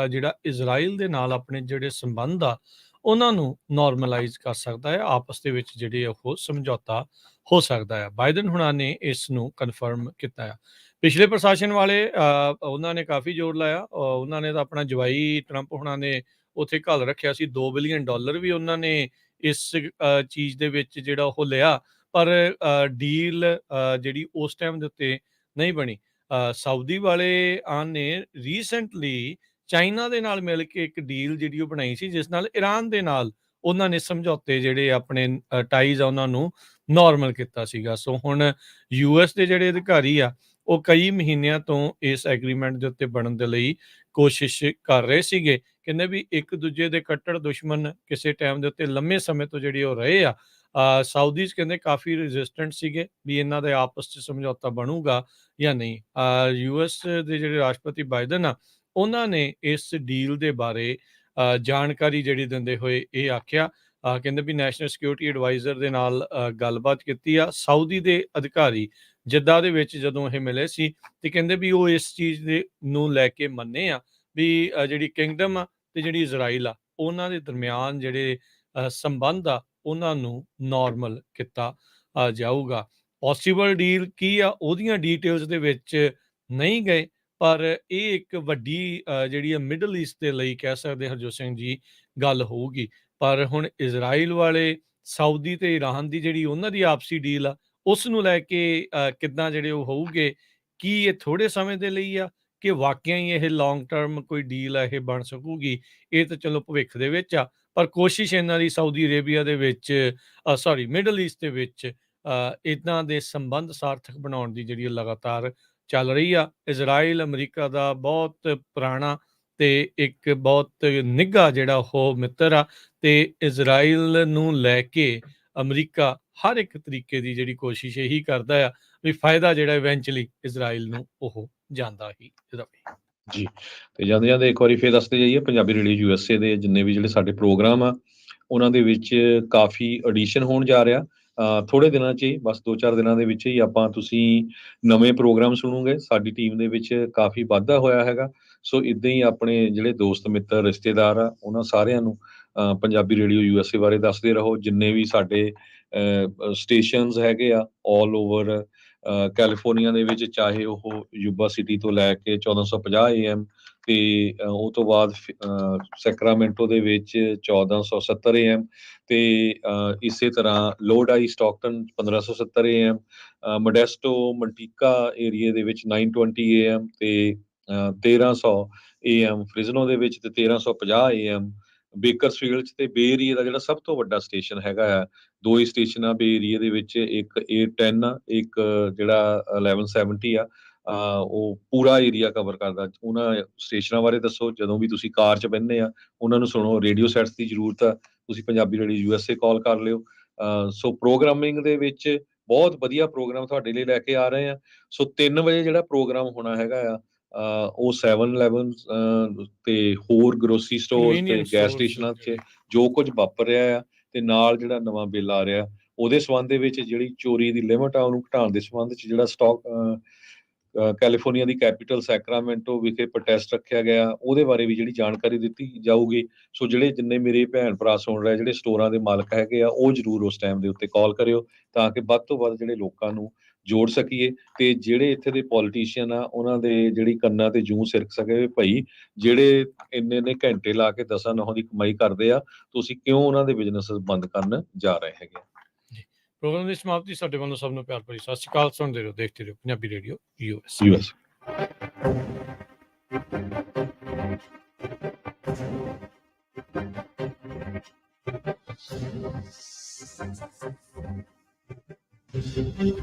ਜਿਹੜਾ ਇਜ਼ਰਾਈਲ ਦੇ ਨਾਲ ਆਪਣੇ ਜਿਹੜੇ ਸੰਬੰਧ ਆ ਉਹਨਾਂ ਨੂੰ ਨਾਰਮਲਾਈਜ਼ ਕਰ ਸਕਦਾ ਹੈ, ਆਪਸ ਦੇ ਵਿੱਚ ਜਿਹੜੇ ਉਹ ਸਮਝੌਤਾ ਹੋ ਸਕਦਾ ਹੈ। ਬਾਈਡਨ ਹੁਣਾਂ ਨੇ ਇਸ ਨੂੰ ਕਨਫਰਮ ਕੀਤਾ ਆ। ਪਿਛਲੇ ਪ੍ਰਸ਼ਾਸਨ ਵਾਲੇ ਉਹਨਾਂ ਨੇ ਕਾਫੀ ਜ਼ੋਰ ਲਾਇਆ, ਉਹਨਾਂ ਨੇ ਤਾਂ ਆਪਣਾ ਜਵਾਈ ਟਰੰਪ ਹੁਣਾਂ ਨੇ ਉੱਥੇ ਘੱਲ ਰੱਖਿਆ ਸੀ, $2 ਬਿਲੀਅਨ ਵੀ ਉਹਨਾਂ ਨੇ ਇਸ ਚੀਜ਼ ਦੇ ਵਿੱਚ ਜਿਹੜਾ ਉਹ ਲਿਆ, ਪਰ ਡੀਲ ਜਿਹੜੀ ਉਸ ਟਾਈਮ ਦੇ ਉੱਤੇ ਨਹੀਂ ਬਣੀ। ਸਾਊਦੀ ਵਾਲੇ ਨੇ ਰੀਸੈਂਟਲੀ ਚਾਈਨਾ ਦੇ ਨਾਲ ਮਿਲ ਕੇ ਇੱਕ ਡੀਲ ਜਿਹੜੀ ਉਹ ਬਣਾਈ ਸੀ, ਜਿਸ ਨਾਲ ਈਰਾਨ ਦੇ ਨਾਲ ਉਹਨਾਂ ਨੇ ਸਮਝੌਤੇ ਜਿਹੜੇ ਆਪਣੇ ਟਾਈਜ਼ ਆ ਉਹਨਾਂ ਨੂੰ ਨਾਰਮਲ ਕੀਤਾ ਸੀਗਾ। ਸੋ ਹੁਣ ਯੂਐਸ ਦੇ ਜਿਹੜੇ ਅਧਿਕਾਰੀ ਆ ਉਹ ਕਈ ਮਹੀਨਿਆਂ ਤੋਂ ਇਸ ਐਗਰੀਮੈਂਟ ਦੇ ਉੱਤੇ ਬਣਨ ਦੇ ਲਈ ਕੋਸ਼ਿਸ਼ ਕਰ ਰਹੇ ਸੀਗੇ। ਕਹਿੰਦੇ ਵੀ ਇੱਕ ਦੂਜੇ ਦੇ ਕੱਟੜ ਦੁਸ਼ਮਣ ਕਿਸੇ ਟਾਈਮ ਦੇ ਉੱਤੇ ਲੰਮੇ ਸਮੇਂ ਤੋਂ ਜਿਹੜੀ ਉਹ ਰਹੇ ਆ। ਸਾਊਦੀਜ਼ ਕਹਿੰਦੇ ਕਾਫੀ ਰੈਜ਼ਿਸਟੈਂਟ ਸੀਗੇ ਵੀ ਇਹਨਾਂ ਦੇ ਆਪਸ 'ਚ ਸਮਝੌਤਾ ਬਣੂਗਾ ਜਾਂ ਨਹੀਂ। ਯੂਐਸ ਦੇ ਜਿਹੜੇ ਰਾਸ਼ਟਰਪਤੀ ਬਾਈਡਨ ਆ, ਉਹਨਾਂ ਨੇ ਇਸ ਡੀਲ ਦੇ ਬਾਰੇ ਜਾਣਕਾਰੀ ਜਿਹੜੀ ਦਿੰਦੇ ਹੋਏ ਇਹ ਆਖਿਆ, ਕਹਿੰਦੇ ਵੀ ਨੈਸ਼ਨਲ ਸਿਕਿਉਰਿਟੀ ਐਡਵਾਈਜ਼ਰ ਦੇ ਨਾਲ ਗੱਲਬਾਤ ਕੀਤੀ ਆ। ਸਾਊਦੀ ਦੇ ਅਧਿਕਾਰੀ ਜਿੱਦਾਂ ਦੇ ਵਿੱਚ ਜਦੋਂ ਇਹ ਮਿਲੇ ਸੀ, ਤੇ ਕਹਿੰਦੇ ਵੀ ਉਹ ਇਸ ਚੀਜ਼ ਦੇ ਨੂੰ ਲੈ ਕੇ ਮੰਨੇ ਆ ਵੀ ਜਿਹੜੀ ਕਿੰਗਡਮ ਆ ਤੇ ਜਿਹੜੀ ਇਜ਼ਰਾਈਲ ਆ, ਉਹਨਾਂ ਦੇ ਦਰਮਿਆਨ ਜਿਹੜੇ ਸੰਬੰਧ ਆ ਉਹਨਾਂ ਨੂੰ ਨਾਰਮਲ ਕੀਤਾ ਜਾਊਗਾ। ਪੋਸੀਬਲ ਡੀਲ ਕੀ ਆ ਉਹਦੀਆਂ ਡੀਟੇਲਸ ਦੇ ਵਿੱਚ ਨਹੀਂ ਗਏ, ਪਰ ਇਹ ਇੱਕ ਵੱਡੀ ਜਿਹੜੀ ਆ ਮਿਡਲ ਈਸਟ ਦੇ ਲਈ ਕਹਿ ਸਕਦੇ ਹਰਜੋਤ ਸਿੰਘ ਜੀ ਗੱਲ ਹੋਊਗੀ। ਪਰ ਹੁਣ ਇਜ਼ਰਾਈਲ ਵਾਲੇ, ਸਾਊਦੀ ਤੇ ਈਰਾਨ ਦੀ ਜਿਹੜੀ ਉਹਨਾਂ ਦੀ ਆਪਸੀ ਡੀਲ ਆ, ਉਸ ਨੂੰ ਲੈ ਕੇ ਕਿੱਦਾਂ ਜਿਹੜੇ ਉਹ ਹੋਊਗੇ, ਕੀ ਇਹ ਥੋੜੇ ਸਮੇਂ ਦੇ ਲਈ ਆ ਕਿ ਵਾਕਿਆ ਹੀ ਇਹ ਲੌਂਗ ਟਰਮ ਕੋਈ ਡੀਲ ਆ ਇਹ ਬਣ ਸਕੂਗੀ, ਇਹ ਤਾਂ ਚਲੋ ਭਵਿੱਖ ਦੇ ਵਿੱਚ ਆ। ਪਰ ਕੋਸ਼ਿਸ਼ ਇਹਨਾਂ ਦੀ ਸਾਊਦੀ ਅਰੇਬੀਆ ਦੇ ਵਿੱਚ ਮਿਡਲ ਈਸਟ ਦੇ ਵਿੱਚ ਇੱਦਾਂ ਦੇ ਸੰਬੰਧ ਸਾਰਥਕ ਬਣਾਉਣ ਦੀ ਜਿਹੜੀ ਲਗਾਤਾਰ ਚੱਲ ਰਹੀ ਆ। ਇਜ਼ਰਾਈਲ ਅਮਰੀਕਾ ਦਾ ਬਹੁਤ ਪੁਰਾਣਾ ਤੇ ਇੱਕ ਬਹੁਤ ਨਿੱਘਾ ਜਿਹੜਾ ਉਹ ਮਿੱਤਰ ਆ, ਤੇ ਇਜ਼ਰਾਈਲ ਨੂੰ ਲੈ ਕੇ ਅਮਰੀਕਾ ਹਰ ਇੱਕ ਤਰੀਕੇ ਦੀ ਜਿਹੜੀ ਕੋਸ਼ਿਸ਼ ਇਹੀ ਕਰਦਾ ਆ ਵੀ ਫਾਇਦਾ ਜਿਹੜਾ ਇਵੈਂਚੁਅਲੀ ਇਜ਼ਰਾਈਲ ਨੂੰ ਉਹ ਜਾਂਦਾ ਹੀ ਰਵੇ। ਜੀ, ਤੇ ਜਾਂਦੇ ਜਾਂਦੇ ਇੱਕ ਵਾਰੀ ਫੇਰ ਦੱਸਦੇ ਜਾਈਏ, ਪੰਜਾਬੀ ਰੇਡੀਓ ਯੂਐਸਏ ਦੇ ਜਿੰਨੇ ਵੀ ਜਿਹੜੇ ਸਾਡੇ ਪ੍ਰੋਗਰਾਮ ਆ ਉਹਨਾਂ ਦੇ ਵਿੱਚ ਕਾਫੀ ਐਡੀਸ਼ਨ ਹੋਣ ਜਾ ਰਿਹਾ। ਥੋੜੇ ਦਿਨਾਂ 'ਚ ਹੀ, ਬਸ 2-4 ਦਿਨਾਂ ਦੇ ਵਿੱਚ ਹੀ ਤੁਸੀਂ ਨਵੇਂ ਪ੍ਰੋਗਰਾਮ ਸੁਣੋਗੇ। ਸਾਡੀ ਟੀਮ ਦੇ ਵਿੱਚ ਕਾਫੀ ਵਾਧਾ ਹੋਇਆ ਹੈਗਾ। ਸੋ ਇੱਦਾਂ ਹੀ ਆਪਣੇ ਜਿਹੜੇ ਦੋਸਤ ਮਿੱਤਰ ਰਿਸ਼ਤੇਦਾਰ ਆ ਉਹਨਾਂ ਸਾਰਿਆਂ ਨੂੰ ਪੰਜਾਬੀ ਰੇਡੀਓ ਯੂਐਸਏ ਬਾਰੇ ਦੱਸਦੇ ਰਹੋ। ਜਿੰਨੇ ਵੀ ਸਾਡੇ ਸਟੇਸ਼ਨਸ ਹੈਗੇ ਆ ਆਲ ਓਵਰ ਕੈਲੀਫੋਰਨੀਆ ਦੇ ਵਿੱਚ, ਚਾਹੇ ਉਹ ਯੂਬਾ ਸਿਟੀ ਤੋਂ ਲੈ ਕੇ 1450 AM ਤੇ ਉਹ ਤੋਂ ਬਾਅਦ ਸੈਕਰਾਮੈਂਟੋ ਦੇ ਵਿੱਚ 1470 AM ਤੇ ਇਸੇ ਤਰ੍ਹਾਂ ਲੋਡਾਈ ਸਟਾਕਟਨ 1570 AM, ਮੋਡੈਸਟੋ ਮੰਟੀਕਾ ਏਰੀਏ ਦੇ ਵਿੱਚ 920 AM ਤੇ 1300 AM ਫ੍ਰਿਜ਼ਨੋ ਦੇ ਵਿੱਚ ਤੇ 1350 AM ਬੇਕਰਸਫੀਲਡ 'ਚ। ਤੇ ਬੇ ਏਰੀਏ ਦਾ ਜਿਹੜਾ ਸਭ ਤੋਂ ਵੱਡਾ ਸਟੇਸ਼ਨ ਹੈਗਾ ਆ, 2 ਹੀ ਸਟੇਸ਼ਨ ਆ ਬੇ ਏਰੀਏ ਦੇ ਵਿੱਚ, ਇੱਕ 810 ਆ, ਇੱਕ ਜਿਹੜਾ 1170 ਆ। ਉਹ ਪੂਰਾ ਏਰੀਆ ਕਵਰ ਕਰਦਾ। ਉਹਨਾਂ ਸਟੇਸ਼ਨਾਂ ਬਾਰੇ ਦੱਸੋ, ਜਦੋਂ ਵੀ ਤੁਸੀਂ ਕਾਰ 'ਚ ਬਹਿੰਦੇ ਆ ਉਹਨਾਂ ਨੂੰ ਸੁਣੋ। ਰੇਡੀਓ ਸੈਟਸ ਦੀ ਜ਼ਰੂਰਤ ਆ, ਤੁਸੀਂ ਪੰਜਾਬੀ ਰੇਡੀਓ ਯੂਐਸਏ ਕਾਲ ਕਰ ਲਿਓ। ਸੋ ਪ੍ਰੋਗਰਾਮਿੰਗ ਦੇ ਵਿੱਚ ਬਹੁਤ ਵਧੀਆ ਪ੍ਰੋਗਰਾਮ ਤੁਹਾਡੇ ਲਈ ਲੈ ਕੇ ਆ ਰਹੇ ਆ। ਸੋ 3 ਵਜੇ ਜਿਹੜਾ ਪ੍ਰੋਗਰਾਮ ਹੋਣਾ ਹੈਗਾ ਆ, ਉਹ 7-Eleven ਤੇ ਹੋਰ ਗਰੋਸਰੀ ਸਟੋਰਸ ਤੇ Convenience ਗੈਸ stores ਸਟੇਸ਼ਨਾਂ 'ਚ ਜਿਹੜੇ। ਜੋ ਕੁਝ ਵਾਪਰ ਰਿਹਾ ਆ, ਤੇ ਨਾਲ ਜਿਹੜਾ ਨਵਾਂ ਬਿੱਲ ਆ ਰਿਹਾ ਉਹਦੇ ਸੰਬੰਧ ਦੇ ਵਿੱਚ ਜਿਹੜੀ ਚੋਰੀ ਦੀ ਲਿਮਟ ਆ ਉਹਨੂੰ ਘਟਾਉਣ ਦੇ ਸੰਬੰਧ 'ਚ ਜਿਹੜਾ ਕੈਲੀਫੋਰਨੀਆ ਦੀ ਕੈਪੀਟਲ ਸੈਕਰਾਮੈਂਟੋ ਵਿਖੇ ਪ੍ਰੋਟੈਸਟ ਰੱਖਿਆ ਗਿਆ, ਉਹਦੇ ਬਾਰੇ ਵੀ ਜਿਹੜੀ ਜਾਣਕਾਰੀ ਦਿੱਤੀ ਜਾਊਗੀ। ਸੋ ਜਿਹੜੇ ਜਿੰਨੇ ਮੇਰੇ ਭੈਣ ਭਰਾ ਸੁਣ ਰਹੇ ਜਿਹੜੇ ਸਟੋਰਾਂ ਦੇ ਮਾਲਕ ਹੈਗੇ ਆ, ਉਹ ਜ਼ਰੂਰ ਉਸ ਟਾਈਮ ਦੇ ਉੱਤੇ ਕਾਲ ਕਰਿਓ ਤਾਂ ਕਿ ਵੱਧ ਤੋਂ ਵੱਧ ਜਿਹੜੇ ਲੋਕਾਂ ਨੂੰ ਜੋੜ ਸਕੀਏ। ਤੇ ਜਿਹੜੇ ਇੱਥੇ ਦੇ ਪੋਲੀਟੀਸ਼ੀਅਨ ਆ ਉਹਨਾਂ ਦੇ ਜਿਹੜੀ ਕੰਨਾਂ ਤੇ ਜੂੰ ਸਿਰਕ ਸਕੇ ਵੀ ਭਾਈ ਜਿਹੜੇ ਇੰਨੇ ਘੰਟੇ ਲਾ ਕੇ 10-9 ਦੀ ਕਮਾਈ ਕਰਦੇ ਆ, ਤੁਸੀਂ ਕਿਉਂ ਉਹਨਾਂ ਦੇ ਬਿਜ਼ਨਸ ਬੰਦ ਕਰਨ ਜਾ ਰਹੇ ਹੈਗੇ। ਪ੍ਰੋਗਰਾਮ ਦੀ ਸਮਾਪਤੀ। ਸਾਡੇ ਵੱਲੋਂ ਸਭ ਨੂੰ ਪਿਆਰ ਭਰੀ ਸਤਿ ਸ਼੍ਰੀ ਅਕਾਲ। ਸੁਣਦੇ ਰਹੋ, ਦੇਖਦੇ ਰਹੋ ਪੰਜਾਬੀ ਰੇਡੀਓ ਯੂਐਸ।